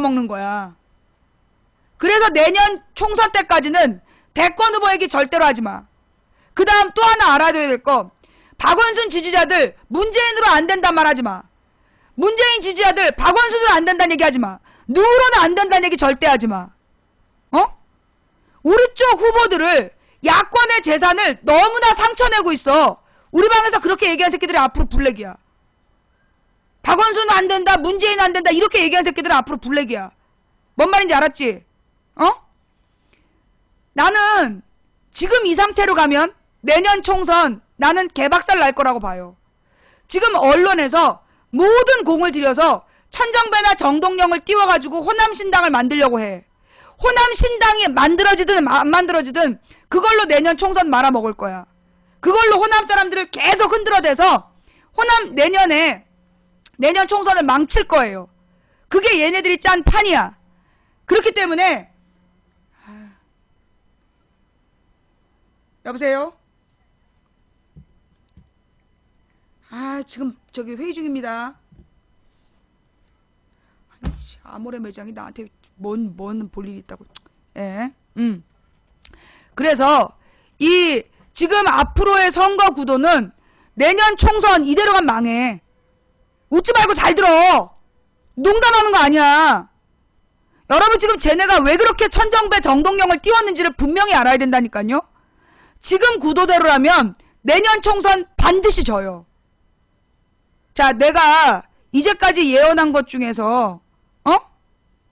먹는 거야. 그래서 내년 총선 때까지는 대권 후보 얘기 절대로 하지 마. 그 다음 또 하나 알아둬야 될 거, 박원순 지지자들 문재인으로 안 된단 말 하지 마. 문재인 지지자들 박원순으로 안 된다는 얘기 하지 마. 누구로는 안 된다는 얘기 절대 하지 마. 우리 쪽 후보들을, 야권의 재산을 너무나 상처내고 있어. 우리 방에서 그렇게 얘기한 새끼들이 앞으로 블랙이야. 박원순은 안 된다, 문재인 안 된다, 이렇게 얘기한 새끼들은 앞으로 블랙이야. 뭔 말인지 알았지? 나는 지금 이 상태로 가면 내년 총선 나는 개박살 날 거라고 봐요. 지금 언론에서 모든 공을 들여서 천정배나 정동영을 띄워가지고 호남신당을 만들려고 해. 호남신당이 만들어지든 안 만들어지든 그걸로 내년 총선 말아먹을 거야. 그걸로 호남 사람들을 계속 흔들어대서 호남 내년 총선을 망칠 거예요. 그게 얘네들이 짠 판이야. 그렇기 때문에 여보세요? 지금 저기 회의 중입니다. 아니, 아모레 매장이 나한테 뭔 볼 일이 있다고. 예. 그래서 이 지금 앞으로의 선거 구도는 내년 총선 이대로 가면 망해. 웃지 말고 잘 들어. 농담하는 거 아니야. 여러분 지금 쟤네가 왜 그렇게 천정배 정동영을 띄웠는지를 분명히 알아야 된다니까요. 지금 구도대로라면 내년 총선 반드시 져요. 자, 내가 이제까지 예언한 것 중에서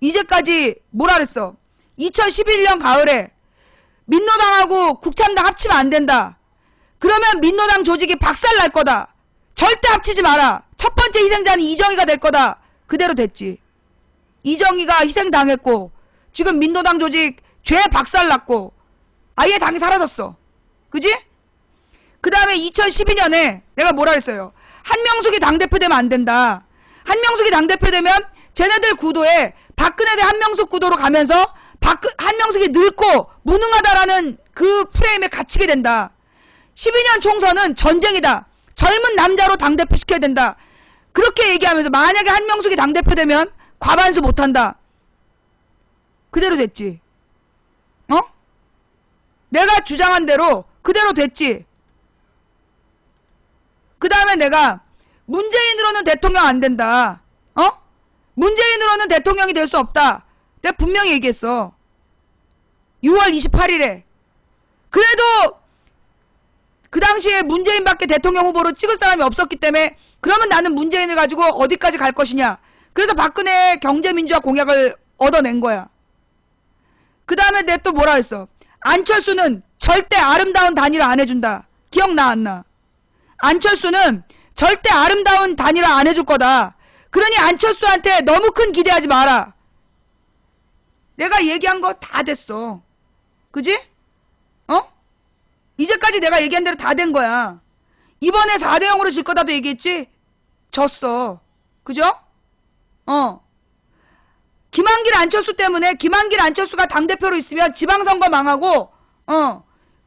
이제까지 뭐라 그랬어? 2011년 가을에 민노당하고 국찬당 합치면 안 된다. 그러면 민노당 조직이 박살 날 거다. 절대 합치지 마라. 첫 번째 희생자는 이정희가 될 거다. 그대로 됐지. 이정희가 희생당했고 지금 민노당 조직 죄 박살 났고 아예 당이 사라졌어. 그지? 그 다음에 2012년에 내가 뭐라 그랬어요? 한명숙이 당대표 되면 안 된다. 한명숙이 당대표 되면 쟤네들 구도에 박근혜 대 한명숙 구도로 가면서 한명숙이 늙고 무능하다라는 그 프레임에 갇히게 된다. 12년 총선은 전쟁이다. 젊은 남자로 당대표 시켜야 된다. 그렇게 얘기하면서 만약에 한명숙이 당대표 되면 과반수 못한다. 그대로 됐지. 내가 주장한 대로 그대로 됐지. 그 다음에 내가 문재인으로는 대통령 안 된다. 문재인으로는 대통령이 될 수 없다. 내가 분명히 얘기했어. 6월 28일에. 그래도 그 당시에 문재인밖에 대통령 후보로 찍을 사람이 없었기 때문에 그러면 나는 문재인을 가지고 어디까지 갈 것이냐. 그래서 박근혜의 경제민주화 공약을 얻어낸 거야. 그 다음에 내가 또 뭐라 했어. 안철수는 절대 아름다운 단일화 안 해준다. 기억나 안 나? 안철수는 절대 아름다운 단일화 안 해줄 거다. 그러니 안철수한테 너무 큰 기대하지 마라. 내가 얘기한 거 다 됐어. 그지? 이제까지 내가 얘기한 대로 다 된 거야. 이번에 4대 0으로 질 거다도 얘기했지? 졌어. 그죠? 김한길 안철수 때문에 김한길 안철수가 당대표로 있으면 지방선거 망하고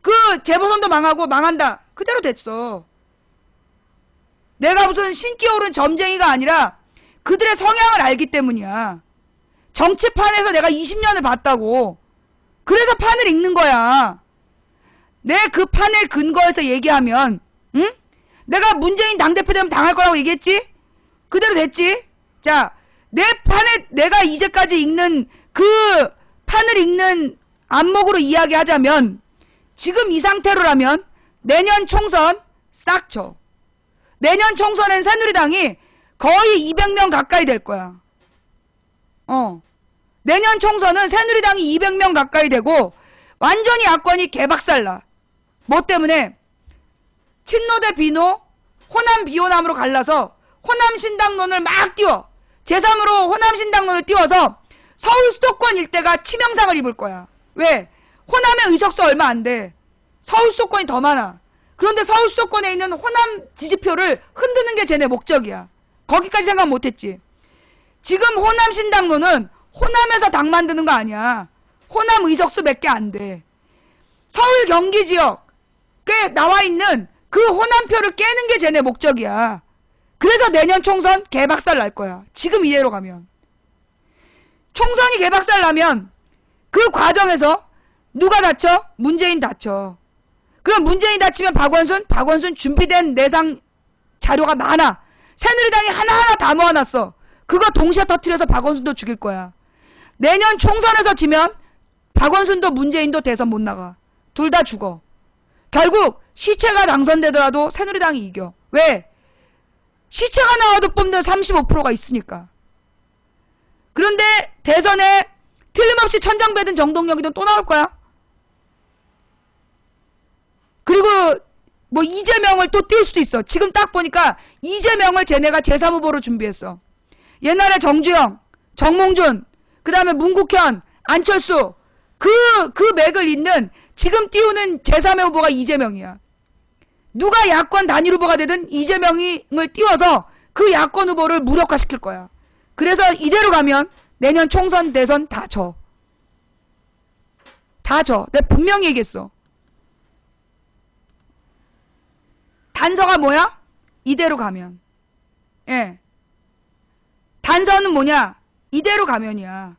그 재보선도 망하고 망한다. 그대로 됐어. 내가 무슨 신기 오른 점쟁이가 아니라 그들의 성향을 알기 때문이야. 정치판에서 내가 20년을 봤다고. 그래서 판을 읽는 거야. 내 그 판에 근거해서 얘기하면 내가 문재인 당대표 되면 당할 거라고 얘기했지? 그대로 됐지? 자, 내 판에 내가 이제까지 읽는 그 판을 읽는 안목으로 이야기하자면 지금 이 상태로라면 내년 총선 싹 쳐. 내년 총선엔 새누리당이 거의 200명 가까이 될 거야. 내년 총선은 새누리당이 200명 가까이 되고 완전히 야권이 개박살나. 뭐 때문에? 친노 대 비노, 호남 비호남으로 갈라서 호남신당론을 막 띄워. 제3으로 호남신당론을 띄워서 서울 수도권 일대가 치명상을 입을 거야. 왜? 호남의 의석수 얼마 안 돼. 서울 수도권이 더 많아. 그런데 서울 수도권에 있는 호남 지지표를 흔드는 게 쟤네 목적이야. 거기까지 생각 못했지. 지금 호남신당론은 호남에서 당 만드는 거 아니야. 호남 의석수 몇 개 안 돼. 서울 경기 지역에 나와 있는 그 호남표를 깨는 게 쟤네 목적이야. 그래서 내년 총선 개박살 날 거야. 지금 이대로 가면. 총선이 개박살 나면 그 과정에서 누가 다쳐? 문재인 다쳐. 그럼 문재인 다치면 박원순 준비된 내상 자료가 많아. 새누리당이 하나하나 다 모아놨어. 그거 동시에 터뜨려서 박원순도 죽일 거야. 내년 총선에서 지면 박원순도 문재인도 대선 못 나가. 둘 다 죽어. 결국 시체가 당선되더라도 새누리당이 이겨. 왜? 시체가 나와도 뽑는 35%가 있으니까. 그런데 대선에 틀림없이 천정배든 정동영이든 또 나올 거야. 그리고 뭐 이재명을 또 띄울 수도 있어. 지금 딱 보니까 이재명을 쟤네가 제3후보로 준비했어. 옛날에 정주영, 정몽준, 그 다음에 문국현, 안철수 그 맥을 잇는 지금 띄우는 제3의 후보가 이재명이야. 누가 야권 단일 후보가 되든 이재명을 띄워서 그 야권 후보를 무력화시킬 거야. 그래서 이대로 가면 내년 총선 대선 다 져. 다 져. 내가 분명히 얘기했어. 단서가 뭐야? 이대로 가면. 예. 단서는 뭐냐? 이대로 가면이야.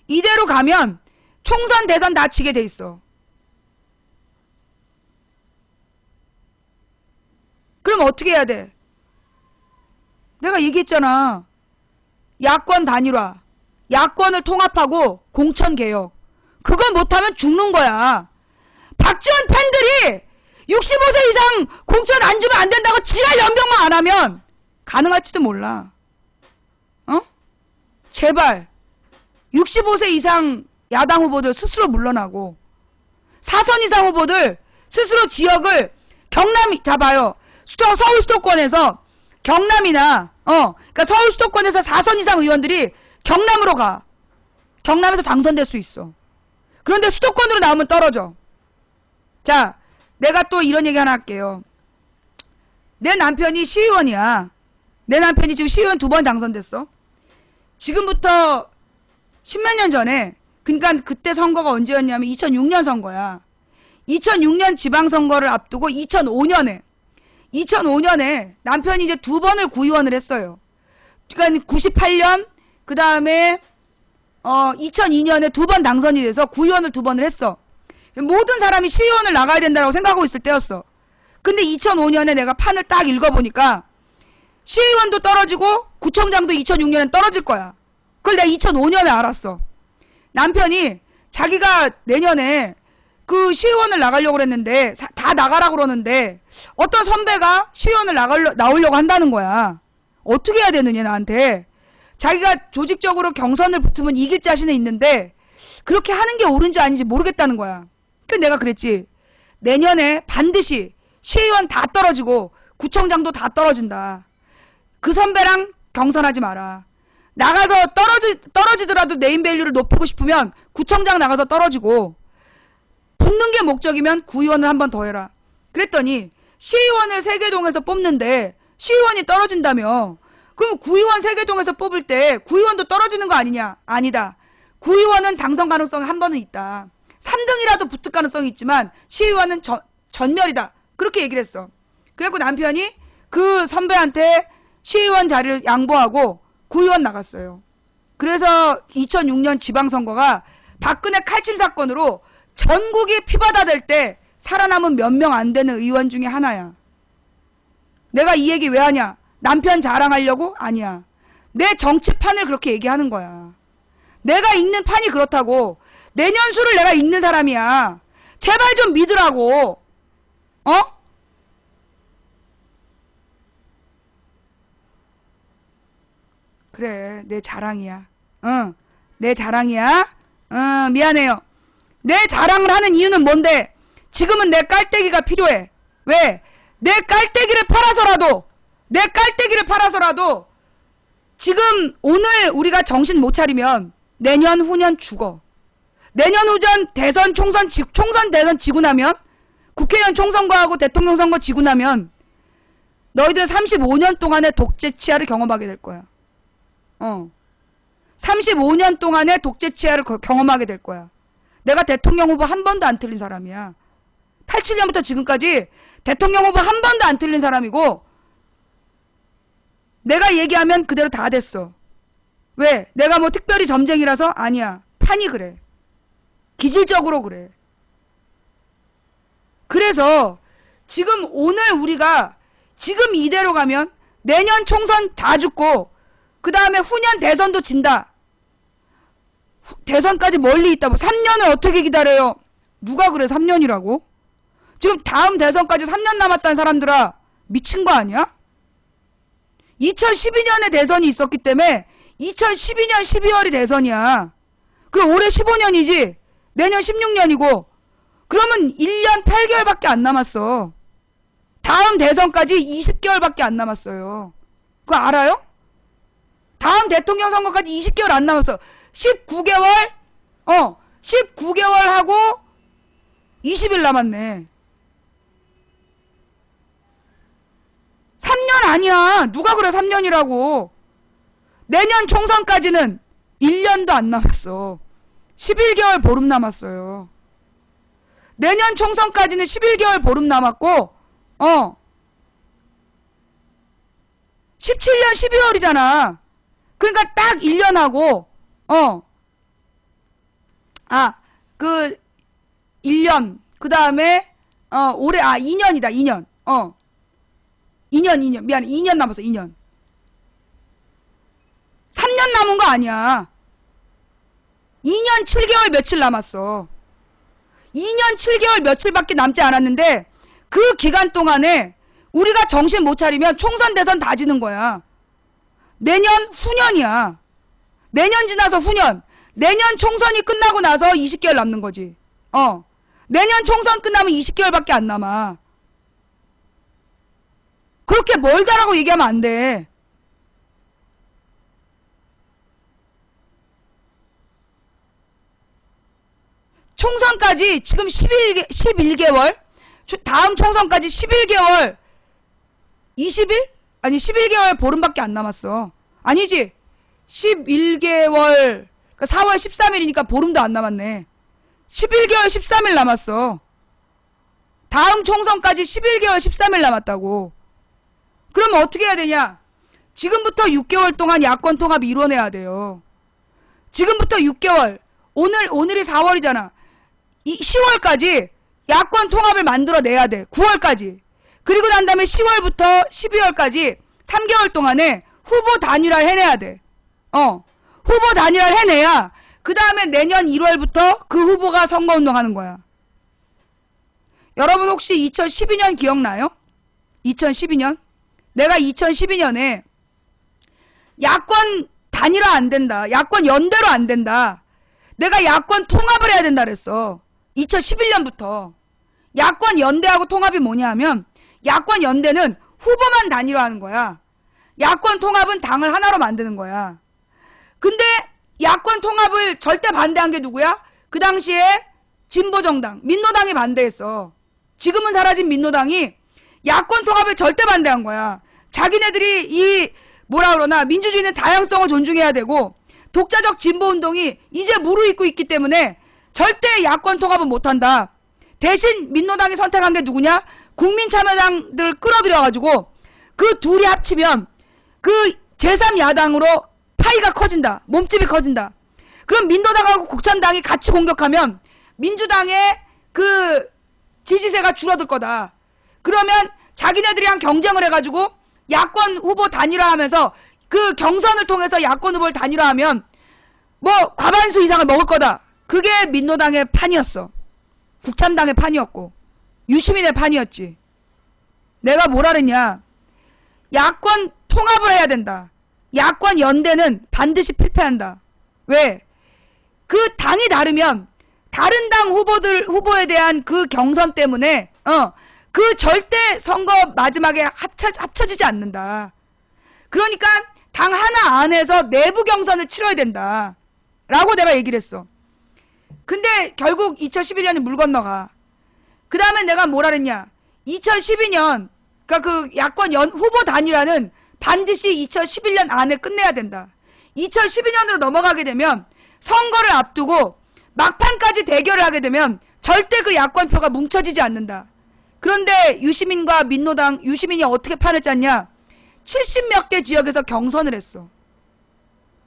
이대로 가면 총선 대선 다 지게 돼 있어. 그럼 어떻게 해야 돼? 내가 얘기했잖아. 야권 단일화, 야권을 통합하고 공천개혁. 그걸 못하면 죽는 거야. 박지원 팬들이 65세 이상 공천 안 주면 안 된다고 지랄 연병만 안 하면 가능할지도 몰라. 어? 제발 65세 이상 야당 후보들 스스로 물러나고 4선 이상 후보들 스스로 지역을 경남 잡아요. 서울 수도권에서 경남이나 그러니까 서울 수도권에서 4선 이상 의원들이 경남으로 가. 경남에서 당선될 수 있어. 그런데 수도권으로 나오면 떨어져. 자, 내가 또 이런 얘기 하나 할게요. 내 남편이 시의원이야. 내 남편이 지금 시의원 2번 당선됐어. 지금부터 10몇 년 전에, 그러니까 그때 선거가 언제였냐면 2006년 선거야. 2006년 지방선거를 앞두고 2005년에 남편이 이제 2번을 구의원을 했어요. 그러니까 98년, 그 다음에 2002년에 2번 당선이 돼서 구의원을 2번을 했어. 모든 사람이 시의원을 나가야 된다고 생각하고 있을 때였어. 근데 2005년에 내가 판을 딱 읽어보니까 시의원도 떨어지고 구청장도 2006년엔 떨어질 거야. 그걸 내가 2005년에 알았어. 남편이 자기가 내년에 그 시의원을 나가려고 그랬는데 다 나가라고 그러는데 어떤 선배가 시의원을 나오려고 한다는 거야. 어떻게 해야 되느냐 나한테. 자기가 조직적으로 경선을 붙으면 이길 자신이 있는데 그렇게 하는 게 옳은지 아닌지 모르겠다는 거야. 그래서 내가 그랬지. 내년에 반드시 시의원 다 떨어지고 구청장도 다 떨어진다. 그 선배랑 경선하지 마라. 나가서 떨어지더라도 네임밸류를 높이고 싶으면 구청장 나가서 떨어지고 붙는 게 목적이면 구의원을 한 번 더 해라. 그랬더니 시의원을 세계동에서 뽑는데 시의원이 떨어진다며. 그럼 구의원 세계동에서 뽑을 때 구의원도 떨어지는 거 아니냐? 아니다. 구의원은 당선 가능성이 한 번은 있다. 3등이라도 붙을 가능성이 있지만 시의원은 전멸이다. 그렇게 얘기를 했어. 그래갖고 남편이 그 선배한테 시의원 자리를 양보하고 구의원 나갔어요. 그래서 2006년 지방선거가 박근혜 칼침 사건으로 전국이 피바다 될 때 살아남은 몇 명 안 되는 의원 중에 하나야. 내가 이 얘기 왜 하냐? 남편 자랑하려고? 아니야. 내 정치판을 그렇게 얘기하는 거야. 내가 읽는 판이 그렇다고. 내년 수를 내가 읽는 사람이야. 제발 좀 믿으라고. 어? 그래, 내 자랑이야. 응, 내 자랑이야. 미안해요. 내 자랑을 하는 이유는 뭔데? 지금은 내 깔때기가 필요해. 왜? 내 깔때기를 팔아서라도 지금 오늘 우리가 정신 못 차리면 내년 후년 죽어. 내년 후년 대선 총선 대선 지고 나면 국회의원 총선거하고 대통령 선거 지고 나면 너희들 35년 동안의 독재 치하를 경험하게 될 거야. 35년 동안의 독재 치하를 경험하게 될 거야. 내가 대통령 후보 한 번도 안 틀린 사람이야. 87년부터 지금까지 대통령 후보 한 번도 안 틀린 사람이고 내가 얘기하면 그대로 다 됐어. 왜? 내가 뭐 특별히 점쟁이라서? 아니야. 판이 그래. 기질적으로 그래. 그래서 지금 오늘 우리가 지금 이대로 가면 내년 총선 다 죽고 그 다음에 후년 대선도 진다. 대선까지 멀리 있다. 뭐 3년을 어떻게 기다려요? 누가 그래 3년이라고? 지금 다음 대선까지 3년 남았다는 사람들아 미친 거 아니야? 2012년에 대선이 있었기 때문에 2012년 12월이 대선이야. 그럼 올해 15년이지. 내년 16년이고. 그러면 1년 8개월밖에 안 남았어. 다음 대선까지 20개월밖에 안 남았어요. 그거 알아요? 다음 대통령 선거까지 20개월 안 남았어. 19개월? 19개월 하고 20일 남았네. 3년 아니야. 누가 그래 3년이라고. 내년 총선까지는 1년도 안 남았어. 11개월 보름 남았어요. 내년 총선까지는 11개월 보름 남았고 17년 12월이잖아. 그러니까 딱 1년 하고 그 1년 그 다음에 올해 2년이다. 2년 2년 미안해. 2년 남았어. 2년 3년 남은 거 아니야. 2년 7개월 며칠 남았어. 2년 7개월 며칠밖에 남지 않았는데 그 기간 동안에 우리가 정신 못 차리면 총선 대선 다 지는 거야. 내년 후년이야. 내년 지나서 후년. 내년 총선이 끝나고 나서 20개월 남는 거지. 내년 총선 끝나면 20개월밖에 안 남아. 그렇게 멀다라고 얘기하면 안 돼. 총선까지 지금 11개월, 다음 총선까지 11개월, 20일? 아니 11개월 보름밖에 안 남았어. 아니지. 11개월, 그러니까 4월 13일이니까 보름도 안 남았네. 11개월 13일 남았어. 다음 총선까지 11개월 13일 남았다고. 그러면 어떻게 해야 되냐? 지금부터 6개월 동안 야권 통합 이뤄내야 돼요. 지금부터 6개월. 오늘이 4월이잖아. 10월까지 야권 통합을 만들어내야 돼. 9월까지. 그리고 난 다음에 10월부터 12월까지 3개월 동안에 후보 단일화를 해내야 돼. 후보 단일화를 해내야 그 다음에 내년 1월부터 그 후보가 선거운동하는 거야. 여러분 혹시 2012년 기억나요? 2012년? 내가 2012년에 야권 단일화 안 된다. 야권 연대로 안 된다. 내가 야권 통합을 해야 된다 그랬어. 2011년부터. 야권 연대하고 통합이 뭐냐 하면 야권 연대는 후보만 단일화하는 거야. 야권 통합은 당을 하나로 만드는 거야. 근데 야권 통합을 절대 반대한 게 누구야? 그 당시에 진보정당, 민노당이 반대했어. 지금은 사라진 민노당이 야권 통합을 절대 반대한 거야. 자기네들이 이 뭐라 그러나 민주주의는 다양성을 존중해야 되고 독자적 진보운동이 이제 무르익고 있기 때문에 절대 야권 통합은 못한다. 대신 민노당이 선택한 게 누구냐? 국민참여당들 끌어들여가지고 그 둘이 합치면 그 제3야당으로 파이가 커진다. 몸집이 커진다. 그럼 민노당하고 국천당이 같이 공격하면 민주당의 그 지지세가 줄어들 거다. 그러면 자기네들이랑 경쟁을 해가지고 야권 후보 단일화하면서 그 경선을 통해서 야권 후보를 단일화하면 뭐 과반수 이상을 먹을 거다. 그게 민노당의 판이었어. 국참당의 판이었고 유시민의 판이었지. 내가 뭐라 그랬냐. 야권 통합을 해야 된다. 야권 연대는 반드시 필패한다. 왜? 그 당이 다르면 다른 당 후보에 대한 그 경선 때문에 그 절대 선거 마지막에 합쳐지지 않는다. 그러니까 당 하나 안에서 내부 경선을 치러야 된다. 라고 내가 얘기를 했어. 근데 결국 2011년이 물 건너가. 그 다음에 내가 뭐라 그랬냐. 2012년 그러니까 그 야권 후보 단일화는 반드시 2011년 안에 끝내야 된다. 2012년으로 넘어가게 되면 선거를 앞두고 막판까지 대결을 하게 되면 절대 그 야권표가 뭉쳐지지 않는다. 그런데 유시민과 민노당, 유시민이 어떻게 판을 짰냐? 70몇 개 지역에서 경선을 했어.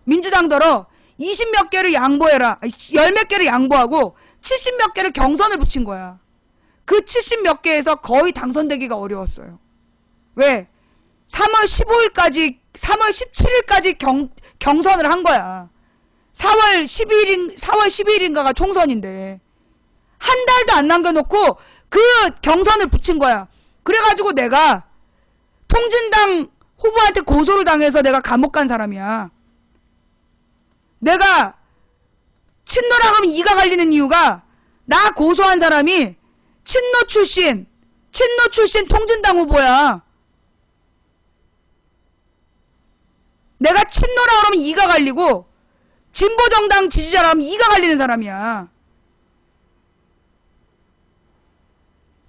민주당더러 20몇 개를 양보해라. 10몇 개를 양보하고 70몇 개를 경선을 붙인 거야. 그 70몇 개에서 거의 당선되기가 어려웠어요. 왜? 3월 15일까지, 3월 17일까지 경선을 한 거야. 4월 12일인가가 총선인데. 한 달도 안 남겨놓고 그 경선을 붙인 거야. 그래가지고 내가 통진당 후보한테 고소를 당해서 내가 감옥 간 사람이야. 내가 친노라 하면 이가 갈리는 이유가 나 고소한 사람이 친노 출신 통진당 후보야. 내가 친노라 그러면 이가 갈리고 진보정당 지지자라 하면 이가 갈리는 사람이야.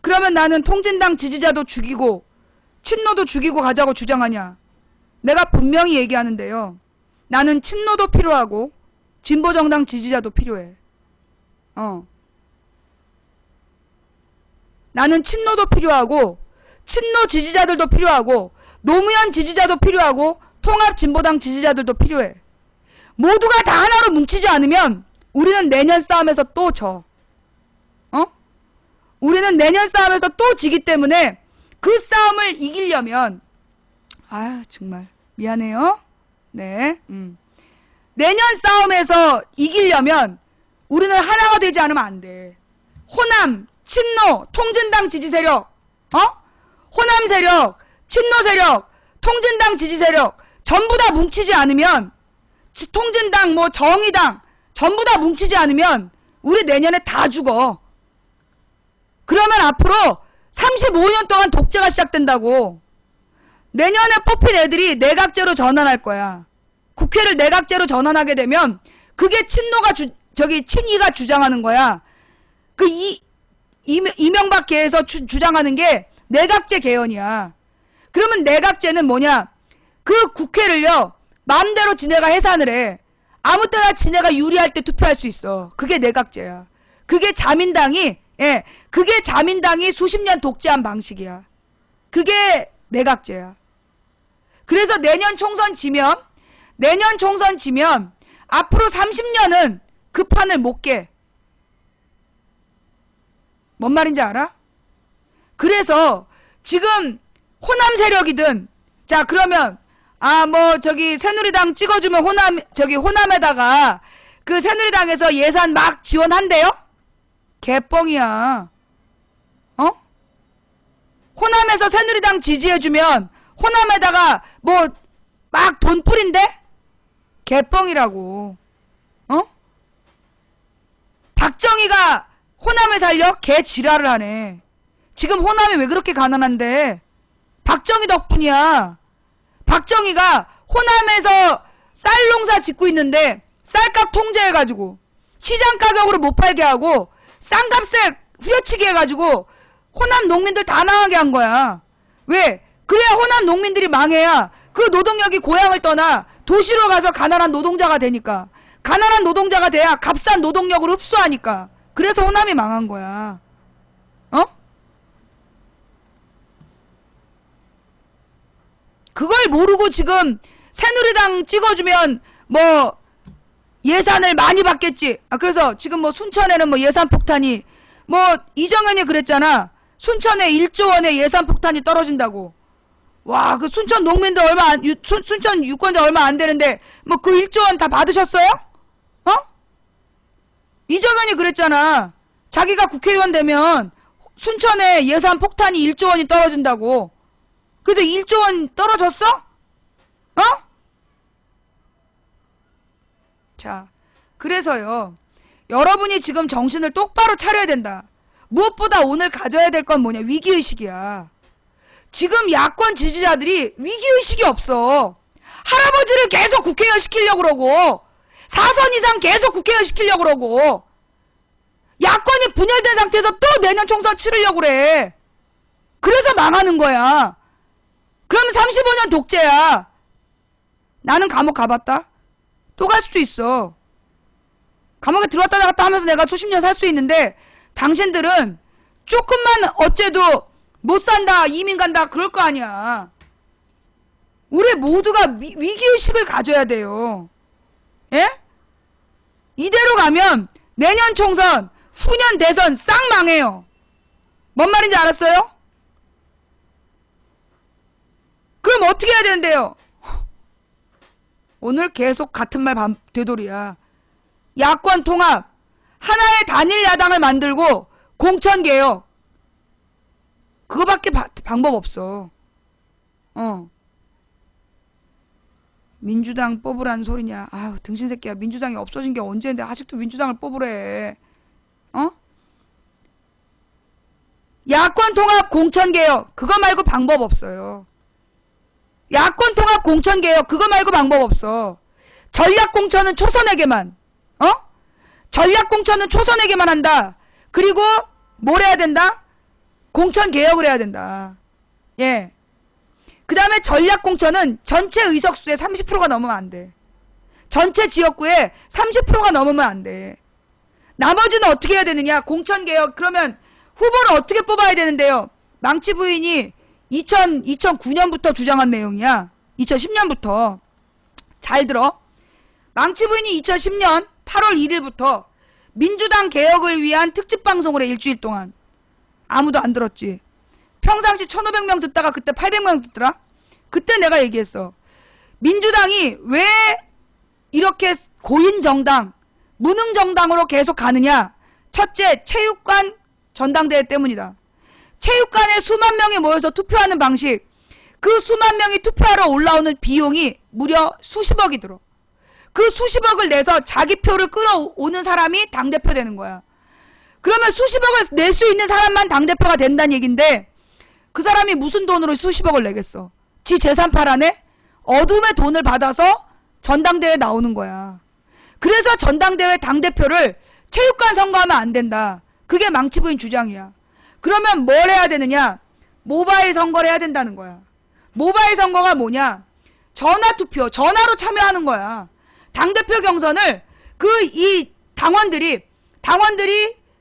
그러면 나는 통진당 지지자도 죽이고 친노도 죽이고 가자고 주장하냐? 내가 분명히 얘기하는데요. 나는 친노도 필요하고 진보정당 지지자도 필요해. 나는 친노도 필요하고 친노 지지자들도 필요하고 노무현 지지자도 필요하고 통합진보당 지지자들도 필요해. 모두가 다 하나로 뭉치지 않으면 우리는 내년 싸움에서 또 져. 우리는 내년 싸움에서 또 지기 때문에 그 싸움을 이기려면 정말 미안해요. 네. 내년 싸움에서 이기려면 우리는 하나가 되지 않으면 안 돼. 호남, 친노, 통진당 지지 세력, 호남 세력, 친노 세력, 통진당 지지 세력 전부 다 뭉치지 않으면 통진당, 정의당 전부 다 뭉치지 않으면 우리 내년에 다 죽어. 그러면 앞으로 35년 동안 독재가 시작된다고. 내년에 뽑힌 애들이 내각제로 전환할 거야. 국회를 내각제로 전환하게 되면 그게 친이가 주장하는 거야. 그 이명박 계에서 주장하는 게 내각제 개헌이야. 그러면 내각제는 뭐냐? 그 국회를요 마음대로 지네가 해산을 해. 아무 때나 지네가 유리할 때 투표할 수 있어. 그게 내각제야. 그게 자민당이 수십 년 독재한 방식이야. 그게 내각제야. 그래서 내년 총선 지면 앞으로 30년은 그 판을 못 깨. 뭔 말인지 알아? 그래서 지금 호남 세력이든 자 그러면 새누리당 찍어주면 호남에다가 그 새누리당에서 예산 막 지원한대요? 개뻥이야. 호남에서 새누리당 지지해주면 호남에다가 막 돈 뿌린대? 개뻥이라고. 박정희가 호남을 살려? 개 지랄을 하네. 지금 호남이 왜 그렇게 가난한데? 박정희 덕분이야. 박정희가 호남에서 쌀 농사 짓고 있는데 쌀값 통제해가지고 시장 가격으로 못 팔게 하고 싼값에 후려치기 해가지고 호남 농민들 다 망하게 한 거야. 왜? 그래야 호남 농민들이 망해야 그 노동력이 고향을 떠나 도시로 가서 가난한 노동자가 되니까. 가난한 노동자가 돼야 값싼 노동력을 흡수하니까. 그래서 호남이 망한 거야. 그걸 모르고 지금 새누리당 찍어주면 예산을 많이 받겠지. 그래서 지금 순천에는 예산 폭탄이 이정현이 그랬잖아. 순천에 1조 원의 예산 폭탄이 떨어진다고. 와, 그 순천 농민들 순천 유권자 얼마 안 되는데 그 1조 원 다 받으셨어요? 이정현이 그랬잖아. 자기가 국회의원 되면 순천에 예산 폭탄이 1조 원이 떨어진다고. 그래서 1조 원 떨어졌어? 자, 그래서요. 여러분이 지금 정신을 똑바로 차려야 된다. 무엇보다 오늘 가져야 될 건 뭐냐? 위기의식이야. 지금 야권 지지자들이 위기의식이 없어. 할아버지를 계속 국회의원 시키려고 그러고 4선 이상 계속 국회의원 시키려고 그러고 야권이 분열된 상태에서 또 내년 총선 치르려고 그래. 그래서 망하는 거야. 그럼 35년 독재야. 나는 감옥 가봤다. 또 갈 수도 있어. 감옥에 들어왔다 나갔다 하면서 내가 수십 년 살 수 있는데 당신들은 조금만 어째도 못 산다, 이민 간다 그럴 거 아니야. 우리 모두가 위기의식을 가져야 돼요. 예? 이대로 가면 내년 총선, 후년 대선 싹 망해요. 뭔 말인지 알았어요? 그럼 어떻게 해야 되는데요? 오늘 계속 같은 말 되돌이야. 야권 통합, 하나의 단일 야당을 만들고 공천개혁. 그거밖에 방법 없어. 민주당 뽑으라는 소리냐. 아유, 등신 새끼야. 민주당이 없어진 게 언제인데 아직도 민주당을 뽑으래. 야권 통합 공천개혁. 그거 말고 방법 없어요. 야권 통합 공천개혁. 그거 말고 방법 없어. 전략공천은 초선에게만. 전략공천은 초선에게만 한다. 그리고 뭘 해야 된다? 공천개혁을 해야 된다. 예. 그 다음에 전략공천은 전체 의석수의 30%가 넘으면 안 돼. 전체 지역구의 30%가 넘으면 안 돼. 나머지는 어떻게 해야 되느냐? 공천개혁. 그러면 후보를 어떻게 뽑아야 되는데요? 망치 부인이 2009년부터 주장한 내용이야. 2010년부터. 잘 들어. 망치 부인이 2010년 8월 1일부터 민주당 개혁을 위한 특집방송을 해. 일주일 동안. 아무도 안 들었지. 평상시 1500명 듣다가 그때 800명 듣더라. 그때 내가 얘기했어. 민주당이 왜 이렇게 고인정당, 무능정당으로 계속 가느냐. 첫째, 체육관 전당대회 때문이다. 체육관에 수만 명이 모여서 투표하는 방식. 그 수만 명이 투표하러 올라오는 비용이 무려 수십억이 들어. 그 수십억을 내서 자기 표를 끌어오는 사람이 당대표 되는 거야. 그러면 수십억을 낼 수 있는 사람만 당대표가 된다는 얘긴데 그 사람이 무슨 돈으로 수십억을 내겠어? 지 재산 팔아내? 어둠의 돈을 받아서 전당대회에 나오는 거야. 그래서 전당대회 당대표를 체육관 선거하면 안 된다. 그게 망치부인 주장이야. 그러면 뭘 해야 되느냐? 모바일 선거를 해야 된다는 거야. 모바일 선거가 뭐냐? 전화투표, 전화로 참여하는 거야. 당대표 경선을 이 당원들이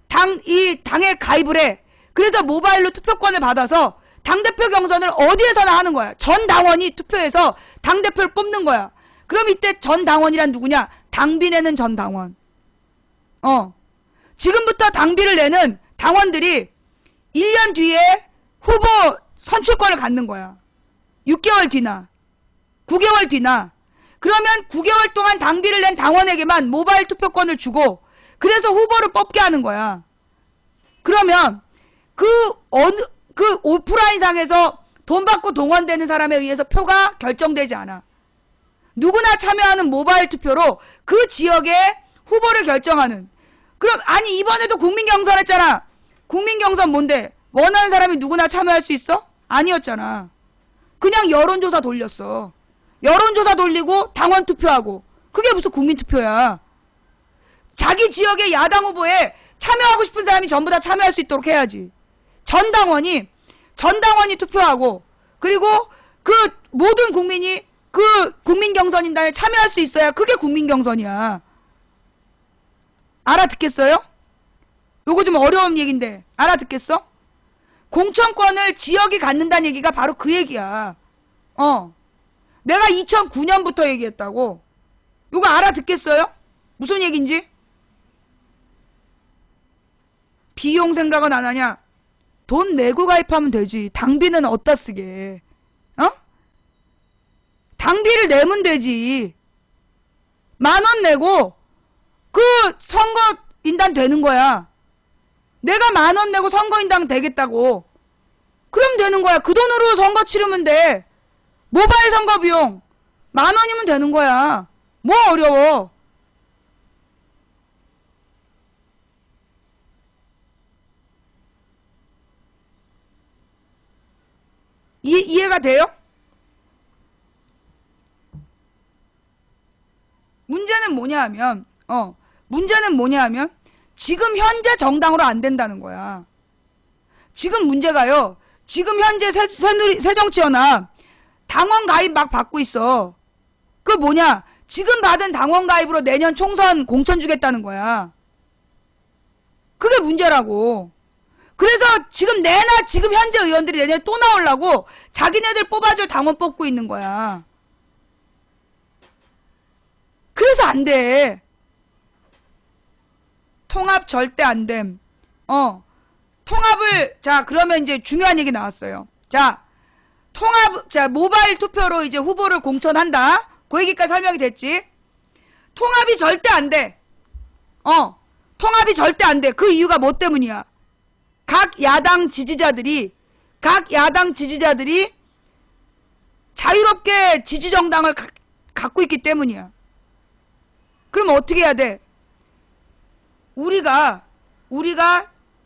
당에 가입을 해. 그래서 모바일로 투표권을 받아서 당대표 경선을 어디에서나 하는 거야. 전 당원이 투표해서 당대표를 뽑는 거야. 그럼 이때 전 당원이란 누구냐? 당비 내는 전 당원. 지금부터 당비를 내는 당원들이 1년 뒤에 후보 선출권을 갖는 거야. 6개월 뒤나 9개월 뒤나. 그러면 9개월 동안 당비를 낸 당원에게만 모바일 투표권을 주고 그래서 후보를 뽑게 하는 거야. 그러면 그 오프라인상에서 돈 받고 동원되는 사람에 의해서 표가 결정되지 않아. 누구나 참여하는 모바일 투표로 그 지역의 후보를 결정하는. 그럼 아니 이번에도 국민경선 했잖아. 국민경선 뭔데? 원하는 사람이 누구나 참여할 수 있어? 아니었잖아. 그냥 여론조사 돌렸어. 여론조사 돌리고 당원 투표하고. 그게 무슨 국민투표야. 자기 지역의 야당 후보에 참여하고 싶은 사람이 전부 다 참여할 수 있도록 해야지. 전 당원이 투표하고 그리고 그 모든 국민이 그 국민경선인단에 참여할 수 있어야 그게 국민경선이야. 알아듣겠어요? 요거 좀 어려운 얘기인데 알아듣겠어? 공천권을 지역이 갖는다는 얘기가 바로 그 얘기야. 내가 2009년부터 얘기했다고. 요거 알아듣겠어요? 무슨 얘기인지? 비용 생각은 안 하냐? 돈 내고 가입하면 되지. 당비는 어디다 쓰게. 당비를 내면 되지. 10,000원 내고 그 선거인단 되는 거야. 내가 10,000원 내고 선거인단 되겠다고. 그럼 되는 거야. 그 돈으로 선거 치르면 돼. 모바일 선거 비용 10,000원이면 되는 거야. 뭐 어려워. 이해가 돼요? 문제는 뭐냐 하면 지금 현재 정당으로 안 된다는 거야. 지금 문제가요. 지금 현재 새정치연합 당원 가입 막 받고 있어. 그 뭐냐? 지금 받은 당원 가입으로 내년 총선 공천 주겠다는 거야. 그게 문제라고. 그래서 지금 지금 현재 의원들이 내년에 또 나오려고 자기네들 뽑아줄 당원 뽑고 있는 거야. 그래서 안 돼. 통합 절대 안 됨. 통합을, 자, 그러면 이제 중요한 얘기 나왔어요. 자, 모바일 투표로 이제 후보를 공천한다. 그 얘기까지 설명이 됐지. 통합이 절대 안 돼. 통합이 절대 안 돼. 그 이유가 뭐 때문이야? 각 야당 지지자들이 자유롭게 지지정당을 갖고 있기 때문이야. 그럼 어떻게 해야 돼? 우리가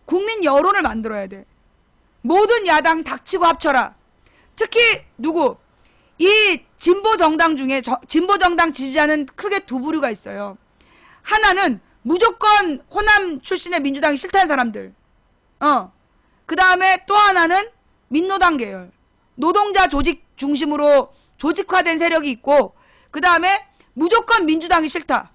국민 여론을 만들어야 돼. 모든 야당 닥치고 합쳐라. 특히 누구? 이 진보정당 중에 진보정당 지지자는 크게 두 부류가 있어요. 하나는 무조건 호남 출신의 민주당이 싫다는 사람들. 그 다음에 또 하나는 민노당 계열. 노동자 조직 중심으로 조직화된 세력이 있고, 그 다음에 무조건 민주당이 싫다.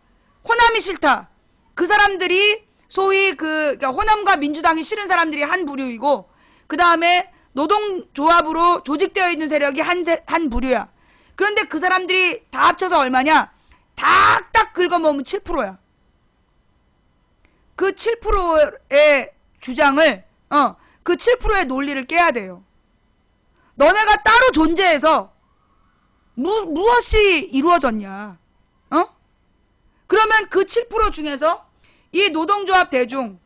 호남이 싫다. 그 사람들이 소위 그러니까 호남과 민주당이 싫은 사람들이 한 부류이고, 그 다음에 노동조합으로 조직되어 있는 세력이 한 부류야. 그런데 그 사람들이 다 합쳐서 얼마냐? 딱 긁어모으면 7%야. 그 7%의 주장을, 그 7%의 논리를 깨야 돼요. 너네가 따로 존재해서 무엇이 이루어졌냐? 그러면 그 7% 중에서 이 노동조합 대중이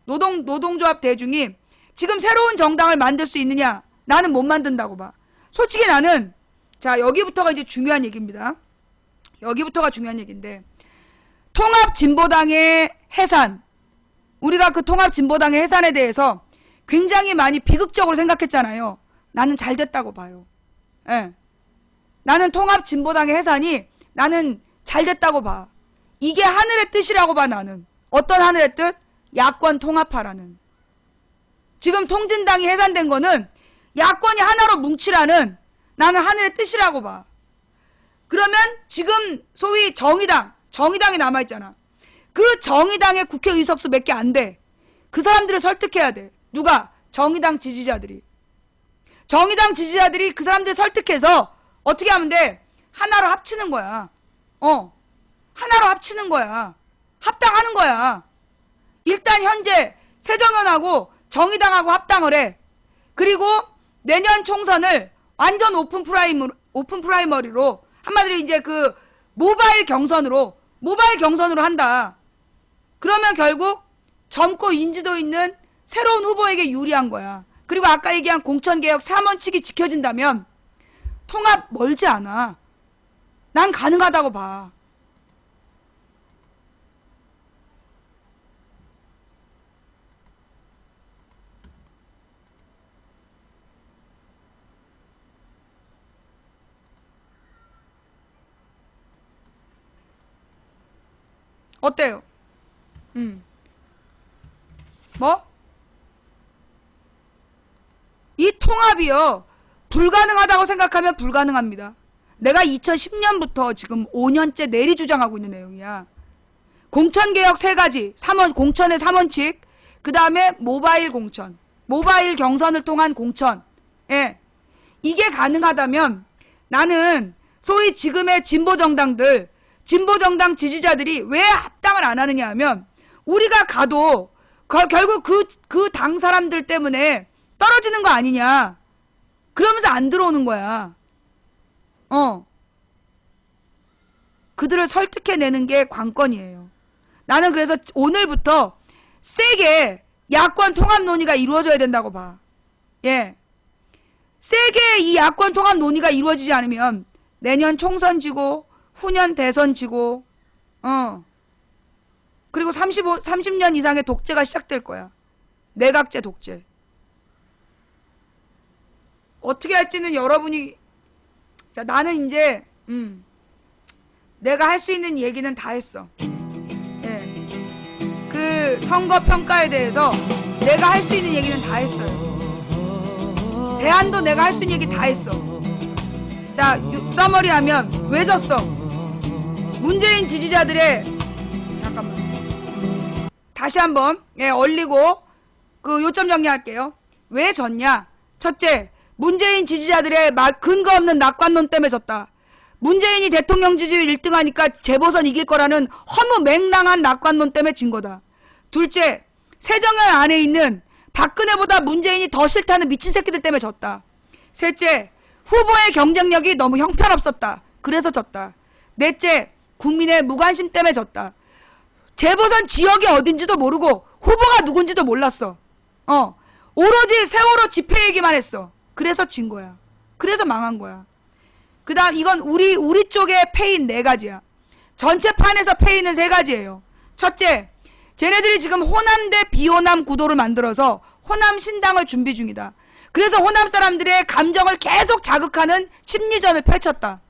지금 새로운 정당을 만들 수 있느냐? 나는 못 만든다고 봐. 솔직히 나는, 자, 여기부터가 이제 중요한 얘기입니다. 여기부터가 중요한 얘기인데, 통합진보당의 해산, 우리가 그 통합진보당의 해산에 대해서 굉장히 많이 비극적으로 생각했잖아요. 나는 잘 됐다고 봐요. 예. 나는 통합진보당의 해산이 나는 잘 됐다고 봐. 이게 하늘의 뜻이라고 봐, 나는. 어떤 하늘의 뜻? 야권 통합하라는. 지금 통진당이 해산된 거는 야권이 하나로 뭉치라는 나는 하늘의 뜻이라고 봐. 그러면 지금 소위 정의당이 남아있잖아. 그 정의당의 국회 의석수 몇 개 안 돼. 그 사람들을 설득해야 돼. 누가? 정의당 지지자들이. 정의당 지지자들이 그 사람들을 설득해서 어떻게 하면 돼? 하나로 합치는 거야. 하나로 합치는 거야. 합당하는 거야. 일단 현재 새정연하고 정의당하고 합당을 해. 그리고 내년 총선을 완전 오픈 프라이머리로 한마디로 이제 그 모바일 경선으로 한다. 그러면 결국 젊고 인지도 있는 새로운 후보에게 유리한 거야. 그리고 아까 얘기한 공천개혁 3원칙이 지켜진다면 통합 멀지 않아. 난 가능하다고 봐. 어때요? 뭐? 이 통합이요. 불가능하다고 생각하면 불가능합니다. 내가 2010년부터 지금 5년째 내리 주장하고 있는 내용이야. 공천개혁 3가지. 공천의 3원칙. 그 다음에 모바일 공천. 모바일 경선을 통한 공천. 예. 이게 가능하다면 나는 소위 지금의 진보정당 지지자들이 왜 합당을 안 하느냐 하면 우리가 가도 결국 그 당 사람들 때문에 떨어지는 거 아니냐. 그러면서 안 들어오는 거야. 그들을 설득해내는 게 관건이에요. 나는 그래서 오늘부터 세게 야권 통합 논의가 이루어져야 된다고 봐. 예. 세게 이 야권 통합 논의가 이루어지지 않으면 내년 총선 지고 후년 대선 지고 그리고 30년 이상의 독재가 시작될 거야. 내각제 독재. 어떻게 할지는 여러분이, 자, 나는 이제 내가 할 수 있는 얘기는 다 했어. 예. 그 선거 평가에 대해서 내가 할 수 있는 얘기는 다 했어요. 대안도 내가 할 수 있는 얘기 다 했어. 자, 서머리하면 왜 졌어? 문재인 지지자들의, 잠깐만, 다시 한번 얼리고 그 요점 정리할게요. 왜 졌냐? 첫째, 문재인 지지자들의 근거 없는 낙관론 때문에 졌다. 문재인이 대통령 지지율 1등 하니까 재보선 이길 거라는 허무맹랑한 낙관론 때문에 진 거다. 둘째, 새정연 안에 있는 박근혜보다 문재인이 더 싫다는 미친 새끼들 때문에 졌다. 셋째, 후보의 경쟁력이 너무 형편없었다. 그래서 졌다. 넷째, 국민의 무관심 때문에 졌다. 재보선 지역이 어딘지도 모르고 후보가 누군지도 몰랐어. 오로지 세월호 집회 얘기만 했어. 그래서 진 거야. 그래서 망한 거야. 그 다음 이건 우리 쪽의 패인 4가지야. 전체 판에서 패인은 3가지예요. 첫째, 쟤네들이 지금 호남 대 비호남 구도를 만들어서 호남 신당을 준비 중이다. 그래서 호남 사람들의 감정을 계속 자극하는 심리전을 펼쳤다.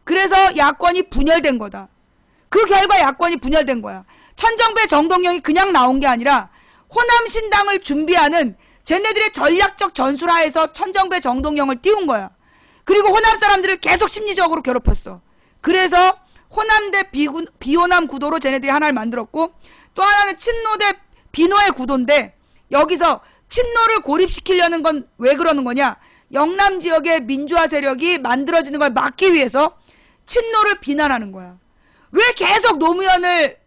그래서 야권이 분열된 거다. 그 결과 야권이 분열된 거야. 천정배 정동영이 그냥 나온 게 아니라 호남 신당을 준비하는 쟤네들의 전략적 전술하에서 천정배 정동영을 띄운 거야. 그리고 호남 사람들을 계속 심리적으로 괴롭혔어. 그래서 호남 대 비호남 구도로 쟤네들이 하나를 만들었고, 또 하나는 친노 대 비노의 구도인데, 여기서 친노를 고립시키려는 건 왜 그러는 거냐? 영남 지역의 민주화 세력이 만들어지는 걸 막기 위해서 친노를 비난하는 거야. 왜 계속 노무현을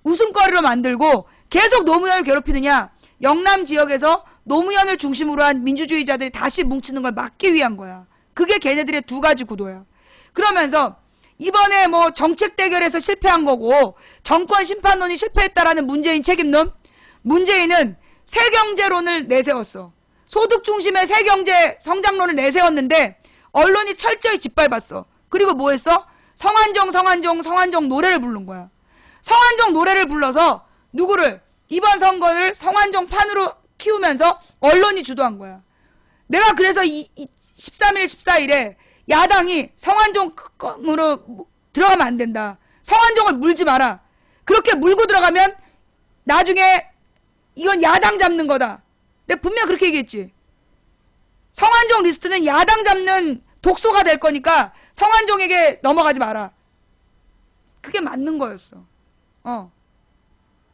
웃음거리로 만들고 계속 노무현을 괴롭히느냐? 영남 지역에서 노무현을 중심으로 한 민주주의자들이 다시 뭉치는 걸 막기 위한 거야. 그게 걔네들의 2가지 구도야. 그러면서 이번에 뭐 정책 대결에서 실패한 거고 정권 심판론이 실패했다라는 문재인 책임론, 문재인은 새경제론을 내세웠어. 소득 중심의 새경제 성장론을 내세웠는데 언론이 철저히 짓밟았어. 그리고 뭐 했어? 성완종 노래를 부른 거야. 성완종 노래를 불러서 누구를? 이번 선거를 성완종 판으로 키우면서 언론이 주도한 거야. 내가 그래서 13일, 14일에 야당이 성완종으로 들어가면 안 된다. 성완종을 물지 마라. 그렇게 물고 들어가면 나중에 이건 야당 잡는 거다. 내가 분명 그렇게 얘기했지. 성완종 리스트는 야당 잡는 독소가 될 거니까 성완종에게 넘어가지 마라. 그게 맞는 거였어.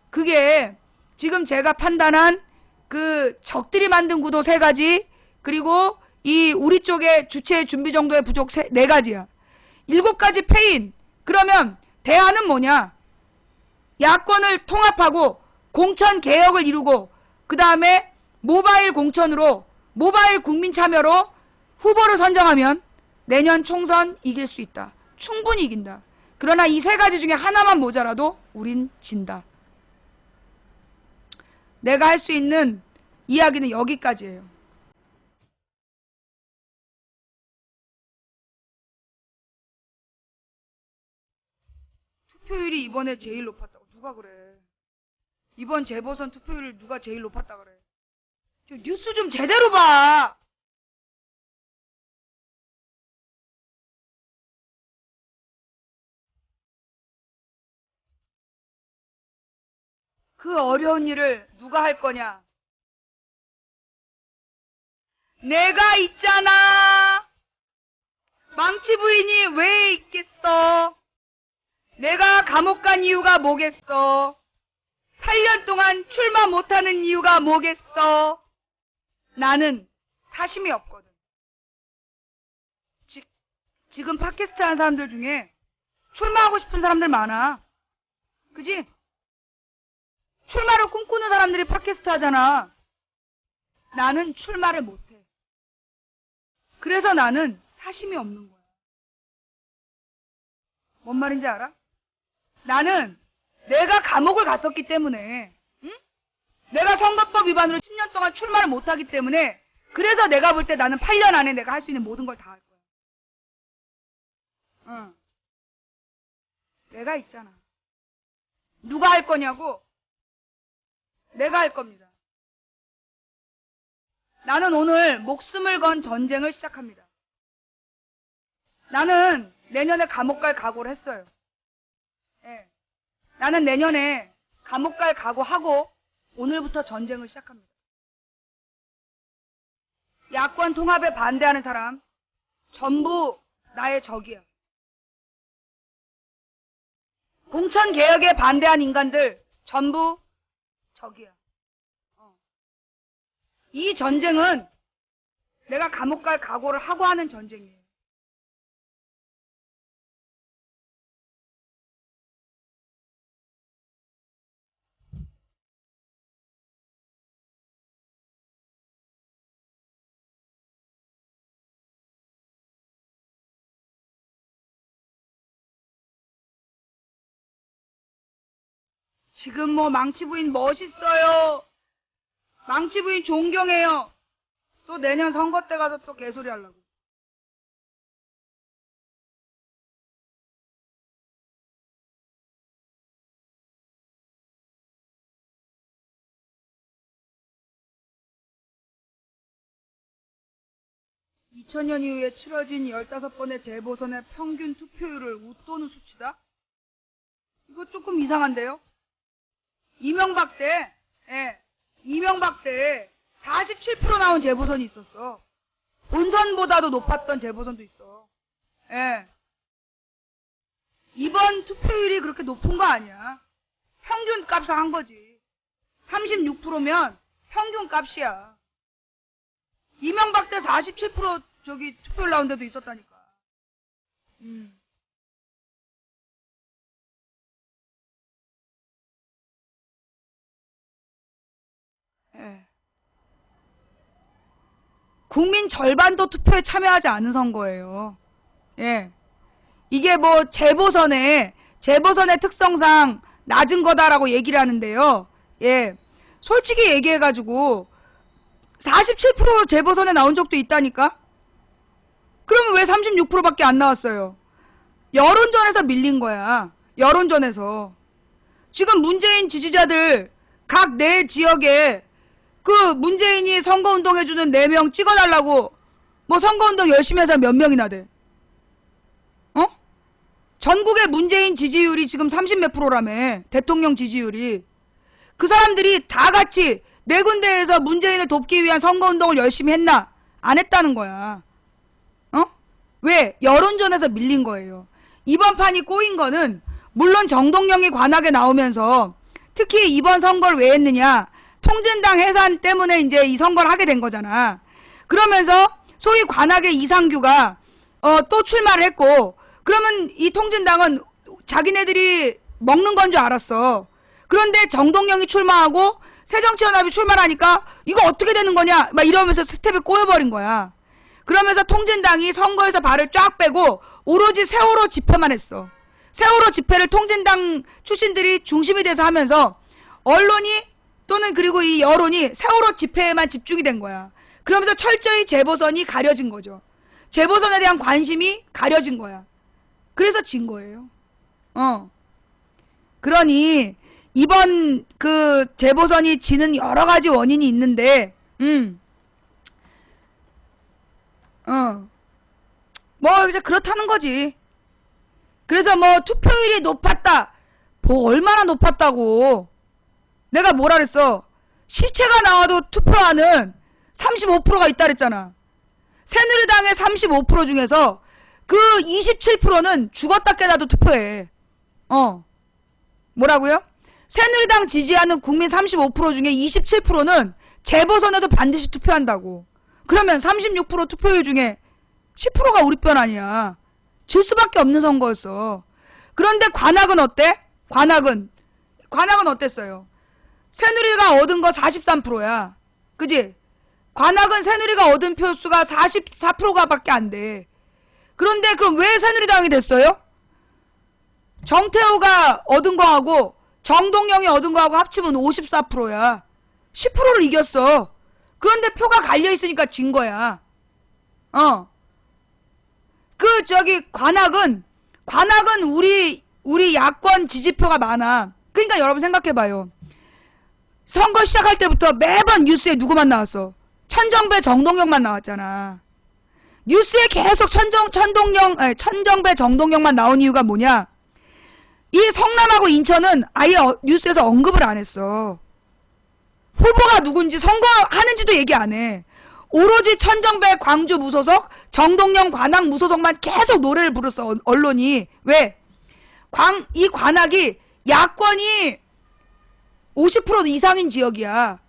그게 지금 제가 판단한 그 적들이 만든 구도 3가지, 그리고 이 우리 쪽의 주체 준비 정도의 부족 4가지야. 7가지 패인. 그러면 대안은 뭐냐? 야권을 통합하고 공천 개혁을 이루고 그 다음에 모바일 공천으로, 모바일 국민 참여로 후보를 선정하면 내년 총선 이길 수 있다. 충분히 이긴다. 그러나 이 3가지 중에 하나만 모자라도 우린 진다. 내가 할 수 있는 이야기는 여기까지예요. 투표율이 이번에 제일 높았다고. 누가 그래? 이번 재보선 투표율 누가 제일 높았다 그래? 저 뉴스 좀 제대로 봐. 그 어려운 일을 누가 할 거냐? 내가 있잖아. 망치 부인이 왜 있겠어? 내가 감옥 간 이유가 뭐겠어? 8년 동안 출마 못하는 이유가 뭐겠어? 나는 사심이 없거든. 지금 팟캐스트 하는 사람들 중에 출마하고 싶은 사람들 많아. 그지? 출마를 꿈꾸는 사람들이 팟캐스트 하잖아. 나는 출마를 못해. 그래서 나는 사심이 없는 거야. 뭔 말인지 알아? 나는 내가 감옥을 갔었기 때문에, 응? 내가 선거법 위반으로 10년 동안 출마를 못하기 때문에, 그래서 내가 볼 때 나는 8년 안에 내가 할 수 있는 모든 걸 다 할 거야. 응. 내가 있잖아. 누가 할 거냐고? 내가 할 겁니다. 나는 오늘 목숨을 건 전쟁을 시작합니다. 나는 내년에 감옥 갈 각오를 했어요. 예. 나는 내년에 감옥 갈 각오하고 오늘부터 전쟁을 시작합니다. 야권 통합에 반대하는 사람 전부 나의 적이야. 공천 개혁에 반대한 인간들 전부 적이야. 이 전쟁은 내가 감옥 갈 각오를 하고 하는 전쟁이에요. 지금 뭐 망치 부인 멋있어요. 망치 부인 존경해요. 또 내년 선거 때 가서 또 개소리 하려고. (2000년) 이후에 치러진 15번의 재보선의 평균 투표율을 웃도는 수치다? 이거 조금 이상한데요? 이명박 때, 이명박 때 47% 나온 재보선이 있었어. 본선보다도 높았던 재보선도 있어. 이번 투표율이 그렇게 높은 거 아니야. 평균 값을 한 거지. 36%면 평균 값이야. 이명박 때 47% 저기 투표율 나온 데도 있었다니까. 국민 절반도 투표에 참여하지 않은 선거예요. 이게 뭐 재보선의 특성상 낮은 거다라고 얘기를 하는데요. 솔직히 얘기해가지고 47% 재보선에 나온 적도 있다니까? 그러면 왜 36%밖에 안 나왔어요? 여론전에서 밀린 거야. 여론전에서. 지금 문재인 지지자들 각 내 지역에 그 문재인이 선거운동해주는 4명 찍어달라고 뭐 선거운동 열심히 한 사람 몇 명이나 돼? 전국의 문재인 지지율이 지금 30몇 프로라며. 대통령 지지율이. 그 사람들이 다 같이 네 군데에서 문재인을 돕기 위한 선거운동을 열심히 했나? 안 했다는 거야. 왜? 여론전에서 밀린 거예요. 이번 판이 꼬인 거는 물론 정동영이 관악에 나오면서 특히 이번 선거를 왜 했느냐? 통진당 해산 때문에 이제 이 선거를 하게 된 거잖아. 그러면서 소위 관악의 이상규가 또 출마를 했고, 그러면 이 통진당은 자기네들이 먹는 건 줄 알았어. 그런데 정동영이 출마하고 새정치연합이 출마하니까 이거 어떻게 되는 거냐? 막 이러면서 스텝에 꼬여버린 거야. 그러면서 통진당이 선거에서 발을 쫙 빼고 오로지 세월호 집회만 했어. 세월호 집회를 통진당 출신들이 중심이 돼서 하면서 언론이 또는 그리고 이 여론이 세월호 집회에만 집중이 된 거야. 그러면서 철저히 재보선이 가려진 거죠. 재보선에 대한 관심이 가려진 거야. 그래서 진 거예요. 그러니 이번 그 재보선이 지는 여러 가지 원인이 있는데, 뭐 이제 그렇다는 거지. 그래서 뭐 투표율이 높았다. 뭐 얼마나 높았다고. 내가 뭐라 그랬어. 시체가 나와도 투표하는 35%가 있다 그랬잖아. 새누리당의 35% 중에서 그 27%는 죽었다 깨나도 투표해. 뭐라고요? 새누리당 지지하는 국민 35% 중에 27%는 재보선에도 반드시 투표한다고. 그러면 36% 투표율 중에 10%가 우리 편 아니야. 질 수밖에 없는 선거였어. 그런데 관악은 어때? 관악은 어땠어요? 새누리가 얻은 거 43%야. 그지? 관악은 새누리가 얻은 표수가 44%가 밖에 안 돼. 그런데 그럼 왜 새누리당이 됐어요? 정태호가 얻은 거하고 정동영이 얻은 거하고 합치면 54%야. 10%를 이겼어. 그런데 표가 갈려있으니까 진 거야. 관악은 우리 야권 지지표가 많아. 그러니까 여러분 생각해봐요. 선거 시작할 때부터 매번 뉴스에 누구만 나왔어? 천정배, 정동영만 나왔잖아. 뉴스에 계속 천정배, 정동영만 나온 이유가 뭐냐? 이 성남하고 인천은 아예 뉴스에서 언급을 안 했어. 후보가 누군지 선거하는지도 얘기 안 해. 오로지 천정배 광주 무소속, 정동영 관악 무소속만 계속 노래를 부르었어. 언론이. 왜? 이 관악이 야권이 50% 이상인 지역이야.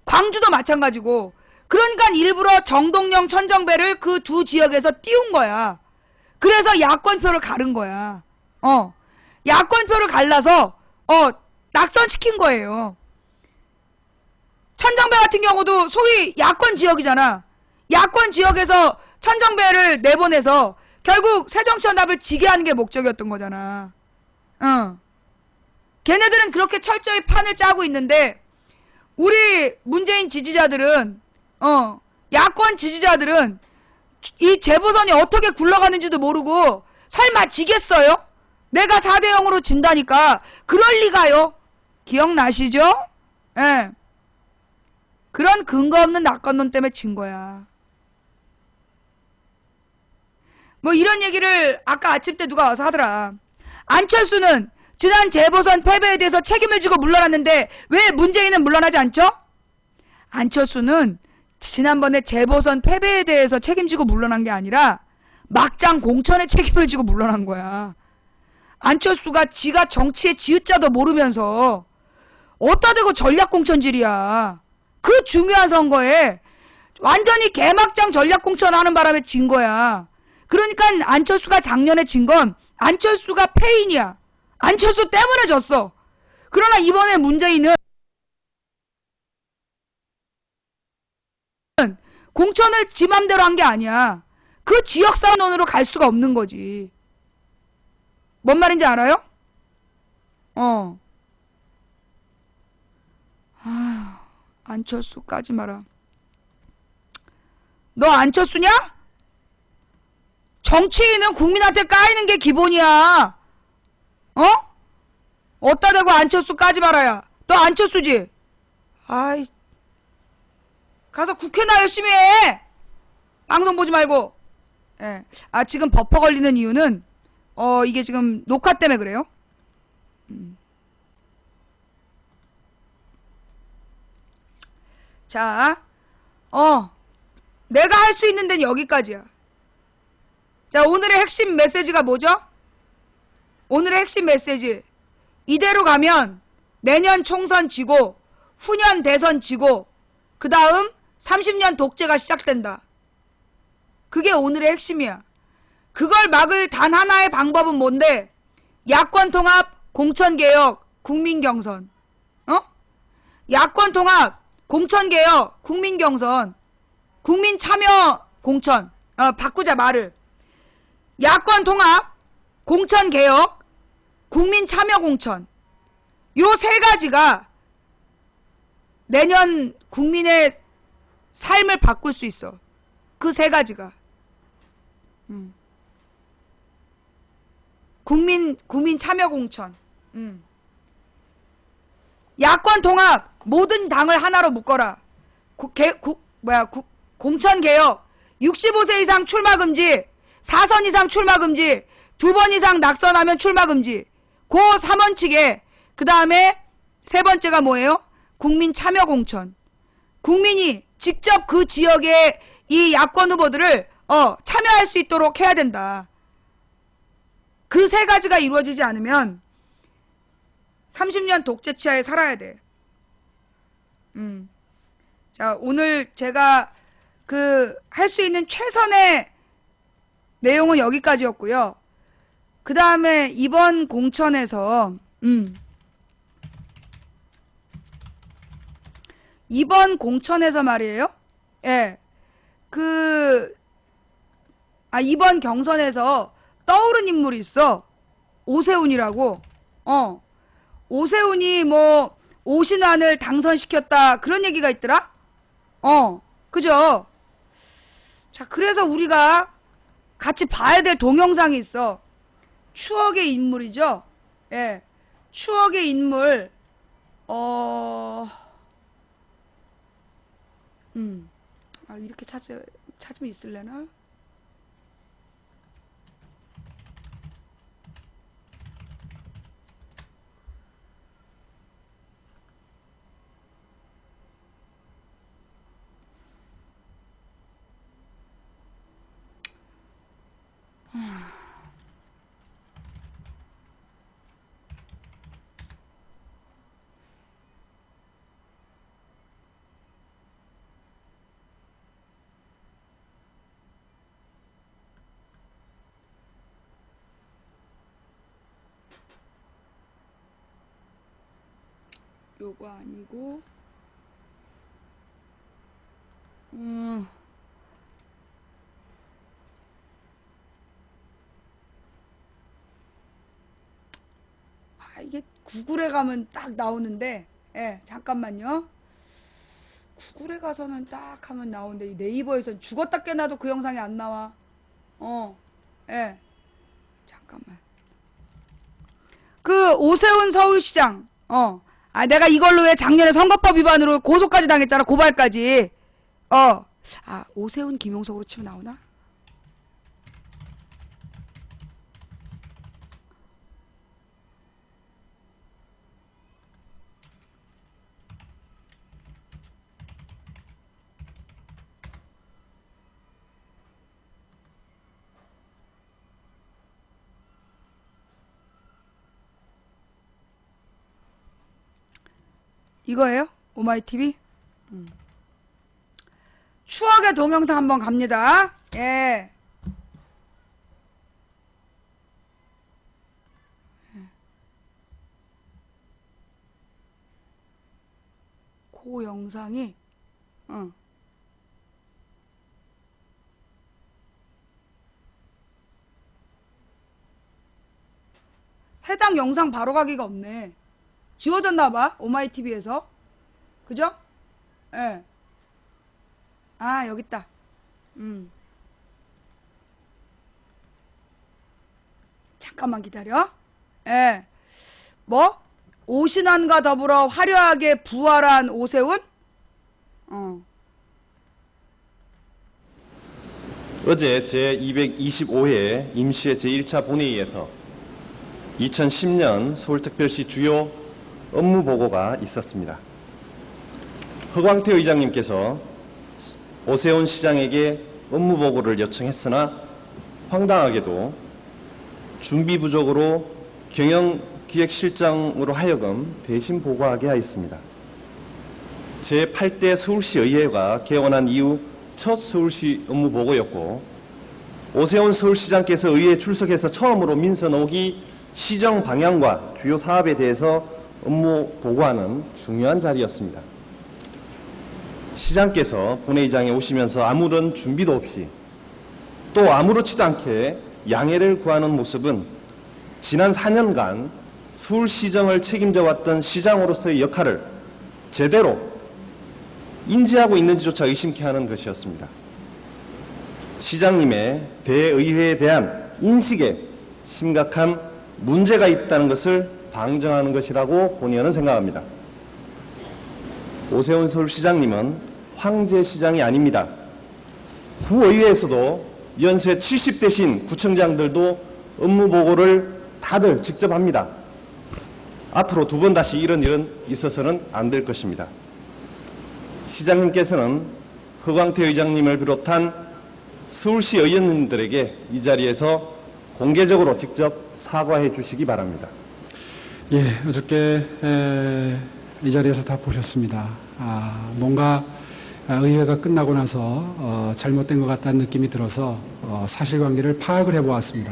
광주도 마찬가지고. 그러니까 일부러 정동영, 천정배를 그 두 지역에서 띄운 거야. 그래서 야권표를 가른 거야. 야권표를 갈라서 낙선시킨 거예요. 천정배 같은 경우도 소위 야권 지역이잖아. 야권 지역에서 천정배를 내보내서 결국 새정치연합을 지게 하는 게 목적이었던 거잖아. 걔네들은 그렇게 철저히 판을 짜고 있는데 우리 문재인 지지자들은 야권 지지자들은 이 재보선이 어떻게 굴러가는지도 모르고 설마 지겠어요? 내가 4대 0으로 진다니까. 그럴 리가요. 기억나시죠? 예. 그런 근거 없는 낙관론 때문에 진 거야. 뭐 이런 얘기를 아까 아침 때 누가 와서 하더라. 안철수는 지난 재보선 패배에 대해서 책임을 지고 물러났는데 왜 문재인은 물러나지 않죠? 안철수는 지난번에 재보선 패배에 대해서 책임지고 물러난 게 아니라 막장 공천에 책임을 지고 물러난 거야. 안철수가 지가 정치의 지읒자도 모르면서 어디다 대고 전략공천질이야. 그 중요한 선거에 완전히 개막장 전략공천 하는 바람에 진 거야. 그러니까 안철수가 작년에 진 건 안철수가 패인이야. 안철수 때문에 졌어. 그러나 이번에 문재인은 공천을 지 맘대로 한 게 아니야. 그 지역사원으로 갈 수가 없는 거지. 뭔 말인지 알아요? 안철수 까지 마라. 너 안철수냐? 정치인은 국민한테 까이는 게 기본이야. 어따 대고 안철수 까지 말아야. 너 안철수지? 아이, 가서 국회나 열심히 해. 방송 보지 말고. 예. 아, 지금 버퍼 걸리는 이유는 이게 지금 녹화 때문에 그래요. 자, 내가 할 수 있는 데는 여기까지야. 자, 오늘의 핵심 메시지가 뭐죠? 오늘의 핵심 메시지. 이대로 가면 내년 총선 지고 후년 대선 지고 그 다음 30년 독재가 시작된다. 그게 오늘의 핵심이야. 그걸 막을 단 하나의 방법은 뭔데? 야권 통합, 공천 개혁, 국민 경선. 야권 통합, 공천 개혁, 국민 경선, 국민 참여 공천. 바꾸자 말을. 야권 통합, 공천 개혁, 국민 참여 공천. 요 세 가지가 내년 국민의 삶을 바꿀 수 있어. 그 세 가지가. 국민 참여 공천. 야권 통합, 모든 당을 하나로 묶어라. 공천 개혁, 65세 이상 출마 금지, 4선 이상 출마 금지, 2번 이상 낙선하면 출마 금지. 그 3원칙에 그 다음에 세 번째가 뭐예요? 국민 참여 공천. 국민이 직접 그 지역의 이 야권 후보들을 참여할 수 있도록 해야 된다. 그 세 가지가 이루어지지 않으면 30년 독재 치하에 살아야 돼. 자, 오늘 제가 할 수 있는 최선의 내용은 여기까지였고요. 그 다음에 이번 공천에서 이번 공천에서 말이에요. 예. 이번 경선에서 떠오른 인물이 있어. 오세훈이라고. 오세훈이 뭐 오신환을 당선시켰다 그런 얘기가 있더라. 그죠? 자, 그래서 우리가 같이 봐야 될 동영상이 있어. 추억의 인물이죠. 예. 추억의 인물. 이렇게 찾으면 있을래나? 요거 아니고 이게 구글에 가면 딱 나오는데, 예, 잠깐만요. 구글에 가서는 딱 하면 나오는데, 이 네이버에선 죽었다 깨나도 그 영상이 안 나와. 예. 잠깐만. 그 오세훈 서울시장, 내가 이걸로 왜 작년에 선거법 위반으로 고소까지 당했잖아, 고발까지. 오세훈 김용석으로 치면 나오나? 이거예요? 오마이TV? 추억의 동영상 한번 갑니다. 예. 그 영상이, 해당 영상 바로 가기가 없네. 지워졌나봐, 오마이TV에서. 그죠? 예. 여깄다. 잠깐만 기다려. 예. 뭐? 오신환과 더불어 화려하게 부활한 오세훈? 어제 제225회 임시회 제1차 본회의에서 2010년 서울특별시 주요 업무 보고가 있었습니다. 허광태 의장님께서 오세훈 시장에게 업무 보고를 요청했으나 황당하게도 준비 부족으로 경영기획실장으로 하여금 대신 보고하게 하였습니다. 제8대 서울시의회가 개원한 이후 첫 서울시 업무 보고였고, 오세훈 서울시장께서 의회에 출석해서 처음으로 민선 5기 시정 방향과 주요 사업에 대해서 업무 보고하는 중요한 자리였습니다. 시장께서 본회의장에 오시면서 아무런 준비도 없이 또 아무렇지도 않게 양해를 구하는 모습은 지난 4년간 서울시정을 책임져 왔던 시장으로서의 역할을 제대로 인지하고 있는지조차 의심케 하는 것이었습니다. 시장님의 대의회에 대한 인식에 심각한 문제가 있다는 것을 방증하는 것이라고 본의원은 생각합니다. 오세훈 서울시장님은 황제시장이 아닙니다. 구의회에서도 연세 70대신 구청장들도 업무 보고를 다들 직접 합니다. 앞으로 두 번 다시 이런 일은 있어서는 안 될 것입니다. 시장님께서는 허광태 의장님을 비롯한 서울시 의원님들에게 이 자리에서 공개적으로 직접 사과해 주시기 바랍니다. 예, 어저께 이 자리에서 다 보셨습니다. 뭔가 의회가 끝나고 나서 잘못된 것 같다는 느낌이 들어서 사실관계를 파악을 해보았습니다.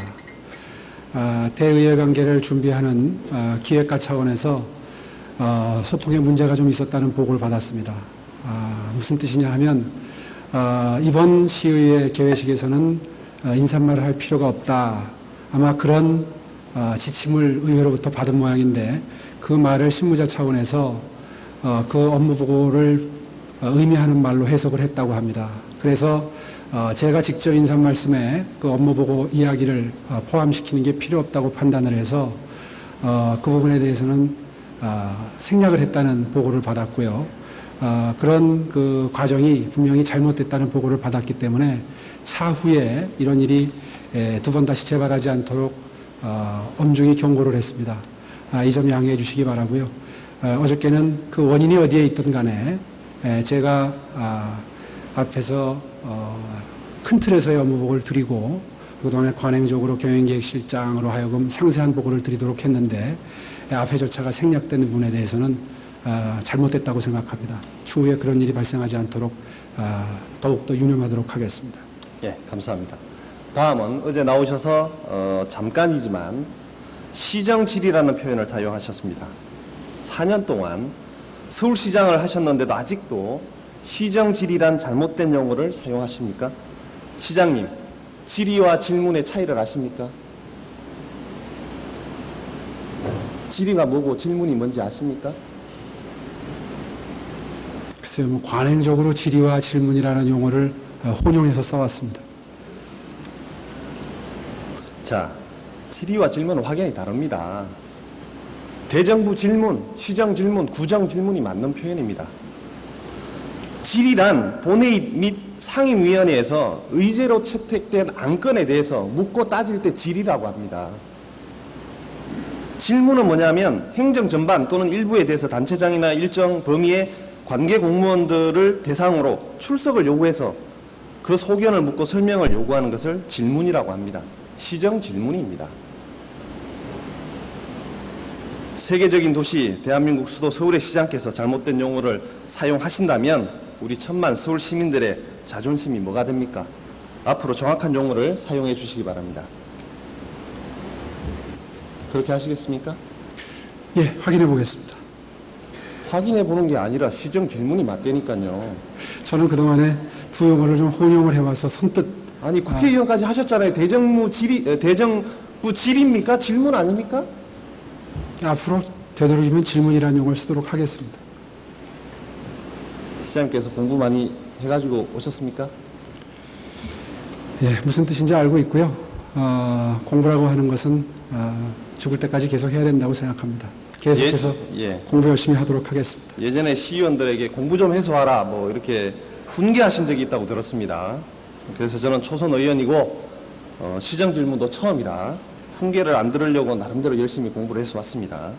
대의회 관계를 준비하는 기획과 차원에서 소통에 문제가 좀 있었다는 보고를 받았습니다. 무슨 뜻이냐 하면 이번 시의회 개회식에서는 인사말을 할 필요가 없다. 아마 그런 지침을 의회로부터 받은 모양인데, 그 말을 실무자 차원에서 그 업무 보고를 의미하는 말로 해석을 했다고 합니다. 그래서 제가 직접 인사 말씀에 그 업무 보고 이야기를 포함시키는 게 필요 없다고 판단을 해서 그 부분에 대해서는 생략을 했다는 보고를 받았고요. 그런 그 과정이 분명히 잘못됐다는 보고를 받았기 때문에 차후에 이런 일이 두 번 다시 재발하지 않도록 엄중히 경고를 했습니다. 이 점 양해해 주시기 바라고요. 어저께는 그 원인이 어디에 있든 간에 제가 앞에서 큰 틀에서의 업무 보고를 드리고, 그동안에 관행적으로 경영기획실장으로 하여금 상세한 보고를 드리도록 했는데, 앞에 절차가 생략된 부분에 대해서는 잘못됐다고 생각합니다. 추후에 그런 일이 발생하지 않도록 더욱더 유념하도록 하겠습니다. 예, 감사합니다. 다음은 어제 나오셔서 잠깐이지만 시정질이라는 표현을 사용하셨습니다. 4년 동안 서울시장을 하셨는데도 아직도 시정질이란 잘못된 용어를 사용하십니까? 시장님, 질의와 질문의 차이를 아십니까? 질의가 뭐고 질문이 뭔지 아십니까? 글쎄요, 뭐 관행적으로 질의와 질문이라는 용어를 혼용해서 써왔습니다. 자, 질의와 질문은 확연히 다릅니다. 대정부 질문, 시정 질문, 구정 질문이 맞는 표현입니다. 질의란 본회의 및 상임위원회에서 의제로 채택된 안건에 대해서 묻고 따질 때 질의라고 합니다. 질문은 뭐냐면 행정 전반 또는 일부에 대해서 단체장이나 일정 범위의 관계 공무원들을 대상으로 출석을 요구해서 그 소견을 묻고 설명을 요구하는 것을 질문이라고 합니다. 시정 질문입니다. 세계적인 도시 대한민국 수도 서울의 시장께서 잘못된 용어를 사용하신다면 우리 천만 서울 시민들의 자존심이 뭐가 됩니까? 앞으로 정확한 용어를 사용해 주시기 바랍니다. 그렇게 하시겠습니까? 예, 확인해 보겠습니다. 확인해 보는 게 아니라 시정 질문이 맞다니까요. 저는 그동안에 두 용어를 좀 혼용을 해와서 선뜻 아니 국회의원까지 하셨잖아요. 대정부 질의입니까? 질문 아닙니까? 앞으로 되도록이면 질문이라는 용어를 쓰도록 하겠습니다. 시장님께서 공부 많이 해가지고 오셨습니까? 예, 무슨 뜻인지 알고 있고요. 공부라고 하는 것은 죽을 때까지 계속 해야 된다고 생각합니다. 계속해서 공부 열심히 하도록 하겠습니다. 예전에 시의원들에게 공부 좀 해서 와라 뭐 이렇게 훈계하신 적이 있다고 들었습니다. 그래서 저는 초선 의원이고 시정 질문도 처음이라 훈계를 안 들으려고 나름대로 열심히 공부를 해서 왔습니다.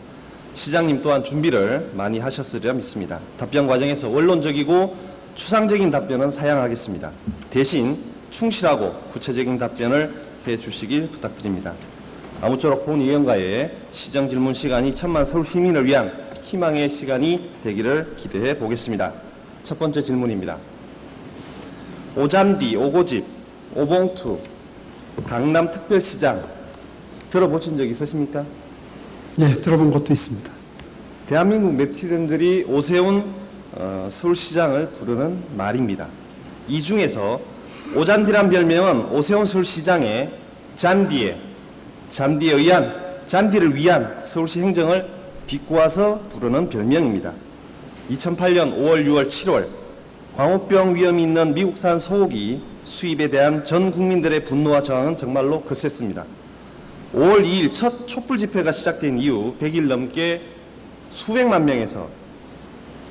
시장님 또한 준비를 많이 하셨으리라 믿습니다. 답변 과정에서 원론적이고 추상적인 답변은 사양하겠습니다. 대신 충실하고 구체적인 답변을 해주시길 부탁드립니다. 아무쪼록 본 의원과의 시정 질문 시간이 천만 서울 시민을 위한 희망의 시간이 되기를 기대해 보겠습니다. 첫 번째 질문입니다. 오잔디, 오고집, 오봉투, 강남특별시장 들어보신 적 있으십니까? 네, 들어본 것도 있습니다. 대한민국 네티즌들이 오세훈 서울시장을 부르는 말입니다. 이 중에서 오잔디란 별명은 오세훈 서울시장의 잔디에 의한 잔디를 위한 서울시 행정을 비꼬아서 부르는 별명입니다. 2008년 5월, 6월, 7월 광우병 위험이 있는 미국산 소고기 수입에 대한 전 국민들의 분노와 저항은 정말로 거셌습니다. 5월 2일 첫 촛불 집회가 시작된 이후 100일 넘게 수백만 명에서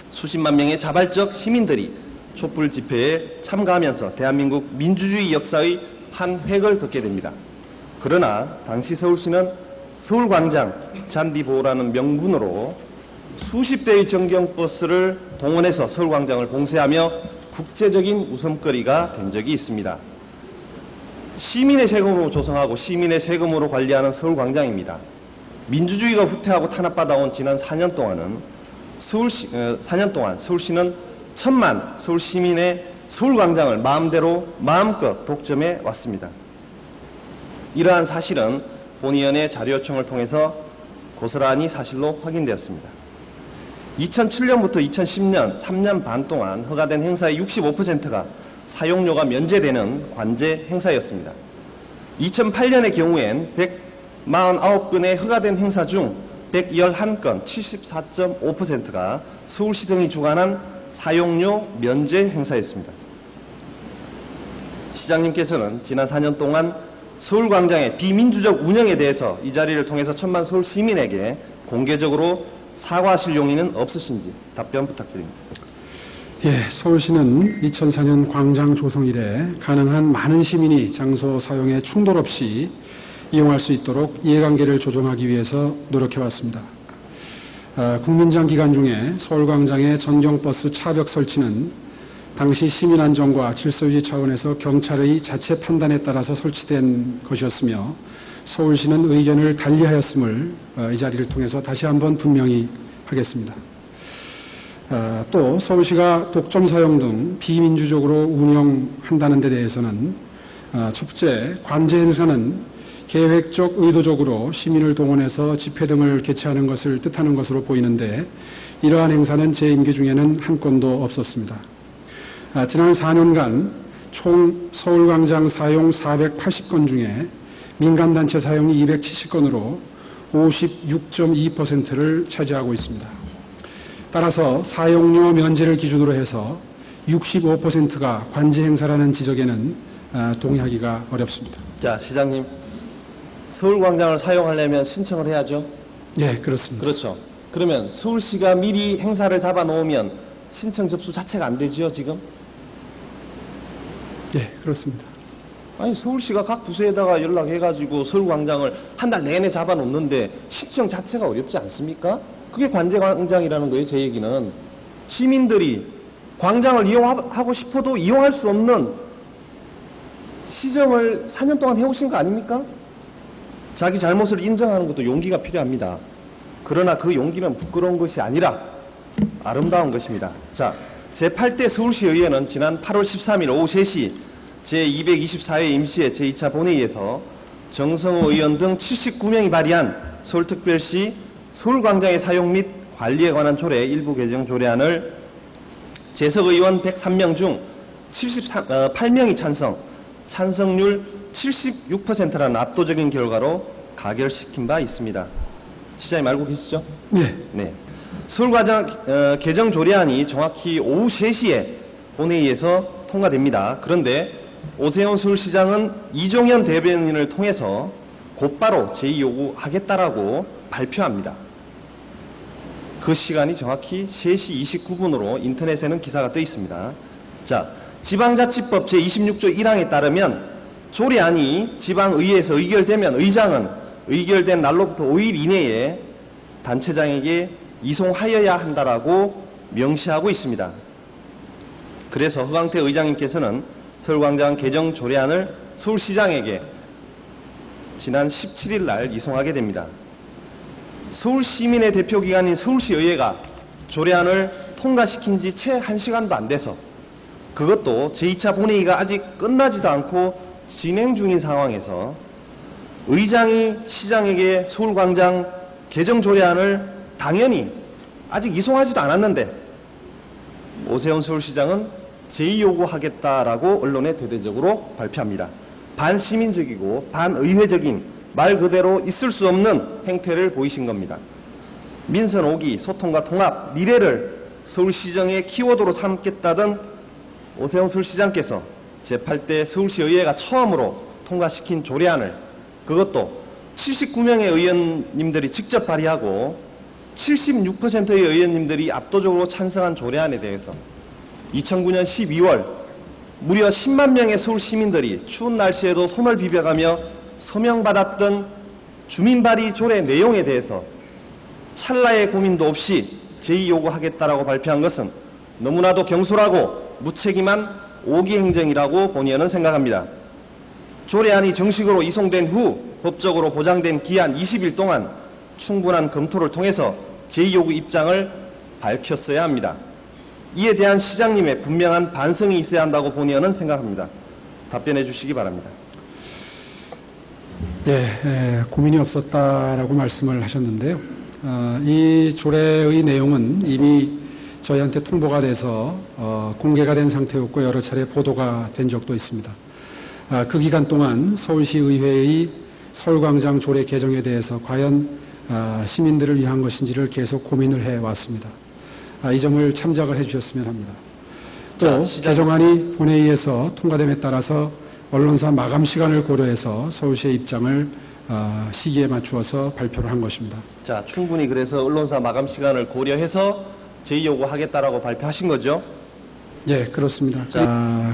수십만 명의 자발적 시민들이 촛불 집회에 참가하면서 대한민국 민주주의 역사의 한 획을 긋게 됩니다. 그러나 당시 서울시는 서울광장 잔디 보호라는 명분으로 수십 대의 전경버스를 동원해서 서울광장을 봉쇄하며 국제적인 웃음거리가 된 적이 있습니다. 시민의 세금으로 조성하고 시민의 세금으로 관리하는 서울광장입니다. 민주주의가 후퇴하고 탄압받아온 지난 4년 동안 서울시는 천만 서울 시민의 서울광장을 마음껏 독점해 왔습니다. 이러한 사실은 본의원의 자료 요청을 통해서 고스란히 사실로 확인되었습니다. 2007년부터 2010년 3년 반 동안 허가된 행사의 65%가 사용료가 면제되는 관제 행사였습니다. 2008년의 경우엔 149건의 허가된 행사 중 111건 74.5%가 서울시 등이 주관한 사용료 면제 행사였습니다. 시장님께서는 지난 4년 동안 서울광장의 비민주적 운영에 대해서 이 자리를 통해서 천만 서울 시민에게 공개적으로 사과하실 용의는 없으신지 답변 부탁드립니다. 예, 서울시는 2004년 광장 조성 이래 가능한 많은 시민이 장소 사용에 충돌 없이 이용할 수 있도록 이해관계를 조정하기 위해서 노력해왔습니다. 국민장 기간 중에 서울광장의 전경버스 차벽 설치는 당시 시민안전과 질서유지 차원에서 경찰의 자체 판단에 따라서 설치된 것이었으며 서울시는 의견을 달리하였음을 이 자리를 통해서 다시 한번 분명히 하겠습니다. 또 서울시가 독점 사용 등 비민주적으로 운영한다는 데 대해서는 첫째, 관제 행사는 계획적 의도적으로 시민을 동원해서 집회 등을 개최하는 것을 뜻하는 것으로 보이는데 이러한 행사는 제 임기 중에는 한 건도 없었습니다. 지난 4년간 총 서울광장 사용 480건 중에 민간단체 사용이 270건으로 56.2%를 차지하고 있습니다. 따라서 사용료 면제를 기준으로 해서 65%가 관제 행사라는 지적에는 동의하기가 어렵습니다. 자, 시장님. 서울광장을 사용하려면 신청을 해야죠? 예, 그렇습니다. 그렇죠. 그러면 서울시가 미리 행사를 잡아놓으면 신청 접수 자체가 안 되죠, 지금? 예, 그렇습니다. 아니, 서울시가 각 부서에다가 연락해가지고 서울광장을 한 달 내내 잡아놓는데 신청 자체가 어렵지 않습니까? 그게 관제광장이라는 거예요, 제 얘기는. 시민들이 광장을 이용하고 싶어도 이용할 수 없는 시정을 4년 동안 해오신 거 아닙니까? 자기 잘못을 인정하는 것도 용기가 필요합니다. 그러나 그 용기는 부끄러운 것이 아니라 아름다운 것입니다. 자, 제8대 서울시의회는 지난 8월 13일 오후 3시 제224회 임시회 제2차 본회의에서 정성호 의원 등 79명이 발의한 서울특별시 서울광장의 사용 및 관리에 관한 조례 일부 개정 조례안을 재석 의원 103명 중 78명이 찬성률 76%라는 압도적인 결과로 가결시킨 바 있습니다. 시장님 알고 계시죠? 네. 네. 서울광장 개정 조례안이 정확히 오후 3시에 본회의에서 통과됩니다. 그런데 오세훈 서울시장은 이종현 대변인을 통해서 곧바로 제2요구하겠다라고 발표합니다. 그 시간이 정확히 3시 29분으로 인터넷에는 기사가 떠 있습니다. 자, 지방자치법 제26조 1항에 따르면 조례안이 지방의회에서 의결되면 의장은 의결된 날로부터 5일 이내에 단체장에게 이송하여야 한다라고 명시하고 있습니다. 그래서 허강태 의장님께서는 서울광장 개정 조례안을 서울시장에게 지난 17일 날 이송하게 됩니다. 서울시민의 대표기관인 서울시의회가 조례안을 통과시킨 지 채 1시간도 안 돼서 그것도 제2차 본회의가 아직 끝나지도 않고 진행 중인 상황에서 의장이 시장에게 서울광장 개정 조례안을 당연히 아직 이송하지도 않았는데 오세훈 서울시장은 제2요구하겠다라고 언론에 대대적으로 발표합니다. 반시민적이고 반의회적인 말 그대로 있을 수 없는 행태를 보이신 겁니다. 민선 5기, 소통과 통합, 미래를 서울시정의 키워드로 삼겠다던 오세훈 서울시장께서 제8대 서울시의회가 처음으로 통과시킨 조례안을 그것도 79명의 의원님들이 직접 발의하고 76%의 의원님들이 압도적으로 찬성한 조례안에 대해서 2009년 12월 무려 10만 명의 서울 시민들이 추운 날씨에도 손을 비벼가며 서명받았던 주민발의 조례 내용에 대해서 찰나의 고민도 없이 제2요구하겠다라고 발표한 것은 너무나도 경솔하고 무책임한 오기 행정이라고 본의원은 생각합니다. 조례안이 정식으로 이송된 후 법적으로 보장된 기한 20일 동안 충분한 검토를 통해서 제2요구 입장을 밝혔어야 합니다. 이에 대한 시장님의 분명한 반성이 있어야 한다고 본의원은 생각합니다. 답변해 주시기 바랍니다. 고민이 없었다라고 말씀을 하셨는데요. 이 조례의 내용은 이미 저희한테 통보가 돼서 공개가 된 상태였고 여러 차례 보도가 된 적도 있습니다. 그 기간 동안 서울시의회의 서울광장 조례 개정에 대해서 과연 시민들을 위한 것인지를 계속 고민을 해왔습니다. 이 점을 참작을 해주셨으면 합니다. 또 개정안이 본회의에서 통과됨에 따라서 언론사 마감 시간을 고려해서 서울시의 입장을 시기에 맞추어서 발표를 한 것입니다. 자, 충분히 그래서 언론사 마감 시간을 고려해서 제2요구하겠다라고 발표하신 거죠? 예, 그렇습니다.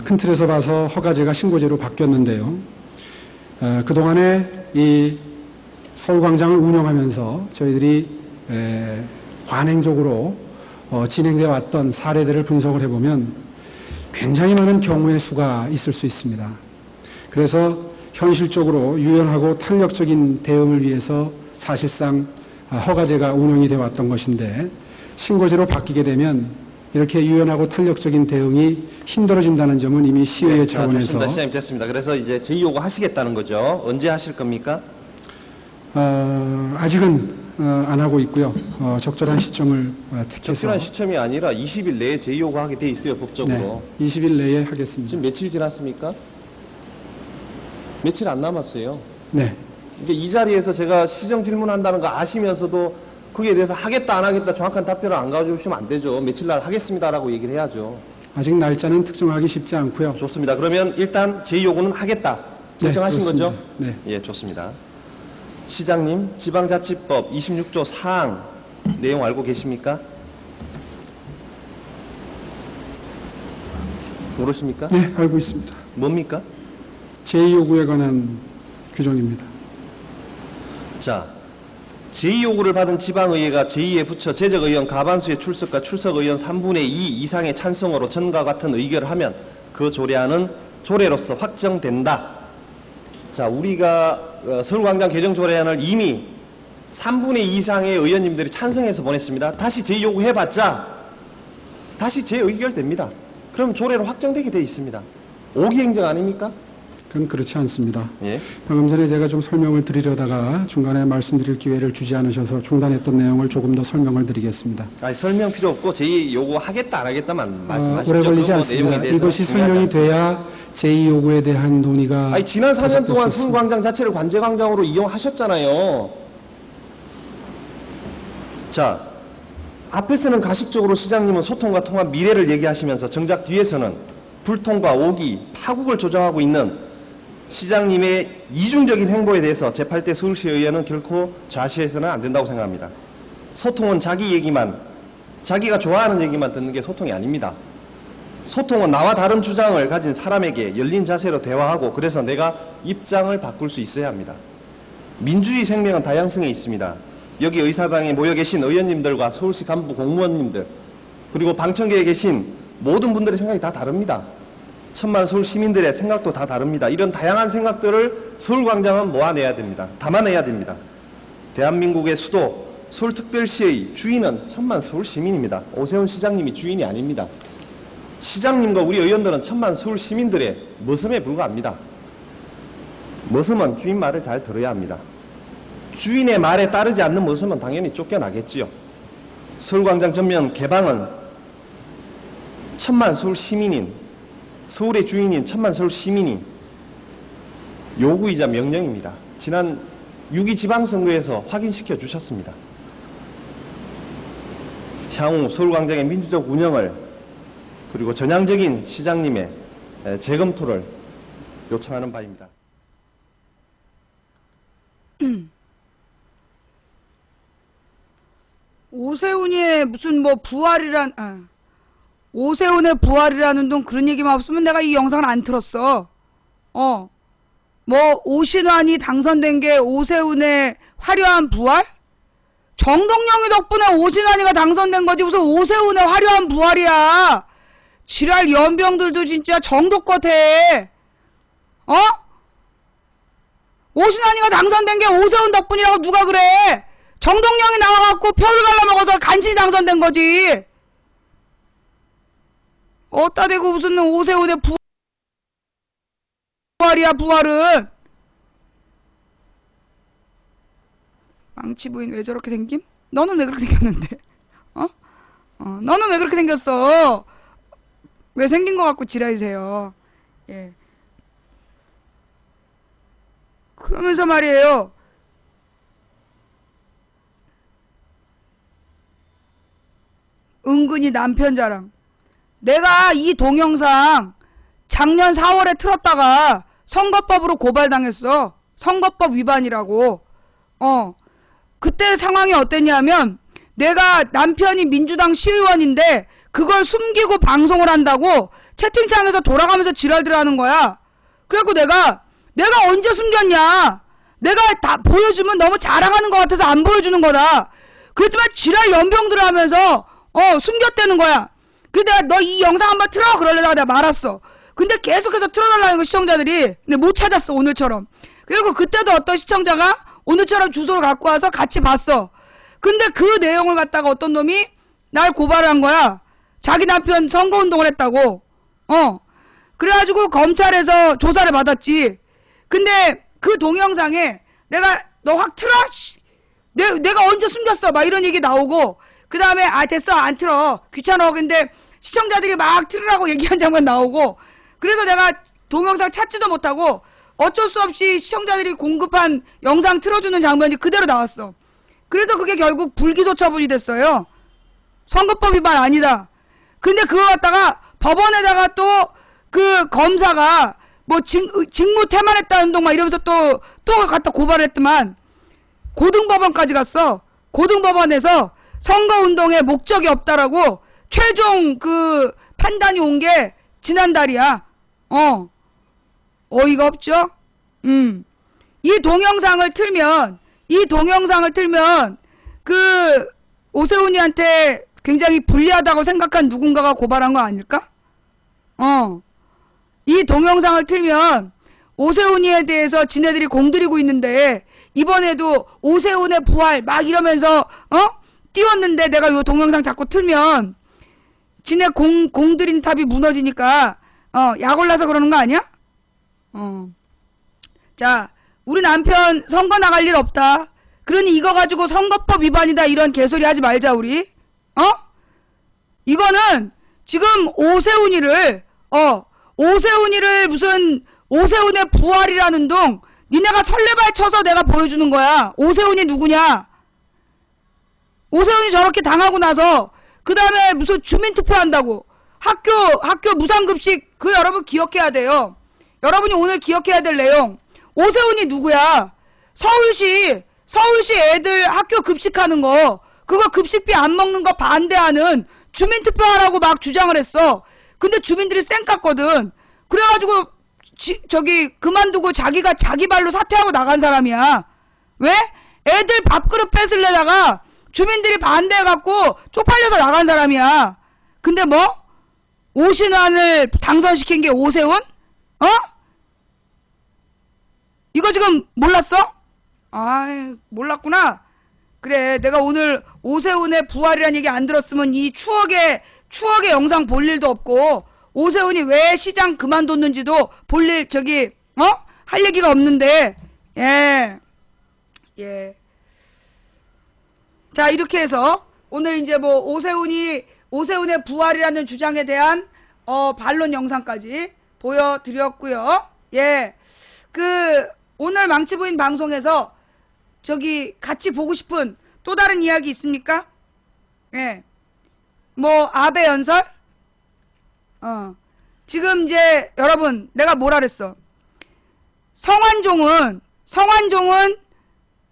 큰 틀에서 봐서 허가제가 신고제로 바뀌었는데요. 그동안에 이 서울광장을 운영하면서 저희들이 관행적으로 진행되어 왔던 사례들을 분석을 해보면 굉장히 많은 경우의 수가 있을 수 있습니다. 그래서 현실적으로 유연하고 탄력적인 대응을 위해서 사실상 허가제가 운영이 되어 왔던 것인데 신고제로 바뀌게 되면 이렇게 유연하고 탄력적인 대응이 힘들어진다는 점은 이미 시의회 차원에서 좋습니다. 시장님 됐습니다. 그래서 이제 제2요구 하시겠다는 거죠. 언제 하실 겁니까? 아직은 안 하고 있고요. 적절한 시점을 택해서 적절한 시점이 아니라 20일 내에 제2요구하게 돼 있어요. 법적으로. 네, 20일 내에 하겠습니다. 지금 며칠 지났습니까? 며칠 안 남았어요. 네. 이게 이 자리에서 제가 시정 질문한다는 거 아시면서도 거기에 대해서 하겠다 안 하겠다 정확한 답변을 안 가져오시면 안 되죠. 며칠 날 하겠습니다라고 얘기를 해야죠. 아직 날짜는 특정하기 쉽지 않고요. 좋습니다. 그러면 일단 제 요구는 하겠다. 결정하신 그렇습니다. 거죠? 네. 예, 좋습니다. 시장님, 지방자치법 26조 4항 내용 알고 계십니까? 모르십니까? 네, 알고 있습니다. 뭡니까? 제2요구에 관한 규정입니다. 자, 제2요구를 받은 지방의회가 제2의 부처 재적의원 가반수의 출석과 출석의원 3분의 2 이상의 찬성으로 전과 같은 의결을 하면 그 조례안은 조례로서 확정된다. 자, 우리가 서울광장 개정 조례안을 이미 3분의 2 이상의 의원님들이 찬성해서 보냈습니다. 다시 제2요구 해봤자 다시 재의결됩니다. 그럼 조례로 확정되게 돼 있습니다. 오기행정 아닙니까? 그건 그렇지 않습니다. 예. 방금 전에 제가 좀 설명을 드리려다가 중간에 말씀드릴 기회를 주지 않으셔서 중단했던 내용을 조금 더 설명을 드리겠습니다. 아니, 설명 필요 없고 제2요구 하겠다 안 하겠다만 말씀하시죠. 오래 걸리지 그거 뭐 않습니다. 내용에 대해서 이것이 중요하지 설명이 않습니다. 돼야 제2요구에 대한 논의가 아니, 지난 4년 계속될 동안 수 있습니다. 서울광장 자체를 관제광장으로 이용하셨잖아요. 자, 앞에서는 가식적으로 시장님은 소통과 통합 미래를 얘기하시면서 정작 뒤에서는 불통과 오기, 파국을 조장하고 있는 시장님의 이중적인 행보에 대해서 제8대 서울시 의회는 결코 좌시해서는 안 된다고 생각합니다. 소통은 자기 얘기만, 자기가 좋아하는 얘기만 듣는 게 소통이 아닙니다. 소통은 나와 다른 주장을 가진 사람에게 열린 자세로 대화하고 그래서 내가 입장을 바꿀 수 있어야 합니다. 민주주의 생명은 다양성에 있습니다. 여기 의사당에 모여 계신 의원님들과 서울시 간부 공무원님들 그리고 방청객에 계신 모든 분들의 생각이 다 다릅니다. 천만 서울 시민들의 생각도 다 다릅니다. 이런 다양한 생각들을 서울광장은 모아내야 됩니다. 담아내야 됩니다. 대한민국의 수도 서울특별시의 주인은 천만 서울 시민입니다. 오세훈 시장님이 주인이 아닙니다. 시장님과 우리 의원들은 천만 서울 시민들의 머슴에 불과합니다. 머슴은 주인 말을 잘 들어야 합니다. 주인의 말에 따르지 않는 머슴은 당연히 쫓겨나겠지요. 서울광장 전면 개방은 천만 서울 시민인, 서울의 주인인 천만 서울 시민이 요구이자 명령입니다. 지난 6.2 지방선거에서 확인시켜 주셨습니다. 향후 서울광장의 민주적 운영을 그리고 전향적인 시장님의 재검토를 요청하는 바입니다. 오세훈의 무슨 뭐 부활이란 오세훈의 부활이라는 둥 그런 얘기만 없으면 내가 이 영상을 안 틀었어. 뭐 오신환이 당선된 게 오세훈의 화려한 부활? 정동영이 덕분에 오신환이가 당선된 거지 무슨 오세훈의 화려한 부활이야. 지랄 연병들도 진짜 정도껏 해. 오신환이가 당선된 게 오세훈 덕분이라고 누가 그래. 정동영이 나와갖고 표를 갈라먹어서 간신히 당선된 거지. 어따 대고 무슨 오세훈의 부활이야 부활은. 망치 부인 왜 저렇게 생김? 너는 왜 그렇게 생겼는데? 너는 왜 그렇게 생겼어? 왜 생긴 거 갖고 지랄이세요? 예. 그러면서 말이에요. 은근히 남편 자랑. 내가 이 동영상 작년 4월에 틀었다가 선거법으로 고발당했어. 선거법 위반이라고. 그때 상황이 어땠냐면 내가 남편이 민주당 시의원인데 그걸 숨기고 방송을 한다고 채팅창에서 돌아가면서 지랄들 하는 거야. 그래갖고 내가 언제 숨겼냐. 내가 다 보여주면 너무 자랑하는 것 같아서 안 보여주는 거다. 그랬더니 지랄 연병들을 하면서 숨겼다는 거야. 근데 내가 너 이 영상 한번 틀어 그러려다가 내가 말았어. 근데 계속해서 틀어달라는 거 시청자들이. 근데 못 찾았어 오늘처럼. 그리고 그때도 어떤 시청자가 오늘처럼 주소를 갖고 와서 같이 봤어. 근데 그 내용을 갖다가 어떤 놈이 날 고발을 한 거야. 자기 남편 선거운동을 했다고. 그래가지고 검찰에서 조사를 받았지. 근데 그 동영상에 내가 너 확 틀어? 내가 언제 숨겼어? 막 이런 얘기 나오고 그 다음에 됐어 안 틀어 귀찮아. 근데 시청자들이 막 틀으라고 얘기한 장면 나오고 그래서 내가 동영상 찾지도 못하고 어쩔 수 없이 시청자들이 공급한 영상 틀어주는 장면이 그대로 나왔어. 그래서 그게 결국 불기소 처분이 됐어요. 선거법 위반 아니다. 근데 그거 갖다가 법원에다가 또 그 검사가 뭐 직무 태만했다는 동 막 이러면서 또 갖다 고발했더만 고등법원까지 갔어. 고등법원에서 선거운동에 목적이 없다라고 최종 그 판단이 온 게 지난달이야. 어이가 없죠? 이 동영상을 틀면 그 오세훈이한테 굉장히 불리하다고 생각한 누군가가 고발한 거 아닐까? 이 동영상을 틀면 오세훈이에 대해서 지네들이 공들이고 있는데 이번에도 오세훈의 부활 막 이러면서 띄웠는데 내가 요 동영상 자꾸 틀면 지네 공들인 탑이 무너지니까 약 올라서 그러는 거 아니야? 자, 우리 남편 선거 나갈 일 없다. 그러니 이거 가지고 선거법 위반이다 이런 개소리 하지 말자 우리. 이거는 지금 오세훈이를 무슨 오세훈의 부활이라는 동 니네가 설레발 쳐서 내가 보여주는 거야. 오세훈이 누구냐? 오세훈이 저렇게 당하고 나서 그 다음에 무슨 주민투표한다고 학교 무상급식 그 여러분 기억해야 돼요. 여러분이 오늘 기억해야 될 내용. 오세훈이 누구야? 서울시 애들 학교 급식하는 거 그거 급식비 안 먹는 거 반대하는 주민투표하라고 막 주장을 했어. 근데 주민들이 쌩 깠거든. 그래가지고 저기 그만두고 자기가 자기 발로 사퇴하고 나간 사람이야. 왜? 애들 밥그릇 뺏으려다가 주민들이 반대해갖고 쪽팔려서 나간 사람이야. 근데 뭐? 오신환을 당선시킨 게 오세훈? 이거 지금 몰랐어? 아이, 몰랐구나. 그래, 내가 오늘 오세훈의 부활이라는 얘기 안 들었으면 이 추억의 영상 볼 일도 없고 오세훈이 왜 시장 그만뒀는지도 볼 일 할 얘기가 없는데 예. 자, 이렇게 해서 오늘 이제 뭐 오세훈의 부활이라는 주장에 대한 반론 영상까지 보여드렸고요. 예. 오늘 망치부인 방송에서 같이 보고 싶은 또 다른 이야기 있습니까? 예. 뭐 아베 연설? 지금 이제 여러분 내가 뭐라 그랬어? 성완종은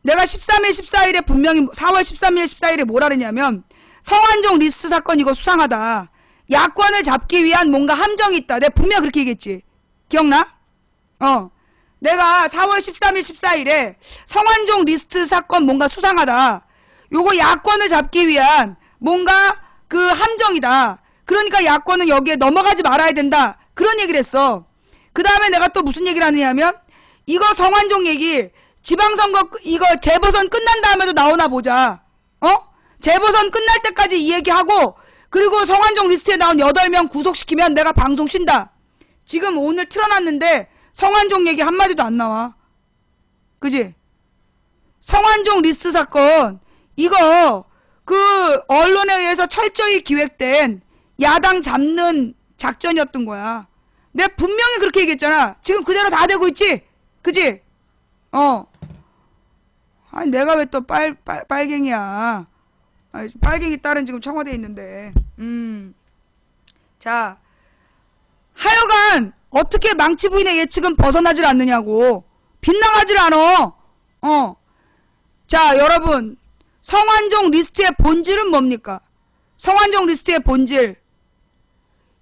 내가 13일 14일에 분명히 4월 13일 14일에 뭐라 그랬냐면 성완종 리스트 사건 이거 수상하다. 야권을 잡기 위한 뭔가 함정이 있다. 내가 분명 그렇게 얘기했지. 기억나? 내가 4월 13일 14일에 성완종 리스트 사건 뭔가 수상하다. 요거 야권을 잡기 위한 뭔가 그 함정이다. 그러니까 야권은 여기에 넘어가지 말아야 된다. 그런 얘기를 했어. 그 다음에 내가 또 무슨 얘기를 하느냐면 이거 성완종 얘기 지방선거 이거 재보선 끝난 다음에도 나오나 보자. 재보선 끝날 때까지 이 얘기하고 그리고 성완종 리스트에 나온 8명 구속시키면 내가 방송 쉰다. 지금 오늘 틀어놨는데 성완종 얘기 한마디도 안 나와. 그지? 성완종 리스트 사건 이거 그 언론에 의해서 철저히 기획된 야당 잡는 작전이었던 거야. 내가 분명히 그렇게 얘기했잖아. 지금 그대로 다 되고 있지? 그지? 아니 내가 왜 또 빨갱이야. 빨갱이 딸은 지금 청와대에 있는데. 자, 하여간 어떻게 망치 부인의 예측은 벗어나질 않느냐고. 빗나가질 않어. 자, 여러분 성완종 리스트의 본질은 뭡니까? 성완종 리스트의 본질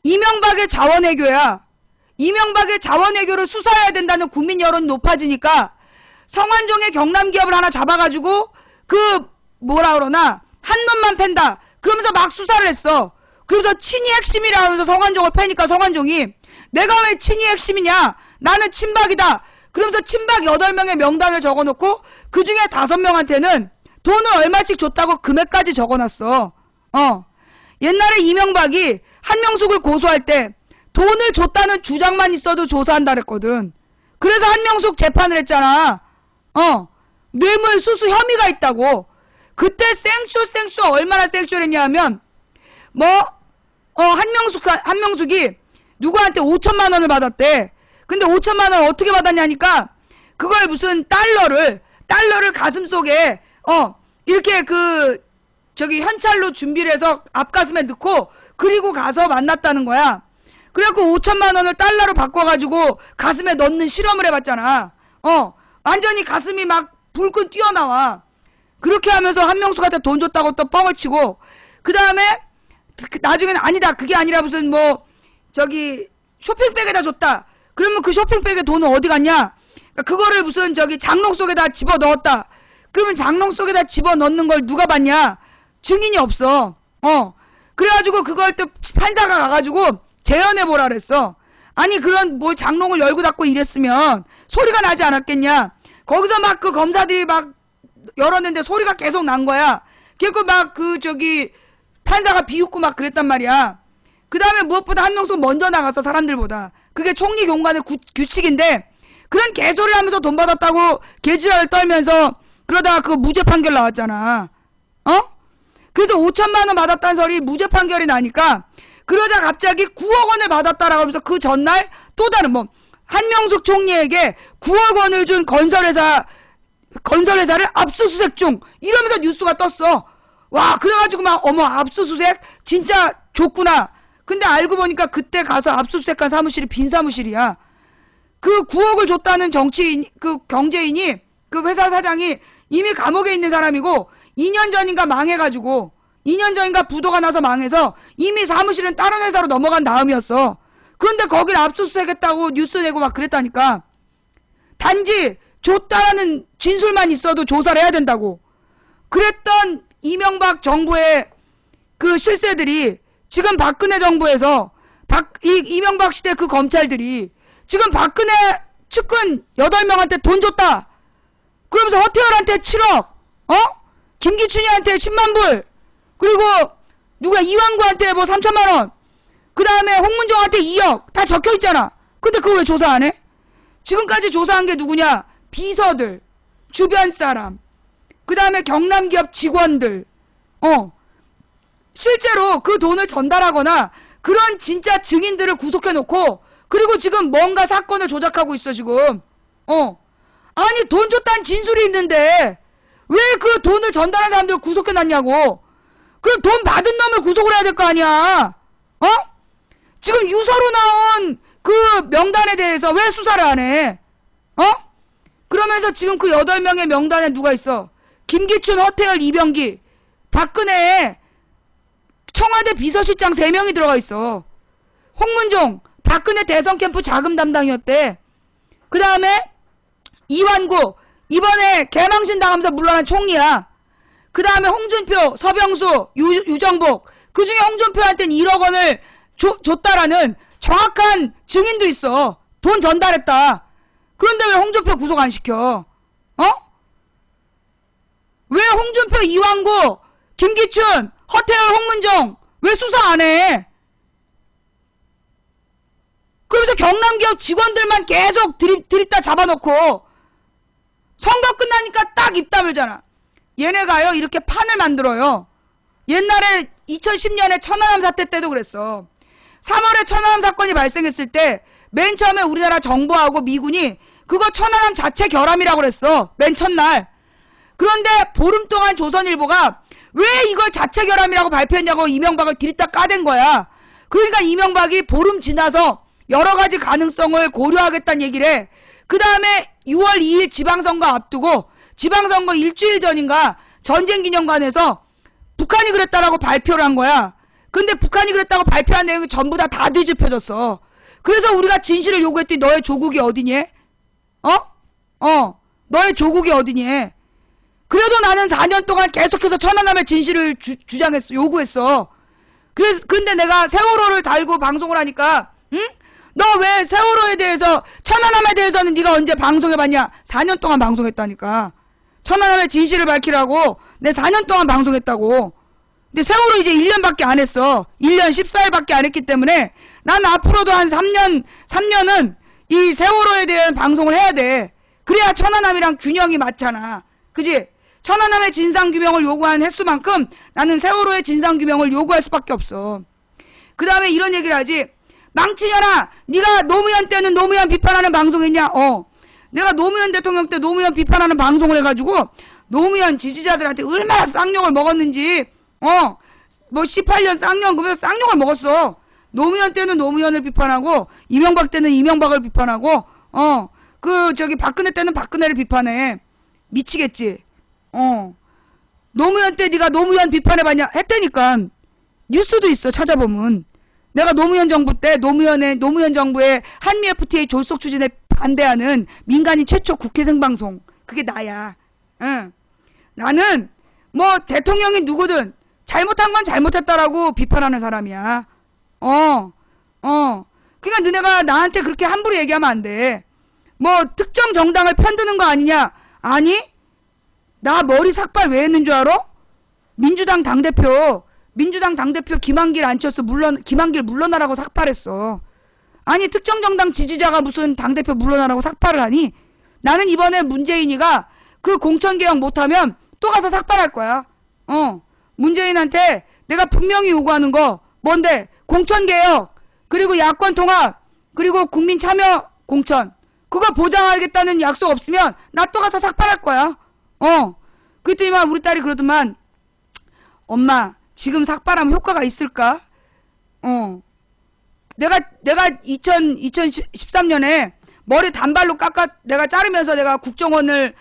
이명박의 자원외교야. 이명박의 자원외교를 수사해야 된다는 국민 여론이 높아지니까 성완종의 경남기업을 하나 잡아가지고 뭐라 그러나 한 놈만 팬다. 그러면서 막 수사를 했어. 그러면서 친이 핵심이라 하면서 성완종을 패니까 성완종이 내가 왜 친이 핵심이냐? 나는 친박이다. 그러면서 친박 8명의 명단을 적어놓고 그 중에 5명한테는 돈을 얼마씩 줬다고 금액까지 적어놨어. 옛날에 이명박이 한명숙을 고소할 때 돈을 줬다는 주장만 있어도 조사한다 그랬거든. 그래서 한명숙 재판을 했잖아. 뇌물 수수 혐의가 있다고. 그때 생쇼 얼마나 생쇼했냐 하면 한명숙이 누구한테 5천만 원을 받았대. 근데 5천만 원 어떻게 받았냐니까 그걸 무슨 달러를 가슴 속에 이렇게 현찰로 준비를 해서 앞가슴에 넣고 그리고 가서 만났다는 거야. 그래갖고 5천만 원을 달러로 바꿔가지고 가슴에 넣는 실험을 해봤잖아. 완전히 가슴이 막 불끈 뛰어나와. 그렇게 하면서 한명숙한테 돈 줬다고 또 뻥을 치고, 그 다음에 나중에는 아니다, 그게 아니라 무슨 쇼핑백에다 줬다. 그러면 그 쇼핑백에 돈은 어디 갔냐? 그거를 무슨 장롱 속에다 집어 넣었다. 그러면 장롱 속에다 집어 넣는 걸 누가 봤냐? 증인이 없어. 그래가지고 그걸 또 판사가 가가지고 재연해 보라 그랬어. 아니 그런 뭘 장롱을 열고 닫고 이랬으면 소리가 나지 않았겠냐? 거기서 막 그 검사들이 막 열었는데 소리가 계속 난 거야. 그래갖고 막 판사가 비웃고 막 그랬단 말이야. 그 다음에 무엇보다 한명숙 먼저 나가서 사람들보다. 그게 총리 공간의 규칙인데 그런 개소리 하면서 돈 받았다고 개지랄을 떨면서 그러다가 그거 무죄 판결 나왔잖아. 그래서 5천만 원 받았다는 소리 무죄 판결이 나니까 그러자 갑자기 9억 원을 받았다라고 하면서 그 전날 또 다른 한명숙 총리에게 9억 원을 준 건설회사를 압수수색 중 이러면서 뉴스가 떴어. 와, 그래가지고 막 어머 압수수색 진짜 좋구나. 근데 알고 보니까 그때 가서 압수수색한 사무실이 빈 사무실이야. 그 9억을 줬다는 정치인, 그 경제인이, 그 회사 사장이 이미 감옥에 있는 사람이고 2년 전인가 망해가지고 2년 전인가 부도가 나서 망해서 이미 사무실은 다른 회사로 넘어간 다음이었어. 그런데 거길 압수수색했다고 뉴스 내고 막 그랬다니까. 단지 줬다라는 진술만 있어도 조사를 해야 된다고. 그랬던 이명박 정부의 그 실세들이 지금 박근혜 정부에서 이명박 시대 그 검찰들이 지금 박근혜 측근 8명한테 돈 줬다. 그러면서 허태열한테 7억, 김기춘이한테 10만 불, 그리고 이완구한테 3천만 원, 그 다음에 홍문종한테 2억 다 적혀 있잖아. 근데 그거 왜 조사 안 해? 지금까지 조사한 게 누구냐? 비서들, 주변 사람, 그 다음에 경남기업 직원들, 실제로 그 돈을 전달하거나 그런 진짜 증인들을 구속해놓고 그리고 지금 뭔가 사건을 조작하고 있어 지금. 아니 돈 줬다는 진술이 있는데 왜 그 돈을 전달한 사람들을 구속해놨냐고. 그럼 돈 받은 놈을 구속을 해야 될 거 아니야. 지금 유서로 나온 그 명단에 대해서 왜 수사를 안 해? 그러면서 지금 그 8명의 명단에 누가 있어? 김기춘, 허태열, 이병기, 박근혜, 청와대 비서실장 3명이 들어가 있어. 홍문종, 박근혜 대선 캠프 자금 담당이었대. 그 다음에 이완구, 이번에 개망신 당하면서 물러난 총리야. 그 다음에 홍준표, 서병수, 유정복, 그 중에 홍준표한테는 1억 원을 줬다라는 정확한 증인도 있어. 돈 전달했다. 그런데 왜 홍준표 구속 안 시켜? 왜 홍준표, 이완구, 김기춘, 허태열, 홍문종 왜 수사 안 해? 그러면서 경남기업 직원들만 계속 드립다 잡아놓고 선거 끝나니까 딱 입 다물잖아. 얘네가요 이렇게 판을 만들어요. 옛날에 2010년에 천안함 사태 때도 그랬어. 3월에 천안함 사건이 발생했을 때 맨 처음에 우리나라 정부하고 미군이 그거 천안함 자체 결함이라고 그랬어. 맨 첫날. 그런데 보름 동안 조선일보가 왜 이걸 자체 결함이라고 발표했냐고 이명박을 들이다 까댄 거야. 그러니까 이명박이 보름 지나서 여러 가지 가능성을 고려하겠다는 얘기를 해. 그 다음에 6월 2일 지방선거 앞두고 지방선거 일주일 전인가 전쟁기념관에서 북한이 그랬다라고 발표를 한 거야. 근데 북한이 그랬다고 발표한 내용이 전부 다 뒤집혀졌어. 그래서 우리가 진실을 요구했더니 너의 조국이 어디니? 너의 조국이 어디니? 그래도 나는 4년 동안 계속해서 천안함의 진실을 주장했어. 요구했어. 근데 내가 세월호를 달고 방송을 하니까 너 왜 세월호에 대해서 천안함에 대해서는 네가 언제 방송해봤냐? 4년 동안 방송했다니까. 천안함의 진실을 밝히라고 내 4년 동안 방송했다고. 근데 세월호 이제 1년밖에 안 했어. 1년 14일밖에 안 했기 때문에 난 앞으로도 한 3년은 이 세월호에 대한 방송을 해야 돼. 그래야 천안함이랑 균형이 맞잖아. 그지? 천안함의 진상규명을 요구한 횟수만큼 나는 세월호의 진상규명을 요구할 수밖에 없어. 그 다음에 이런 얘기를 하지. 망치년아, 네가 노무현 때는 노무현 비판하는 방송했냐? 내가 노무현 대통령 때 노무현 비판하는 방송을 해가지고 노무현 지지자들한테 얼마나 쌍욕을 먹었는지, 뭐 18년 쌍욕, 그러면서 쌍욕을 먹었어. 노무현 때는 노무현을 비판하고, 이명박 때는 이명박을 비판하고, 박근혜 때는 박근혜를 비판해. 미치겠지. 노무현 때 네가 노무현 비판해봤냐? 했다니까. 뉴스도 있어, 찾아보면. 내가 노무현 정부 때 노무현 정부의 한미 FTA 졸속 추진에 반대하는 민간인 최초 국회 생방송. 그게 나야. 나는 뭐 대통령이 누구든 잘못한 건 잘못했다라고 비판하는 사람이야. 그러니까 너네가 나한테 그렇게 함부로 얘기하면 안 돼. 뭐 특정 정당을 편드는 거 아니냐? 아니, 나 머리 삭발 왜 했는 줄 알아? 민주당 당대표 김한길 안철수 김한길 물러나라고 삭발했어. 아니, 특정 정당 지지자가 무슨 당대표 물러나라고 삭발을 하니? 나는 이번에 문재인이가 그 공천개혁 못하면 또 가서 삭발할 거야. 문재인한테 내가 분명히 요구하는 거 뭔데? 공천개혁, 그리고 야권 통합, 그리고 국민 참여 공천, 그거 보장하겠다는 약속 없으면 나 또 가서 삭발할 거야. 그랬더니만 우리 딸이 그러더만, 엄마 지금 삭발하면 효과가 있을까? 내가 2013년에 머리 단발로 내가 자르면서 내가 국정원에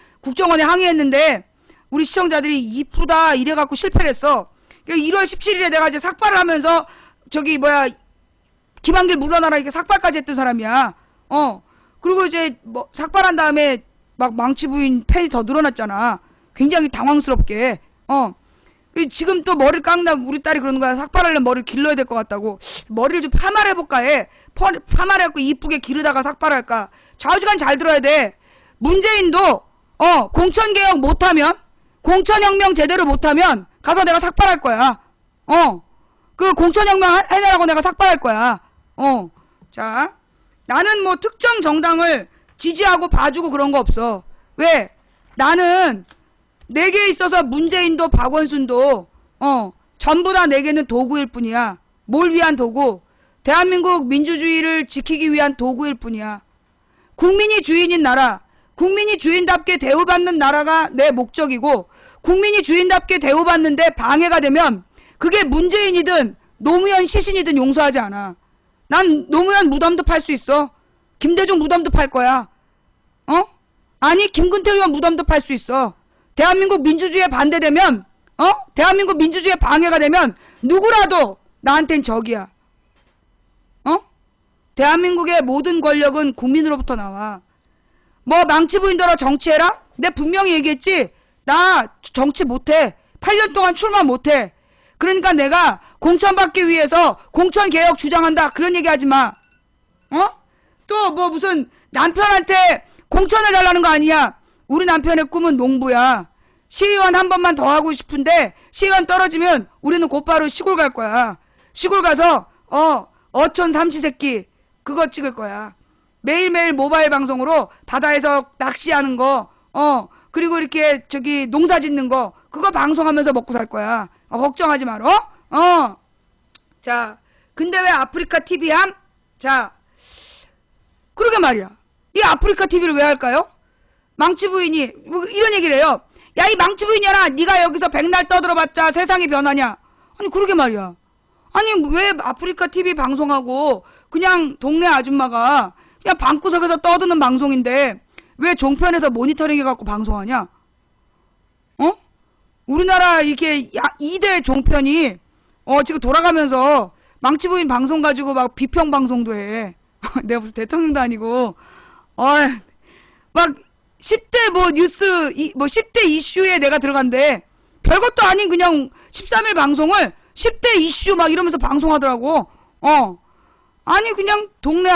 항의했는데 우리 시청자들이 이쁘다 이래갖고 실패를 했어. 1월 17일에 내가 이제 삭발을 하면서 김한길 물러나라 이렇게 삭발까지 했던 사람이야. 그리고 이제 뭐 삭발한 다음에 막 망치 부인 팬이 더 늘어났잖아. 굉장히 당황스럽게. 지금 또 머리를 깎나 우리 딸이 그러는 거야. 삭발하려면 머리를 길러야 될 것 같다고. 머리를 좀 파마해볼까 해. 파마해갖고 이쁘게 기르다가 삭발할까. 좌우지간 잘 들어야 돼. 문재인도 공천개혁 못하면, 공천혁명 제대로 못하면 가서 내가 삭발할 거야. 그 공천혁명 해내라고 내가 삭발할 거야. 자, 나는 뭐 특정 정당을 지지하고 봐주고 그런 거 없어. 왜? 나는 내게 있어서 문재인도 박원순도 전부 다 내게는 도구일 뿐이야. 뭘 위한 도구? 대한민국 민주주의를 지키기 위한 도구일 뿐이야. 국민이 주인인 나라, 국민이 주인답게 대우받는 나라가 내 목적이고, 국민이 주인답게 대우받는데 방해가 되면 그게 문재인이든 노무현 시신이든 용서하지 않아. 난 노무현 무덤도 팔 수 있어. 김대중 무덤도 팔 거야. 아니, 김근태 의원 무덤도 팔 수 있어. 대한민국 민주주의에 반대되면, 대한민국 민주주의에 방해가 되면 누구라도 나한텐 적이야. 대한민국의 모든 권력은 국민으로부터 나와. 뭐 망치부인더러 정치해라? 내가 분명히 얘기했지. 나 정치 못해. 8년 동안 출마 못해. 그러니까 내가 공천받기 위해서 공천개혁 주장한다. 그런 얘기 하지 마. 또 뭐 무슨 남편한테 공천을 달라는 거 아니야. 우리 남편의 꿈은 농부야. 시의원 한 번만 더 하고 싶은데 시의원 떨어지면 우리는 곧바로 시골 갈 거야. 시골 가서 어촌 삼시세끼 그거 찍을 거야. 매일매일 모바일 방송으로 바다에서 낚시하는 거, 그리고 이렇게 농사 짓는 거, 그거 방송하면서 먹고 살 거야. 걱정하지 마라. 자, 근데 왜 아프리카 TV 함? 자, 그러게 말이야. 이 아프리카 TV를 왜 할까요? 망치 부인이 뭐 이런 얘기를 해요. 야, 이 망치 부인이야, 네가 여기서 백날 떠들어봤자 세상이 변하냐? 아니, 그러게 말이야. 아니, 왜 아프리카 TV 방송하고 그냥 동네 아줌마가 그냥 방구석에서 떠드는 방송인데 왜 종편에서 모니터링 해갖고 방송하냐? 우리나라 이렇게 2대 종편이 지금 돌아가면서 망치부인 방송 가지고 막 비평 방송도 해. 내가 무슨 대통령도 아니고 막 10대 뭐 뉴스 10대 이슈에 내가 들어간대. 별것도 아닌 그냥 13일 방송을 10대 이슈 막 이러면서 방송하더라고. 아니, 그냥 동네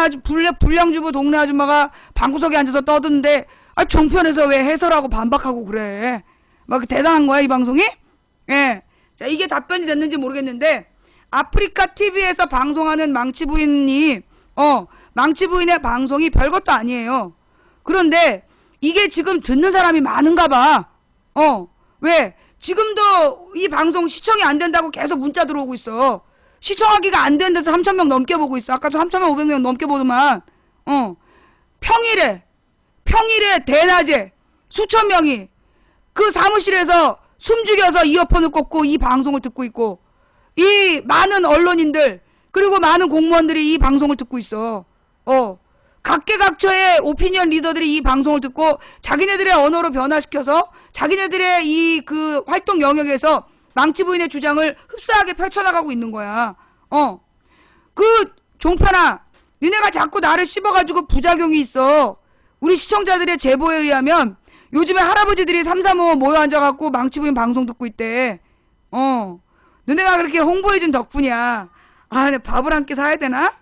불량주부 동네 아줌마가 방구석에 앉아서 떠드는데 종편에서 왜 해설하고 반박하고 그래. 막 대단한 거야 이 방송이? 예. 자, 이게 답변이 됐는지 모르겠는데 아프리카 TV에서 방송하는 망치부인이 망치부인의 방송이 별것도 아니에요. 그런데 이게 지금 듣는 사람이 많은가 봐. 왜? 지금도 이 방송 시청이 안 된다고 계속 문자 들어오고 있어. 시청하기가 안 되는데도 3,000명 넘게 보고 있어. 아까도 3,500명 넘게 보더만. 평일에 대낮에 수천 명이 그 사무실에서 숨죽여서 이어폰을 꽂고 이 방송을 듣고 있고, 이 많은 언론인들 그리고 많은 공무원들이 이 방송을 듣고 있어. 각계각처의 오피니언 리더들이 이 방송을 듣고 자기네들의 언어로 변화시켜서 자기네들의 이 그 활동 영역에서 망치 부인의 주장을 흡사하게 펼쳐나가고 있는 거야. 그 종편아, 니네가 자꾸 나를 씹어가지고 부작용이 있어. 우리 시청자들의 제보에 의하면 요즘에 할아버지들이 335 모여 앉아갖고 망치 부인 방송 듣고 있대. 너네가 그렇게 홍보해준 덕분이야. 아, 내 밥을 한 끼 사야 되나?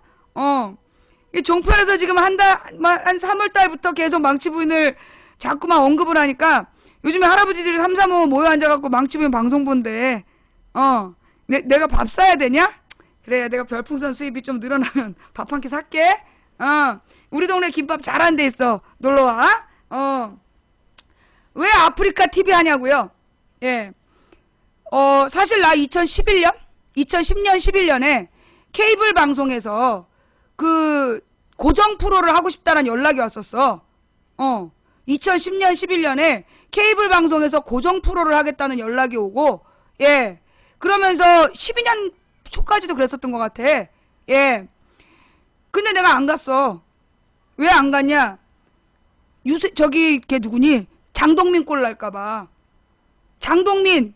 이 종편에서 지금 한 3월 달부터 계속 망치 부인을 자꾸만 언급을 하니까 요즘에 할아버지들이 335 모여 앉아갖고 망치 부인 방송 본대. 내가 밥 사야 되냐? 그래, 내가 별풍선 수입이 좀 늘어나면 밥 한 끼 살게. 우리 동네 김밥 잘한 데 있어. 놀러와. 왜 아프리카 TV 하냐고요? 예. 사실 나 2010년 11년에 케이블 방송에서 그 고정 프로를 하고 싶다는 연락이 왔었어. 2010년 11년에 케이블 방송에서 고정 프로를 하겠다는 연락이 오고, 예. 그러면서 12년 초까지도 그랬었던 것 같아. 예. 근데 내가 안 갔어. 왜 안 갔냐? 걔 누구니? 장동민 꼴 날까봐. 장동민,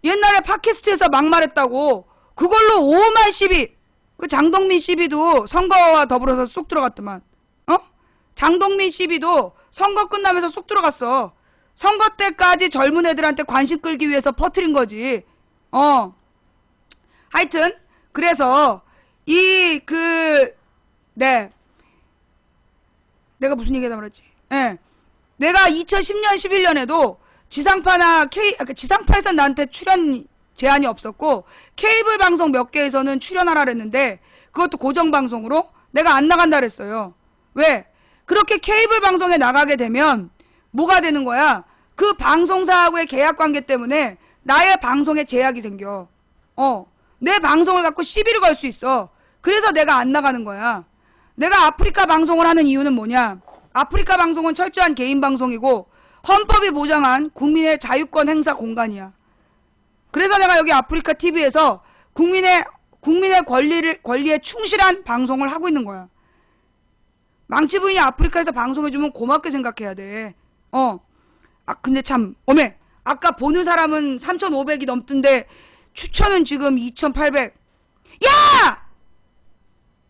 옛날에 팟캐스트에서 막말했다고 그걸로 5만 시비. 그 장동민 시비도 선거와 더불어서 쑥 들어갔더만. 장동민 시비도 선거 끝나면서 쑥 들어갔어. 선거 때까지 젊은 애들한테 관심 끌기 위해서 퍼뜨린 거지. 하여튼 그래서 내가 무슨 얘기하다 말았지? 예. 내가 2010년 11년에도 지상파에서 나한테 출연 제한이 없었고 케이블 방송 몇 개에서는 출연하라 그랬는데 그것도 고정 방송으로 내가 안 나간다 그랬어요. 왜? 그렇게 케이블 방송에 나가게 되면 뭐가 되는 거야? 그 방송사하고의 계약 관계 때문에 나의 방송에 제약이 생겨. 내 방송을 갖고 시비를 걸 수 있어. 그래서 내가 안 나가는 거야. 내가 아프리카 방송을 하는 이유는 뭐냐? 아프리카 방송은 철저한 개인 방송이고 헌법이 보장한 국민의 자유권 행사 공간이야. 그래서 내가 여기 아프리카 TV에서 국민의 권리에 충실한 방송을 하고 있는 거야. 망치 부인이 아프리카에서 방송해주면 고맙게 생각해야 돼. 근데 참, 아까 보는 사람은 3,500이 넘던데 추천은 지금 2,800. 야!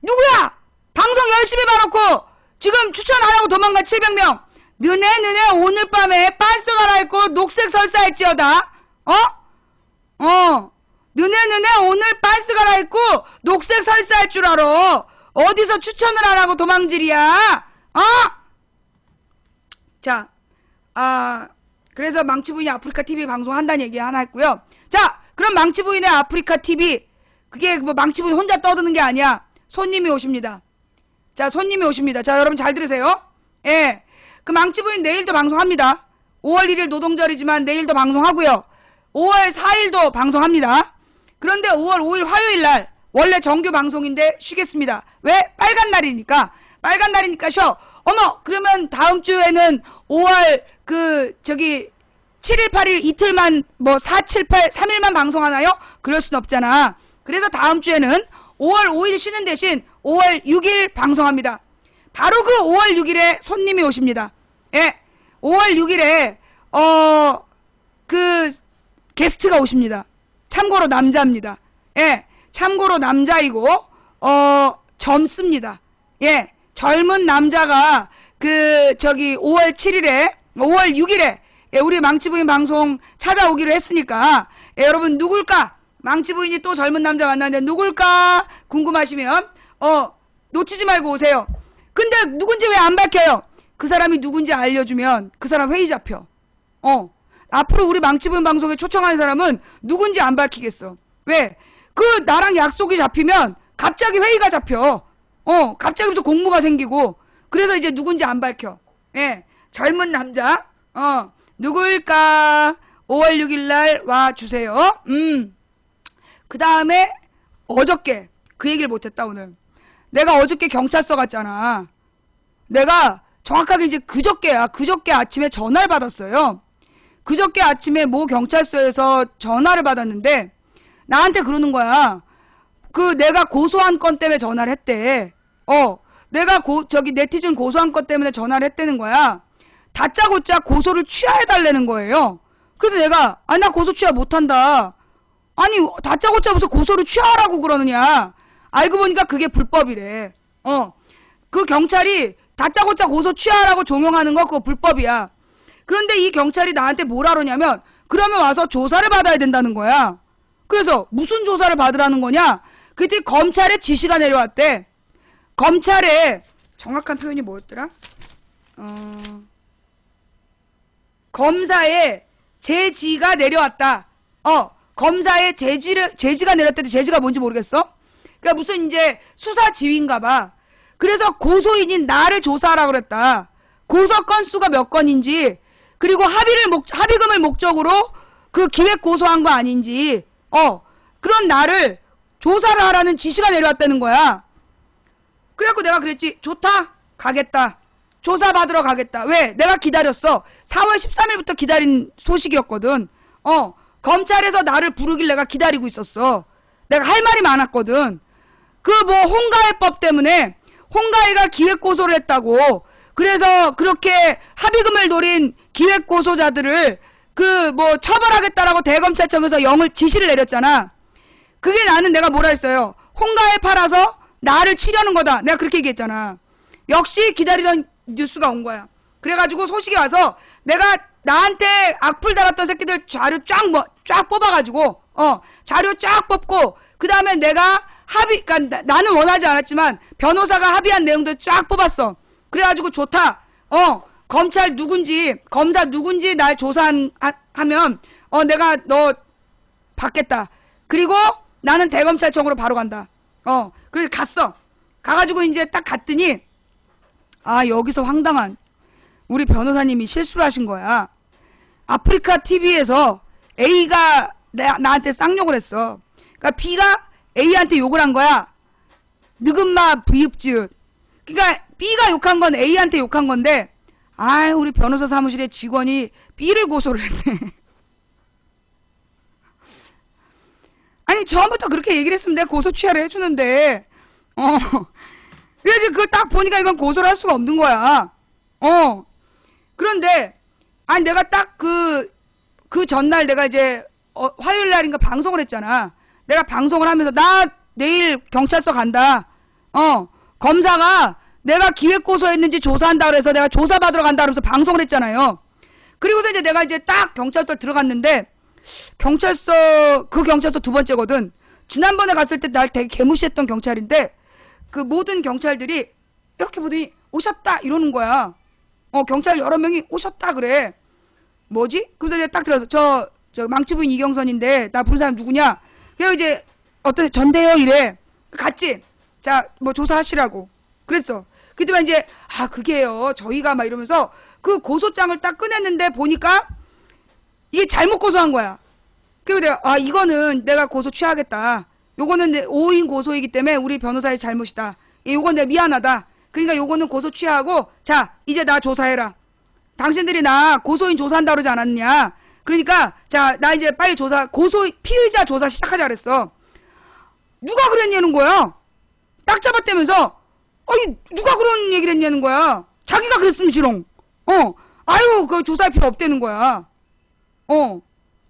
누구야? 방송 열심히 봐놓고 지금 추천 안 하고 도망간 700명. 너네 오늘 밤에 빤스 갈아입고 녹색 설사할지어다. 너네 오늘 빤스 갈아입고 녹색 설사할 줄 알아. 어디서 추천을 안 하고 도망질이야? 자, 그래서 망치 부인이 아프리카 TV 방송한다는 얘기 하나 했고요. 자, 그럼 망치 부인의 아프리카 TV, 그게 뭐 망치 부인 혼자 떠드는 게 아니야. 손님이 오십니다. 자, 손님이 오십니다. 자, 여러분 잘 들으세요. 예. 그 망치 부인 내일도 방송합니다. 5월 1일 노동절이지만 내일도 방송하고요. 5월 4일도 방송합니다. 그런데 5월 5일 화요일 날 원래 정규 방송인데 쉬겠습니다. 왜? 빨간 날이니까 쉬어. 그러면 다음 주에는 5월 7일 8일 이틀만 4, 7, 8 3일만 방송하나요? 그럴 순 없잖아. 그래서 다음 주에는 5월 5일 쉬는 대신 5월 6일 방송합니다. 바로 그 5월 6일에 손님이 오십니다. 예. 5월 6일에 그 게스트가 오십니다. 참고로 남자입니다. 예. 참고로 남자이고 젊습니다. 예. 젊은 남자가 5월 6일에 예, 우리 망치 부인 방송 찾아오기로 했으니까 예, 여러분 누굴까? 망치 부인이 또 젊은 남자 만나는데 누굴까? 궁금하시면 놓치지 말고 오세요. 근데 누군지 왜 안 밝혀요? 그 사람이 누군지 알려주면 그 사람 회의 잡혀. 앞으로 우리 망치 부인 방송에 초청하는 사람은 누군지 안 밝히겠어. 왜? 나랑 약속이 잡히면 갑자기 회의가 잡혀. 갑자기 무슨 공무가 생기고. 그래서 이제 누군지 안 밝혀. 예. 젊은 남자. 누구일까? 5월 6일 날 와주세요. 그 다음에 어저께 그 얘기를 못했다 오늘. 내가 어저께 경찰서 갔잖아. 내가 정확하게 이제 그저께야. 그저께 아침에 전화를 받았어요. 그저께 아침에 모 경찰서에서 전화를 받았는데 나한테 그러는 거야. 그 내가 고소한 건 때문에 전화를 했대. 내가 저기 네티즌 고소한 것 때문에 전화를 했다는 거야. 다짜고짜 고소를 취하해달라는 거예요. 그래서 내가 나 고소 취하 못한다. 아니 다짜고짜 무슨 고소를 취하라고 그러느냐. 알고 보니까 그게 불법이래. 그 경찰이 다짜고짜 고소 취하라고 종용하는 거 그거 불법이야. 그런데 이 경찰이 나한테 뭐라 그러냐면 그러면 와서 조사를 받아야 된다는 거야. 그래서 무슨 조사를 받으라는 거냐. 그때 검찰에 지시가 내려왔대. 검찰에 정확한 표현이 뭐였더라? 검사의 제지가 내려왔다. 검사의 제지가 내렸다는데 제지가 뭔지 모르겠어? 그러니까 무슨 이제 수사 지휘인가 봐. 그래서 고소인인 나를 조사하라고 그랬다. 고소 건수가 몇 건인지, 그리고 합의금을 목적으로 그 기획 고소한 거 아닌지, 그런 나를 조사를 하라는 지시가 내려왔다는 거야. 그래갖고 내가 그랬지. 좋다. 가겠다. 조사받으러 가겠다. 왜? 내가 기다렸어. 4월 13일부터 기다린 소식이었거든. 검찰에서 나를 부르길 내가 기다리고 있었어. 내가 할 말이 많았거든. 그 뭐 홍가해법 때문에 홍가해가 기획고소를 했다고. 그래서 그렇게 합의금을 노린 기획고소자들을 그 뭐 처벌하겠다라고 대검찰청에서 지시를 내렸잖아. 그게 나는 내가 뭐라 했어요. 홍가해 팔아서 나를 치려는 거다. 내가 그렇게 얘기했잖아. 역시 기다리던 뉴스가 온 거야. 그래가지고 소식이 와서 내가 나한테 악플 달았던 새끼들 자료 쫙 뽑아가지고 자료 쫙 뽑고 그 다음에 내가 그러니까 나는 원하지 않았지만 변호사가 합의한 내용들 쫙 뽑았어. 그래가지고 좋다. 검사 누군지 날 조사하면 내가 너 받겠다. 그리고 나는 대검찰청으로 바로 간다. 그래서 갔어. 가가지고 이제 딱 갔더니 여기서 황당한 우리 변호사님이 실수를 하신 거야. 아프리카 TV에서 A가 나한테 쌍욕을 했어. 그러니까 B가 A한테 욕을 한 거야. 느긋마 부입지읒. 그러니까 B가 욕한 건 A한테 욕한 건데 우리 변호사 사무실의 직원이 B를 고소를 했네. 아니 처음부터 그렇게 얘기를 했으면 내가 고소 취하를 해주는데 그래서 그걸 딱 보니까 이건 고소를 할 수가 없는 거야. 그런데 내가 딱 그 전날 내가 이제 화요일 날인가 방송을 했잖아. 내가 방송을 하면서 나 내일 경찰서 간다. 검사가 내가 기획고소했는지 조사한다 그래서 내가 조사받으러 간다 그러면서 방송을 했잖아요. 그리고서 이제 내가 이제 딱 경찰서 들어갔는데 그 경찰서 두 번째거든. 지난번에 갔을 때 날 되게 개무시했던 경찰인데 그 모든 경찰들이 이렇게 보더니 오셨다 이러는 거야. 경찰 여러 명이 오셨다 그래. 뭐지? 그래서 이제 딱 들어서 저 망치부인 이경선인데 나 부른 사람 누구냐? 그래서 이제 어떤 전대요 이래. 갔지. 자 뭐 조사하시라고. 그랬어. 그때만 이제 그게요. 저희가 막 이러면서 그 고소장을 딱 꺼냈는데 보니까 이게 잘못 고소한 거야. 그리고 내가 이거는 내가 고소 취하겠다. 요거는 5인 고소이기 때문에 우리 변호사의 잘못이다. 요건 내가 미안하다. 그러니까 요거는 고소 취하고 자 이제 나 조사해라. 당신들이 나 고소인 조사한다 그러지 않았냐. 그러니까 자 나 이제 빨리 피의자 조사 시작하자 그랬어. 누가 그랬냐는 거야. 딱 잡았다면서 누가 그런 얘기를 했냐는 거야. 자기가 그랬으면 지롱. 그거 조사할 필요 없다는 거야.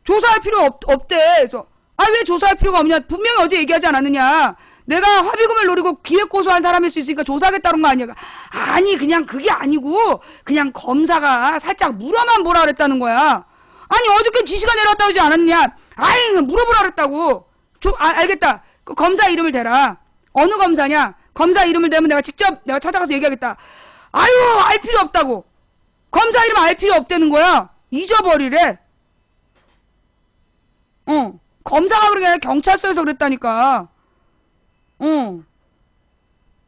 조사할 필요 없대. 그래서 왜 조사할 필요가 없냐. 분명히 어제 얘기하지 않았느냐. 내가 합의금을 노리고 기획고소한 사람일 수 있으니까 조사하겠다는 거 아니야. 아니 그냥 그게 아니고 그냥 검사가 살짝 물어만 보라 그랬다는 거야. 아니 어저께 지시가 내려왔다고 하지 않았냐. 물어보라 그랬다고. 알겠다. 그 검사 이름을 대라. 어느 검사냐. 검사 이름을 대면 내가 직접 찾아가서 얘기하겠다. 알 필요 없다고. 검사 이름 알 필요 없다는 거야. 잊어버리래. 검사가 그런 게 아니라 경찰서에서 그랬다니까.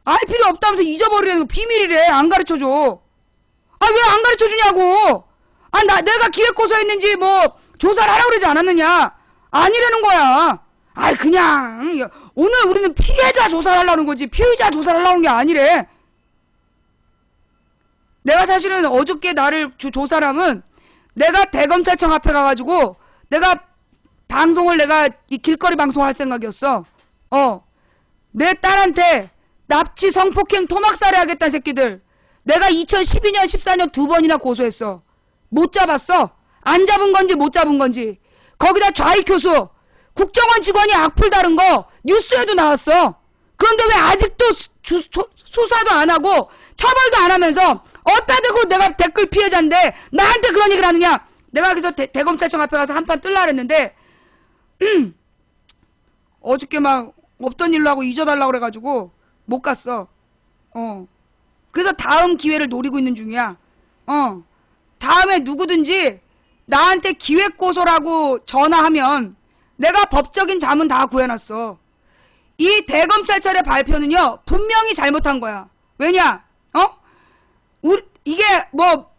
알 필요 없다면서 잊어버리라는 거. 비밀이래. 안 가르쳐줘. 왜 안 가르쳐주냐고. 내가 기획고소했는지 뭐 조사를 하라고 그러지 않았느냐. 아니라는 거야. 아이 그냥 오늘 우리는 피해자 조사를 하려는 거지 피의자 조사를 하려는 게 아니래. 내가 사실은 어저께 나를 조사람은 내가 대검찰청 앞에 가가지고 내가 방송을 내가 이 길거리 방송할 생각이었어. 내 딸한테 납치 성폭행 토막살해 하겠다는 새끼들 내가 2012년 14년 2번이나 고소했어. 못 잡았어. 안 잡은 건지 못 잡은 건지. 거기다 좌익교수 국정원 직원이 악플 다른 거 뉴스에도 나왔어. 그런데 왜 아직도 수사도 안 하고 처벌도 안 하면서 어디다 대고 내가 댓글 피해자인데 나한테 그런 얘기를 하느냐. 내가 그래서 대검찰청 앞에 가서 한판 뜰라 그랬는데 어저께 막 없던 일로 하고 잊어달라고 그래가지고 못 갔어. 그래서 다음 기회를 노리고 있는 중이야. 다음에 누구든지 나한테 기획고소라고 전화하면 내가 법적인 자문 다 구해놨어. 이 대검찰청의 발표는요 분명히 잘못한 거야. 왜냐? 이게 뭐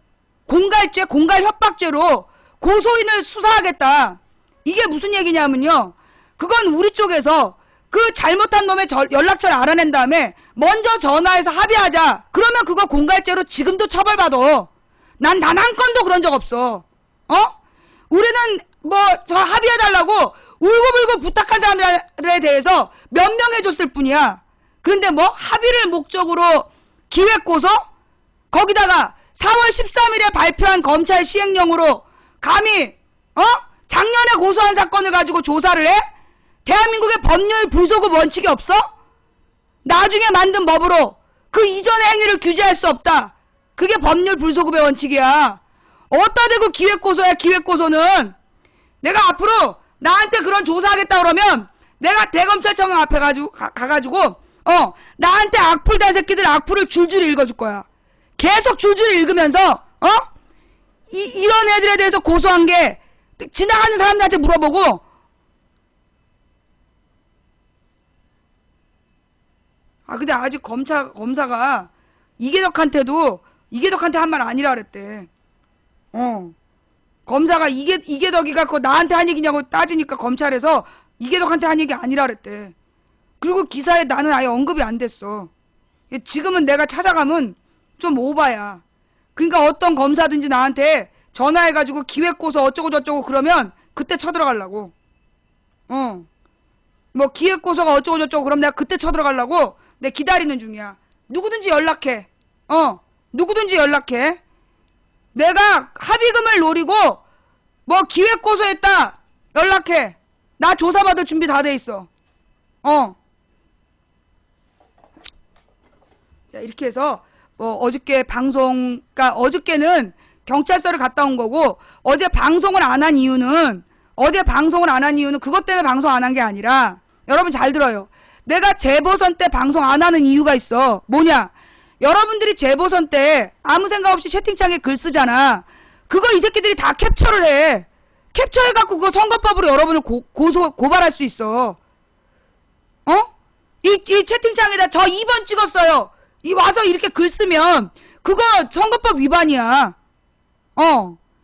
공갈죄, 공갈협박죄로 고소인을 수사하겠다. 이게 무슨 얘기냐면요. 그건 우리 쪽에서 그 잘못한 놈의 연락처를 알아낸 다음에 먼저 전화해서 합의하자. 그러면 그거 공갈죄로 지금도 처벌받아. 난 단 한 건도 그런 적 없어. 우리는 뭐 저 합의해달라고 울고불고 부탁한 사람들에 대해서 면명해줬을 뿐이야. 그런데 뭐 합의를 목적으로 기획고소? 거기다가 4월 13일에 발표한 검찰 시행령으로 감히 작년에 고소한 사건을 가지고 조사를 해? 대한민국의 법률 불소급 원칙이 없어? 나중에 만든 법으로 그 이전의 행위를 규제할 수 없다. 그게 법률 불소급의 원칙이야. 어디다 대고 기획고소야. 기획고소는 내가 앞으로 나한테 그런 조사하겠다 그러면 내가 대검찰청 앞에 가가지고 나한테 악플 단 새끼들 악플을 줄줄 읽어줄 거야. 계속 줄줄 읽으면서 이런 애들에 대해서 고소한 게 지나가는 사람들한테 물어보고 근데 아직 검사가 이계덕한테 한 말 아니라 그랬대. 검사가 이계덕이가 그거 나한테 한 얘기냐고 따지니까 검찰에서 이계덕한테 한 얘기 아니라 그랬대. 그리고 기사에 나는 아예 언급이 안 됐어. 지금은 내가 찾아가면 좀 오바야. 그러니까 어떤 검사든지 나한테 전화해가지고 기획고소 어쩌고 저쩌고 그러면 그때 쳐들어가려고. 뭐 기획고소가 어쩌고 저쩌고 그럼 내가 그때 쳐들어가려고 내 기다리는 중이야. 누구든지 연락해. 누구든지 연락해. 내가 합의금을 노리고 뭐 기획고소했다 연락해. 나 조사받을 준비 다 돼 있어. 자, 이렇게 해서 뭐 어저께 그러니까 어저께는 경찰서를 갔다 온 거고 어제 방송을 안 한 이유는 그것 때문에 방송 안 한 게 아니라 여러분 잘 들어요. 내가 재보선 때 방송 안 하는 이유가 있어. 뭐냐? 여러분들이 재보선 때 아무 생각 없이 채팅창에 글 쓰잖아. 그거 이 새끼들이 다 캡처를 해. 캡처해갖고 그거 선거법으로 여러분을 고발할 수 있어. 이 채팅창에다 저 2번 찍었어요. 와서 이렇게 글 쓰면 그거 선거법 위반이야.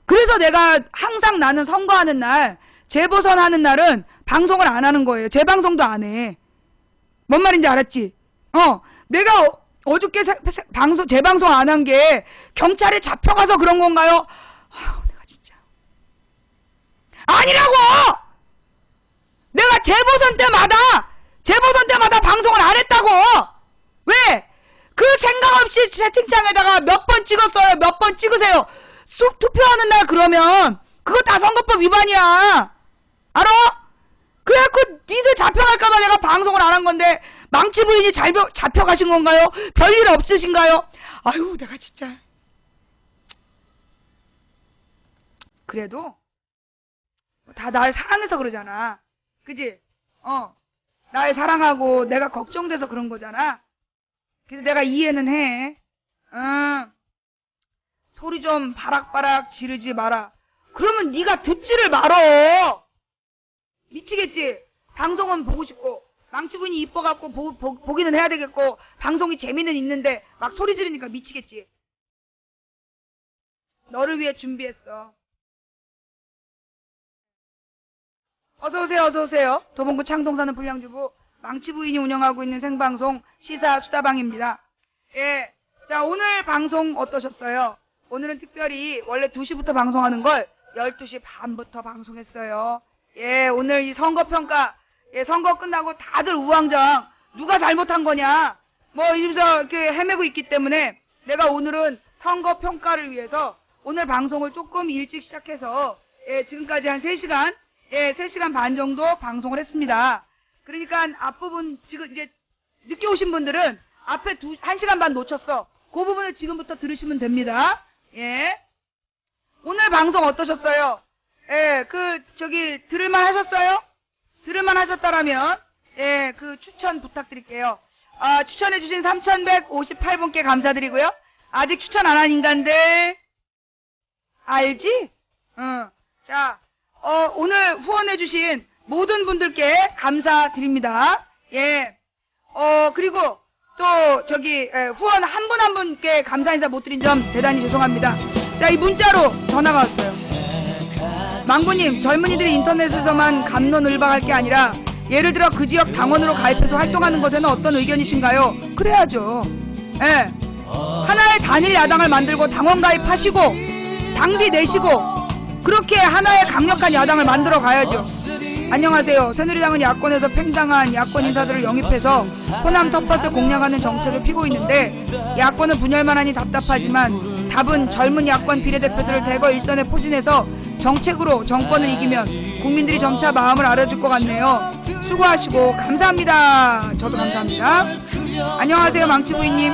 그래서 내가 항상 나는 선거하는 날, 재보선 하는 날은 방송을 안 하는 거예요. 재방송도 안 해. 뭔 말인지 알았지? 내가 어저께 재방송 안 한 게 경찰에 잡혀가서 그런 건가요? 내가 진짜. 아니라고! 내가 재보선 때마다 방송을 안 했다고! 왜? 그 생각 없이 채팅창에다가 몇 번 찍었어요. 몇 번 찍으세요. 투표하는 날 그러면 그거 다 선거법 위반이야. 알아? 그래갖고 니들 잡혀갈까봐 내가 방송을 안 한 건데 망치 부인이 잡혀가신 건가요? 별일 없으신가요? 아유 내가 진짜. 그래도 다 날 사랑해서 그러잖아. 그지? 날 사랑하고 내가 걱정돼서 그런 거잖아. 그래서 내가 이해는 해. 소리 좀 바락바락 지르지 마라. 그러면 네가 듣지를 말어. 미치겠지? 방송은 보고 싶고 망치분이 이뻐갖고 보기는 해야 되겠고 방송이 재미는 있는데 막 소리 지르니까 미치겠지? 너를 위해 준비했어. 어서오세요, 어서오세요. 도봉구 창동 사는 불량주부 망치 부인이 운영하고 있는 생방송 시사 수다방입니다. 예. 자, 오늘 방송 어떠셨어요? 오늘은 특별히 원래 2시부터 방송하는 걸 12시 반부터 방송했어요. 예, 오늘 이 선거평가, 예, 선거 끝나고 다들 우왕좌왕, 누가 잘못한 거냐, 뭐, 이러면서 이렇게 헤매고 있기 때문에 내가 오늘은 선거평가를 위해서 오늘 방송을 조금 일찍 시작해서, 예, 지금까지 한 3시간, 예, 3시간 반 정도 방송을 했습니다. 그러니까 앞부분, 지금 이제 늦게 오신 분들은 앞에 1시간 반 놓쳤어. 그 부분을 지금부터 들으시면 됩니다. 예. 오늘 방송 어떠셨어요? 예, 들을만 하셨어요? 들을만 하셨다라면, 예, 추천 부탁드릴게요. 추천해주신 3,158분께 감사드리고요. 아직 추천 안 한 인간들, 알지? 자, 오늘 후원해주신 모든 분들께 감사드립니다. 예. 그리고 또, 후원 한 분 한 분께 감사 인사 못 드린 점 대단히 죄송합니다. 자, 이 문자로 전화가 왔어요. 망부님, 젊은이들이 인터넷에서만 갑론을박할 게 아니라 예를 들어 그 지역 당원으로 가입해서 활동하는 것에는 어떤 의견이신가요? 그래야죠. 예. 하나의 단일 야당을 만들고 당원 가입하시고 당비 내시고 그렇게 하나의 강력한 야당을 만들어 가야죠. 안녕하세요. 새누리당은 야권에서 팽당한 야권 인사들을 영입해서 호남 텃밭을 공략하는 정책을 피고 있는데 야권은 분열만 하니 답답하지만 답은 젊은 야권 비례대표들을 대거 일선에 포진해서 정책으로 정권을 이기면 국민들이 점차 마음을 알아줄 것 같네요. 수고하시고 감사합니다. 저도 감사합니다. 안녕하세요. 망치부인님.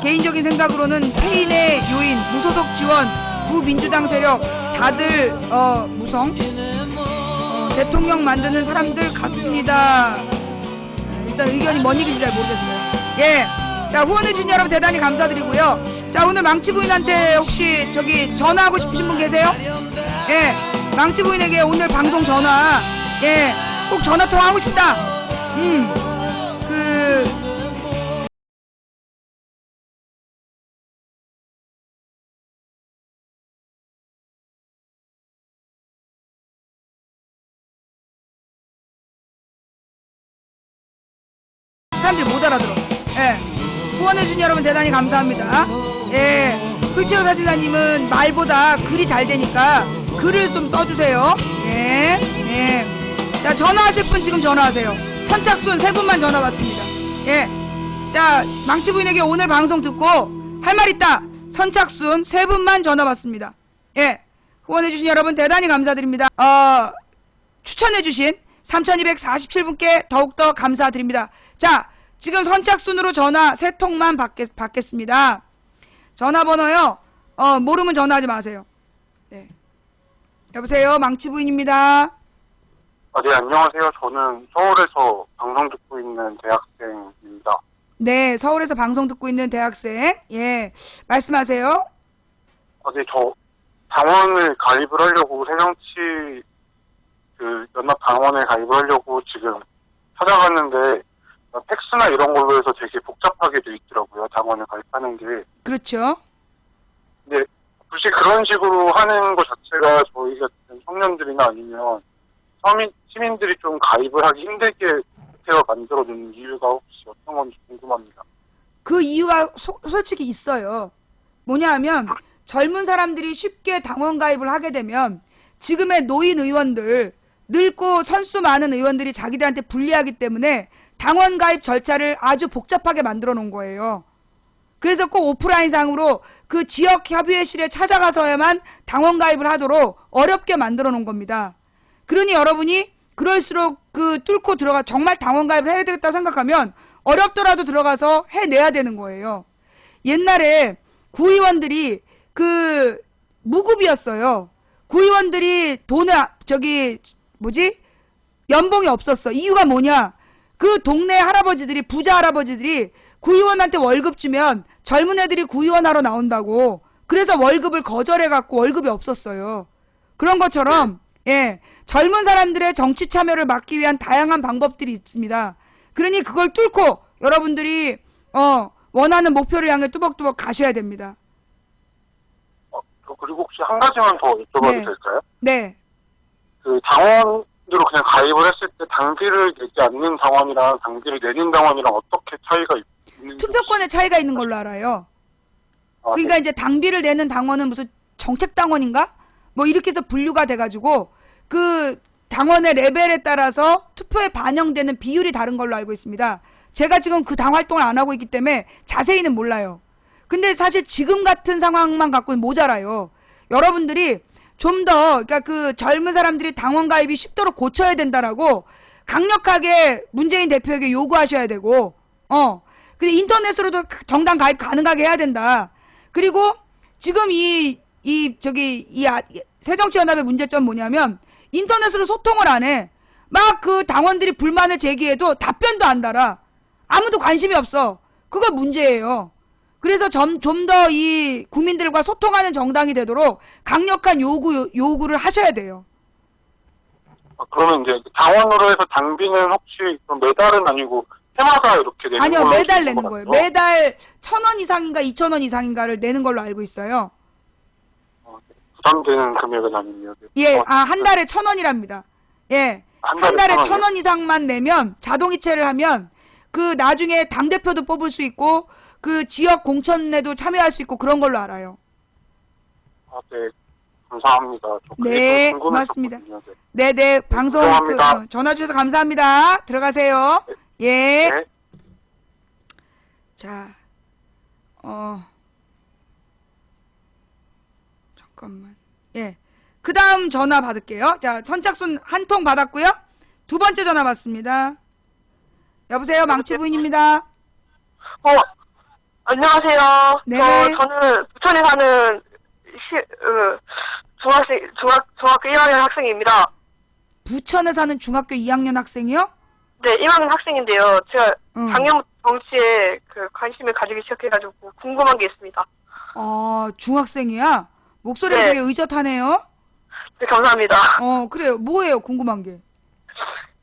개인적인 생각으로는 폐인의 요인, 무소속 지원, 부민주당 세력 다들 무성 대통령 만드는 사람들 같습니다. 일단 의견이 뭔 얘기인지 잘 모르겠어요. 예. 자, 후원해준 여러분 대단히 감사드리고요. 자, 오늘 망치부인한테 혹시 전화하고 싶으신 분 계세요? 예. 망치부인에게 오늘 방송 전화, 예. 꼭 전화통화 하고 싶다. 사람들이 못 알아들어. 예. 후원해준 여러분 대단히 감사합니다. 예. 풀치어 사진사님은 말보다 글이 잘 되니까 글을 좀 써주세요. 예. 예. 자, 전화하실 분 지금 전화하세요. 선착순 3분만 전화 받습니다. 예. 자, 망치부인에게 오늘 방송 듣고 할 말 있다. 선착순 3분만 전화 받습니다. 예. 후원해주신 여러분 대단히 감사드립니다. 추천해주신 3,247분께 더욱더 감사드립니다. 자, 지금 선착순으로 전화 3통만 받겠습니다. 전화번호요. 모르면 전화하지 마세요. 네. 여보세요. 망치부인입니다. 네, 안녕하세요. 저는 서울에서 방송 듣고 있는 대학생입니다. 네, 서울에서 방송 듣고 있는 대학생. 예, 말씀하세요. 네, 저 당원을 가입을 하려고 새정치 연합 당원에 가입을 하려고 지금 찾아갔는데 팩스나 이런 걸로 해서 되게 복잡하게 돼 있더라고요. 당원을 가입하는 게. 그렇죠. 근데 굳이 그런 식으로 하는 것 자체가 저희 같은 청년들이나 아니면 시민들이 좀 가입을 하기 힘들게 국회가 만들어놓는 이유가 혹시 어떤 건지 궁금합니다. 그 이유가 솔직히 있어요. 뭐냐 하면 젊은 사람들이 쉽게 당원 가입을 하게 되면 지금의 노인 의원들, 늙고 선수 많은 의원들이 자기들한테 불리하기 때문에 당원 가입 절차를 아주 복잡하게 만들어 놓은 거예요. 그래서 꼭 오프라인상으로 그 지역 협의회실에 찾아가서야만 당원 가입을 하도록 어렵게 만들어 놓은 겁니다. 그러니 여러분이 그럴수록 뚫고 정말 당원 가입을 해야 되겠다고 생각하면 어렵더라도 들어가서 해내야 되는 거예요. 옛날에 구의원들이 무급이었어요. 구의원들이 연봉이 없었어. 이유가 뭐냐? 그 동네 할아버지들이, 부자 할아버지들이 구의원한테 월급 주면 젊은 애들이 구의원 하러 나온다고. 그래서 월급을 거절해갖고 월급이 없었어요. 그런 것처럼, 예, 젊은 사람들의 정치 참여를 막기 위한 다양한 방법들이 있습니다. 그러니 그걸 뚫고 여러분들이, 원하는 목표를 향해 뚜벅뚜벅 가셔야 됩니다. 그리고 혹시 한 가지만 더 여쭤봐도 네. 될까요? 네. 당원 대로 그냥 가입을 했을 때 당비를 내지 않는 당원이랑 당비를 내는 당원이랑 어떻게 차이가 있는지. 투표권의 차이가 있는 걸로 알아요. 아, 그러니까 네. 이제 당비를 내는 당원은 무슨 정책당원인가? 뭐 이렇게 해서 분류가 돼가지고 그 당원의 레벨에 따라서 투표에 반영되는 비율이 다른 걸로 알고 있습니다. 제가 지금 그 당 활동을 안 하고 있기 때문에 자세히는 몰라요. 근데 사실 지금 같은 상황만 갖고는 모자라요. 여러분들이 좀 더, 그러니까 그 젊은 사람들이 당원 가입이 쉽도록 고쳐야 된다라고 강력하게 문재인 대표에게 요구하셔야 되고, 근데 인터넷으로도 정당 가입 가능하게 해야 된다. 그리고 지금 새정치연합의 문제점 뭐냐면 인터넷으로 소통을 안 해. 막 그 당원들이 불만을 제기해도 답변도 안 달아. 아무도 관심이 없어. 그거 문제예요. 그래서 좀 더 이 국민들과 소통하는 정당이 되도록 강력한 요구를 하셔야 돼요. 그러면 이제 당원으로 해서 당비는 혹시 그럼 매달은 아니고 해마다 이렇게 내는 아니요, 걸로 매달 되는 내는 것 거예요. 같죠? 매달 1,000원 이상인가 2,000원 이상인가를 내는 걸로 알고 있어요. 부담되는 금액은 아니에요. 예, 한 달에 1,000원이랍니다. 예. 한 한 달에 달에 1,000원 이상만 내면 자동이체를 하면 그 나중에 당대표도 뽑을 수 있고 그 지역 공천에도 참여할 수 있고 그런 걸로 알아요. 네. 감사합니다. 저 그게 네, 좀 고맙습니다. 궁금했었거든요. 네네, 방송 죄송합니다. 전화 주셔서 감사합니다. 들어가세요. 예. 네. 자, 잠깐만. 예. 그 다음 전화 받을게요. 자, 선착순 한 통 받았고요. 두 번째 전화 받습니다. 여보세요, 망치 부인입니다. 안녕하세요. 네. 저는 부천에 사는 중학교 1학년 학생입니다. 부천에 사는 중학교 2학년 학생이요? 네, 1학년 학생인데요. 제가 응. 작년부터 정치에 관심을 가지기 시작해가지고 궁금한 게 있습니다. 중학생이야? 목소리가 네. 되게 의젓하네요? 네, 감사합니다. 그래요. 뭐예요? 궁금한 게.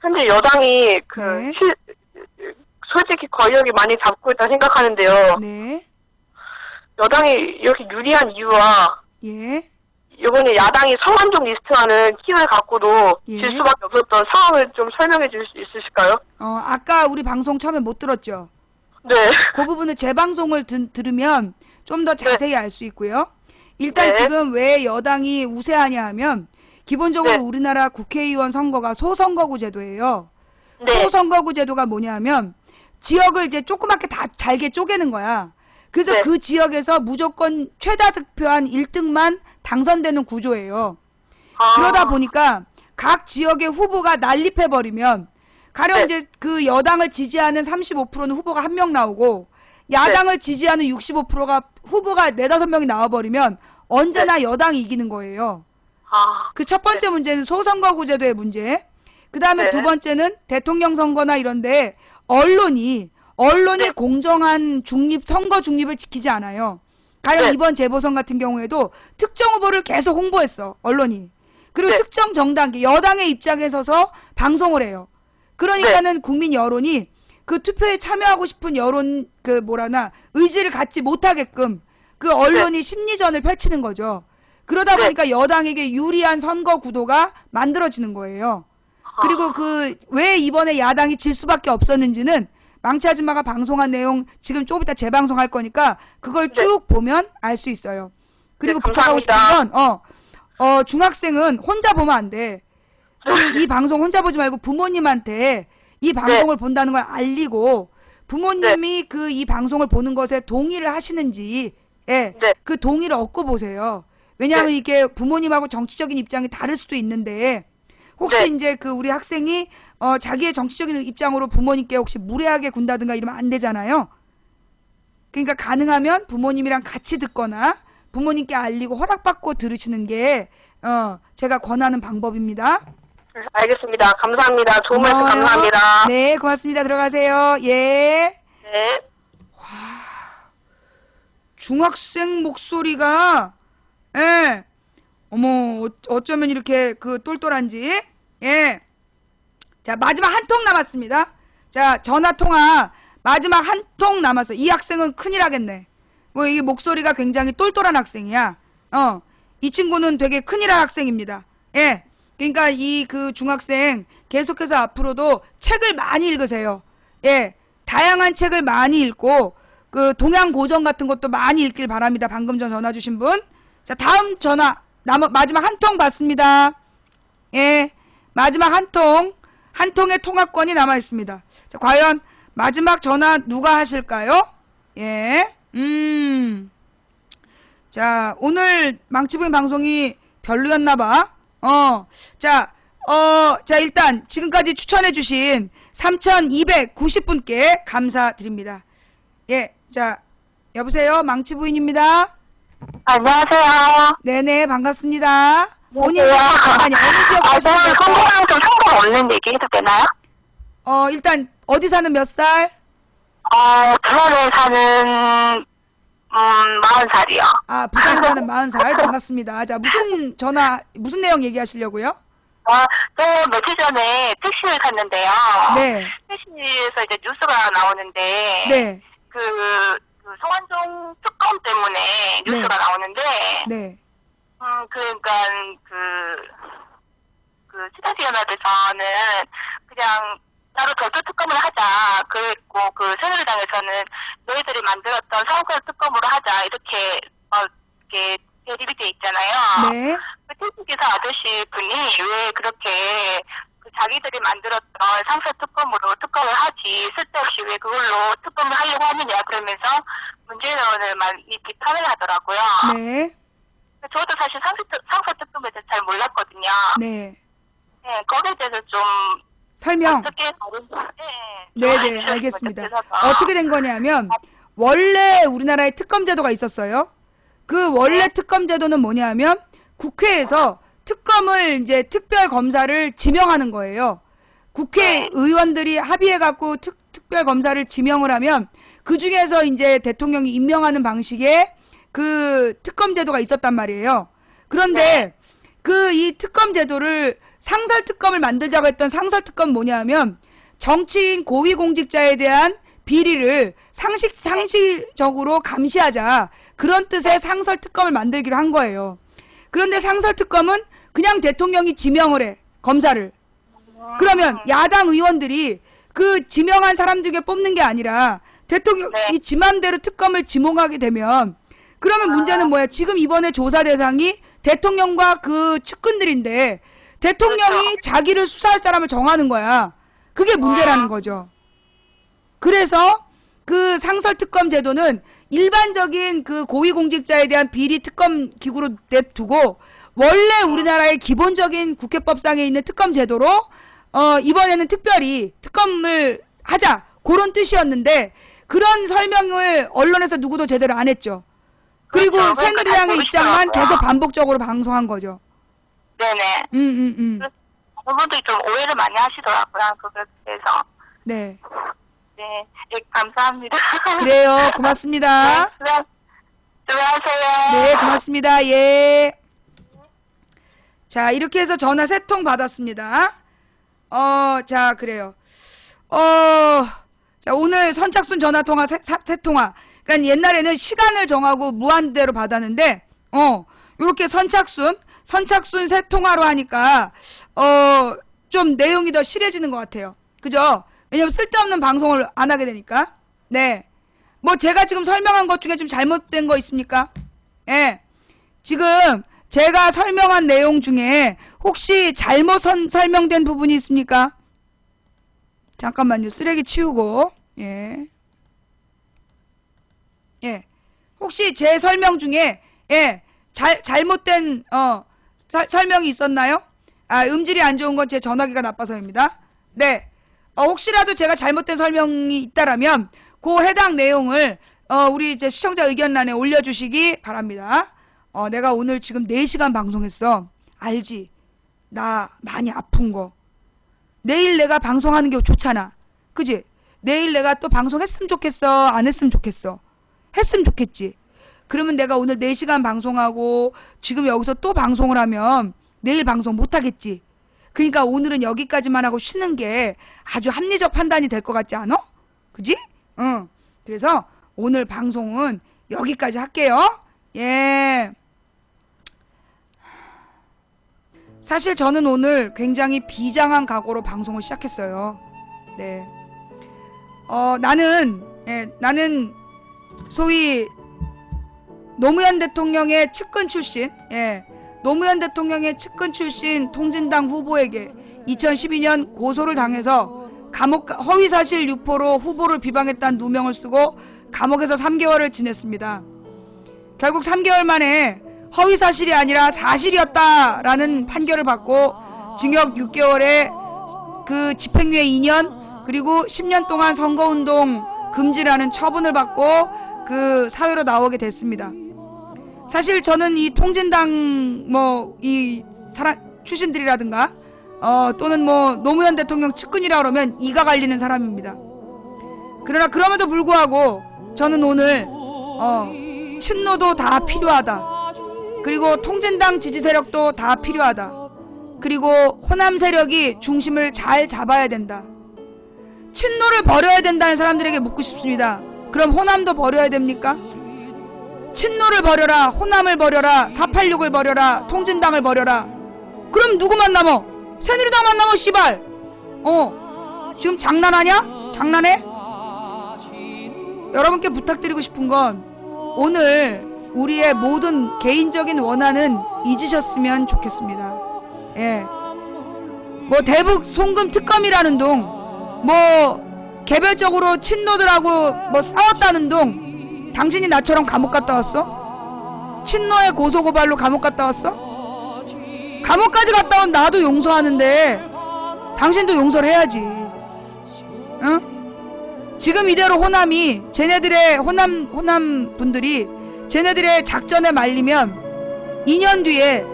현재 여당이 네. 솔직히 권력이 많이 잡고 있다 생각하는데요. 네. 여당이 이렇게 유리한 이유와 예. 이번에 야당이 성완종 리스트라는 힘을 갖고도 예. 질 수밖에 없었던 상황을 좀 설명해 줄 수 있으실까요? 아까 우리 방송 처음에 못 들었죠? 네. 그 부분은 재방송을 들으면 좀 더 자세히 알 수 있고요. 일단 네. 지금 왜 여당이 우세하냐 하면 기본적으로 네. 우리나라 국회의원 선거가 소선거구 제도예요. 네. 소선거구 제도가 뭐냐 하면 지역을 이제 조그맣게 다 잘게 쪼개는 거야. 그래서 네. 그 지역에서 무조건 최다 득표한 1등만 당선되는 구조예요. 그러다 보니까 각 지역의 후보가 난립해버리면 가령 네. 이제 그 여당을 지지하는 35%는 후보가 한 명 나오고 야당을 지지하는 65%가 후보가 4-5명이 나와버리면 언제나 여당이 이기는 거예요. 그 첫 번째 문제는 소선거구 제도의 문제. 그 다음에 네. 두 번째는 대통령 선거나 이런데 언론이 네. 공정한 선거 중립을 지키지 않아요. 가령 네. 이번 재보선 같은 경우에도 특정 후보를 계속 홍보했어, 언론이. 그리고 네. 특정 정당, 여당의 입장에 서서 방송을 해요. 그러니까는 국민 여론이 그 투표에 참여하고 싶은 여론, 의지를 갖지 못하게끔 그 언론이 심리전을 펼치는 거죠. 그러다 네. 보니까 여당에게 유리한 선거 구도가 만들어지는 거예요. 그리고 왜 이번에 야당이 질 수밖에 없었는지는 망치 아줌마가 방송한 내용 지금 조금 이따 재방송할 거니까 그걸 쭉 보면 알 수 있어요. 그리고 네, 부탁하고 싶은 감사합니다. 건, 중학생은 혼자 보면 안 돼. 이 방송 혼자 보지 말고 부모님한테 이 방송을 본다는 걸 알리고 부모님이 이 방송을 보는 것에 동의를 하시는지, 네. 그 동의를 얻고 보세요. 왜냐하면 네. 이게 부모님하고 정치적인 입장이 다를 수도 있는데 혹시 네. 이제 우리 학생이 자기의 정치적인 입장으로 부모님께 혹시 무례하게 군다든가 이러면 안 되잖아요. 그러니까 가능하면 부모님이랑 같이 듣거나 부모님께 알리고 허락받고 들으시는 게 제가 권하는 방법입니다. 알겠습니다. 감사합니다. 좋은 말씀 고마워요. 감사합니다. 네, 고맙습니다. 들어가세요. 예. 네. 중학생 목소리가 어머 어쩌면 이렇게 똘똘한지. 예. 자, 마지막 한 통 남았습니다. 자, 전화 통화 마지막 한 통 남았어. 이 학생은 큰일 하겠네. 이 목소리가 굉장히 똘똘한 학생이야. 이 친구는 되게 큰일한 학생입니다. 예. 그러니까 이 그 중학생 계속해서 앞으로도 책을 많이 읽으세요. 예, 다양한 책을 많이 읽고 그 동양 고전 같은 것도 많이 읽길 바랍니다. 방금 전 전화 주신 분. 자, 다음 전화 마지막 한 통 받습니다. 예, 마지막 한 통의 통화권이 남아 있습니다. 자, 과연 마지막 전화 누가 하실까요? 예, 자, 오늘 망치부인 방송이 별로였나봐. 자, 일단 지금까지 추천해주신 3,290분께 감사드립니다. 예, 자, 여보세요, 망치부인입니다. 안녕하세요. 네네, 반갑습니다. 본인 안녕하세요. 아니 어느 지역 저는 사시는 성공랑 좀 상관없는 얘기 해도 되나요? 일단 어디 사는 몇 살? 부산에 사는 40살이요. 아, 부산 사는 40살. 반갑습니다. 자, 무슨 내용 얘기하시려고요? 또 며칠 전에 택시를 탔는데요. 네. 택시에서 이제 뉴스가 나오는데 네. 그 성완종 특검 때문에 뉴스가 나오는데 네. 그러니까 그 시사위원회에서는 그냥 따로 별도 특검을 하자 그랬고 그 새누리당에서는 너희들이 만들었던 사후권 특검으로 하자 이렇게 이렇게 대립이 돼 있잖아요. 네. 그 택시기사 아저씨 분이 왜 그렇게 그 자기들이 만들었던 상설 특검으로 특검을 하지 쓸데없이 왜 그걸로 특검을 하려고 하느냐 그러면서 문재인 의원을 많이 비판을 하더라고요. 네. 저도 사실 상설 특검에 대해서 잘 몰랐거든요. 네. 네, 거기에 대해서 좀 설명. 어떻게 다른 네네, 알겠습니다. 어떻게 된 거냐면 원래 우리나라에 특검 제도가 있었어요. 그 원래 특검 제도는 뭐냐면 국회에서 특검을 이제 특별 검사를 지명하는 거예요. 국회의원들이 합의해갖고 특별 검사를 지명을 하면 그 중에서 이제 대통령이 임명하는 방식의 그 특검 제도가 있었단 말이에요. 그런데 그 이 특검 제도를 상설 특검을 만들자고 했던 상설 특검 뭐냐면 정치인 고위공직자에 대한 비리를 상시적으로 감시하자 그런 뜻의 상설 특검을 만들기로 한 거예요. 그런데 상설 특검은 그냥 대통령이 지명을 해 검사를. 그러면 야당 의원들이 그 지명한 사람 중에 뽑는 게 아니라 대통령이 지 맘대로 특검을 지목하게 되면 그러면 문제는 뭐야? 지금 이번에 조사 대상이 대통령과 그 측근들인데 대통령이 자기를 수사할 사람을 정하는 거야. 그게 문제라는 거죠. 그래서 그 상설특검 제도는 일반적인 그 고위공직자에 대한 비리 특검 기구로 냅두고 원래 우리나라의 기본적인 국회법상에 있는 특검 제도로 이번에는 특별히 특검을 하자 그런 뜻이었는데 그런 설명을 언론에서 누구도 제대로 안 했죠. 그리고 그렇죠. 새누리당의 입장만 계속 반복적으로 방송한 거죠. 네네. 그분들이 좀 오해를 많이 하시더라고요. 그래서. 네. 네, 감사합니다. 그래요. 고맙습니다. 네, 수고하세요. 네, 고맙습니다. 예. 자, 이렇게 해서 전화 3통 받았습니다. 자, 그래요. 자, 오늘 선착순 전화 통화 3통화. 그러니까 옛날에는 시간을 정하고 무한대로 받았는데, 요렇게 선착순 3통화로 하니까, 좀 내용이 더 실해지는 것 같아요. 그죠? 왜냐면 쓸데없는 방송을 안 하게 되니까. 네. 뭐 제가 지금 설명한 것 중에 좀 잘못된 거 있습니까? 예. 지금 제가 설명한 내용 중에 혹시 잘못 설명된 부분이 있습니까? 잠깐만요. 쓰레기 치우고. 예. 예. 혹시 제 설명 중에 잘못된 설명이 있었나요? 아, 음질이 안 좋은 건 제 전화기가 나빠서입니다. 네. 혹시라도 제가 잘못된 설명이 있다라면 그 해당 내용을 우리 이제 시청자 의견란에 올려주시기 바랍니다. 내가 오늘 지금 4시간 방송했어. 알지? 나 많이 아픈 거. 내일 내가 방송하는 게 좋잖아. 그지? 내일 내가 또 방송했으면 좋겠어? 안 했으면 좋겠어? 했으면 좋겠지. 그러면 내가 오늘 4시간 방송하고 지금 여기서 또 방송을 하면 내일 방송 못하겠지. 그러니까 오늘은 여기까지만 하고 쉬는 게 아주 합리적 판단이 될 것 같지 않아? 그지? 응. 그래서 오늘 방송은 여기까지 할게요. 예. 사실 저는 오늘 굉장히 비장한 각오로 방송을 시작했어요. 네. 나는 소위 노무현 대통령의 측근 출신, 노무현 대통령의 측근 출신 통진당 후보에게 2012년 고소를 당해서 감옥 허위사실 유포로 후보를 비방했다는 누명을 쓰고 감옥에서 3개월을 지냈습니다. 결국 3개월 만에 허위사실이 아니라 사실이었다라는 판결을 받고 징역 6개월에 그 집행유예 2년 그리고 10년 동안 선거운동 금지라는 처분을 받고 그 사회로 나오게 됐습니다. 사실 저는 이 통진당 이 출신들이라든가 또는 노무현 대통령 측근이라 그러면 이가 갈리는 사람입니다. 그러나 그럼에도 불구하고 저는 오늘 친노도 다 필요하다. 그리고 통진당 지지 세력도 다 필요하다. 그리고 호남 세력이 중심을 잘 잡아야 된다. 친노를 버려야 된다는 사람들에게 묻고 싶습니다. 그럼 호남도 버려야 됩니까? 친노를 버려라, 호남을 버려라, 486을 버려라, 통진당을 버려라. 그럼 누구만 남어? 새누리당만 남어, 씨발. 지금 장난하냐? 장난해? 여러분께 부탁드리고 싶은 건 오늘 우리의 모든 개인적인 원한은 잊으셨으면 좋겠습니다. 대북 송금 특검이라는 동, 개별적으로 친노들하고 싸웠다는 동, 당신이 나처럼 감옥 갔다 왔어? 친노의 고소고발로 감옥 갔다 왔어? 감옥까지 갔다 온 나도 용서하는데 당신도 용서를 해야지. 응? 지금 이대로 호남이 쟤네들의 호남 분들이 쟤네들의 작전에 말리면 2년 뒤에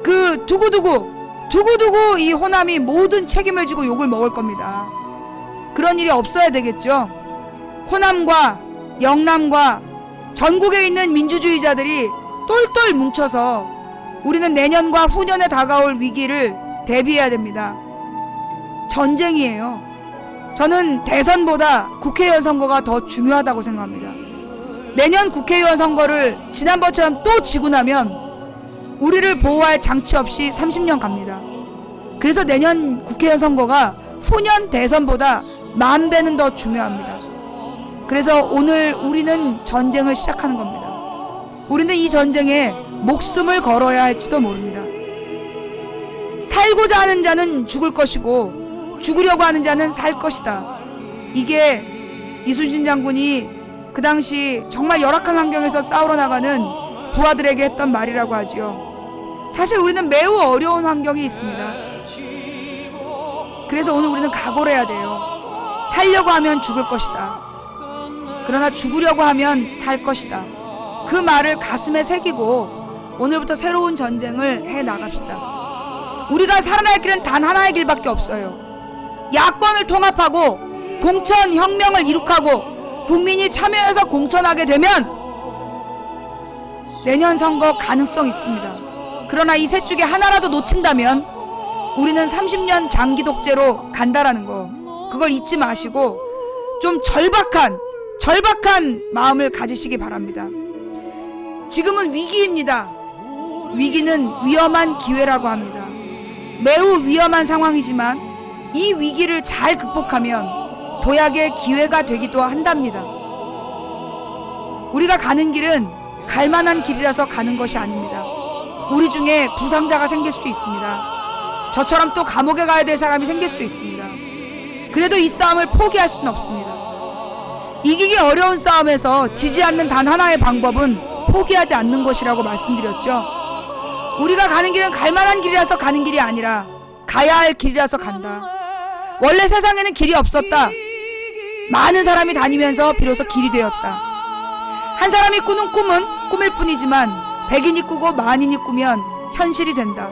그 두고두고 이 호남이 모든 책임을 지고 욕을 먹을 겁니다. 그런 일이 없어야 되겠죠. 호남과 영남과 전국에 있는 민주주의자들이 똘똘 뭉쳐서 우리는 내년과 후년에 다가올 위기를 대비해야 됩니다. 전쟁이에요. 저는 대선보다 국회의원 선거가 더 중요하다고 생각합니다. 내년 국회의원 선거를 지난번처럼 또 지고 나면 우리를 보호할 장치 없이 30년 갑니다. 그래서 내년 국회의원 선거가 후년 대선보다 10,000배는 더 중요합니다. 그래서 오늘 우리는 전쟁을 시작하는 겁니다. 우리는 이 전쟁에 목숨을 걸어야 할지도 모릅니다. 살고자 하는 자는 죽을 것이고 죽으려고 하는 자는 살 것이다. 이게 이순신 장군이 그 당시 정말 열악한 환경에서 싸우러 나가는 부하들에게 했던 말이라고 하지요. 사실 우리는 매우 어려운 환경이 있습니다. 그래서 오늘 우리는 각오를 해야 돼요. 살려고 하면 죽을 것이다. 그러나 죽으려고 하면 살 것이다. 그 말을 가슴에 새기고 오늘부터 새로운 전쟁을 해 나갑시다. 우리가 살아날 길은 단 하나의 길밖에 없어요. 야권을 통합하고 공천혁명을 이룩하고 국민이 참여해서 공천하게 되면 내년 선거 가능성 있습니다. 그러나 이 셋 중에 하나라도 놓친다면 우리는 30년 장기 독재로 간다라는 거, 그걸 잊지 마시고 좀 절박한 마음을 가지시기 바랍니다. 지금은 위기입니다. 위기는 위험한 기회라고 합니다. 매우 위험한 상황이지만 이 위기를 잘 극복하면 도약의 기회가 되기도 한답니다. 우리가 가는 길은 갈만한 길이라서 가는 것이 아닙니다. 우리 중에 부상자가 생길 수도 있습니다. 저처럼 또 감옥에 가야 될 사람이 생길 수도 있습니다. 그래도 이 싸움을 포기할 수는 없습니다. 이기기 어려운 싸움에서 지지 않는 단 하나의 방법은 포기하지 않는 것이라고 말씀드렸죠. 우리가 가는 길은 갈만한 길이라서 가는 길이 아니라 가야 할 길이라서 간다. 원래 세상에는 길이 없었다. 많은 사람이 다니면서 비로소 길이 되었다. 한 사람이 꾸는 꿈은 꿈일 뿐이지만 100인이 꾸고 만인이 꾸면 현실이 된다.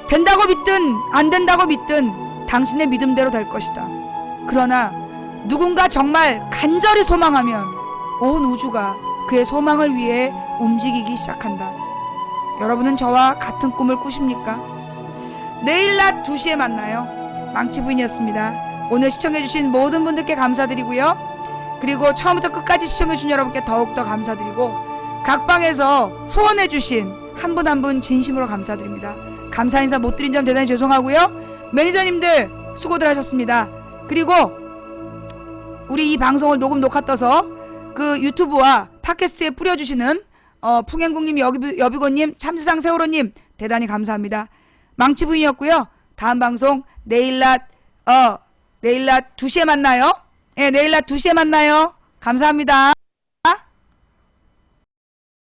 된다고 믿든 안 된다고 믿든 당신의 믿음대로 될 것이다. 그러나 누군가 정말 간절히 소망하면 온 우주가 그의 소망을 위해 움직이기 시작한다. 여러분은 저와 같은 꿈을 꾸십니까? 내일 낮 2시에 만나요. 망치부인이었습니다. 오늘 시청해주신 모든 분들께 감사드리고요. 그리고 처음부터 끝까지 시청해주신 여러분께 더욱더 감사드리고 각방에서 후원해주신 한 분 한 분 진심으로 감사드립니다. 감사 인사 못 드린 점 대단히 죄송하고요. 매니저님들 수고들 하셨습니다. 그리고 우리 이 방송을 녹화 떠서 그 유튜브와 팟캐스트에 뿌려주시는 풍행국님, 여비고님, 참세상 세월호님 대단히 감사합니다. 망치부인이었고요. 다음 방송 내일 낮 2시에 만나요. 네, 내일 낮 2시에 만나요. 감사합니다.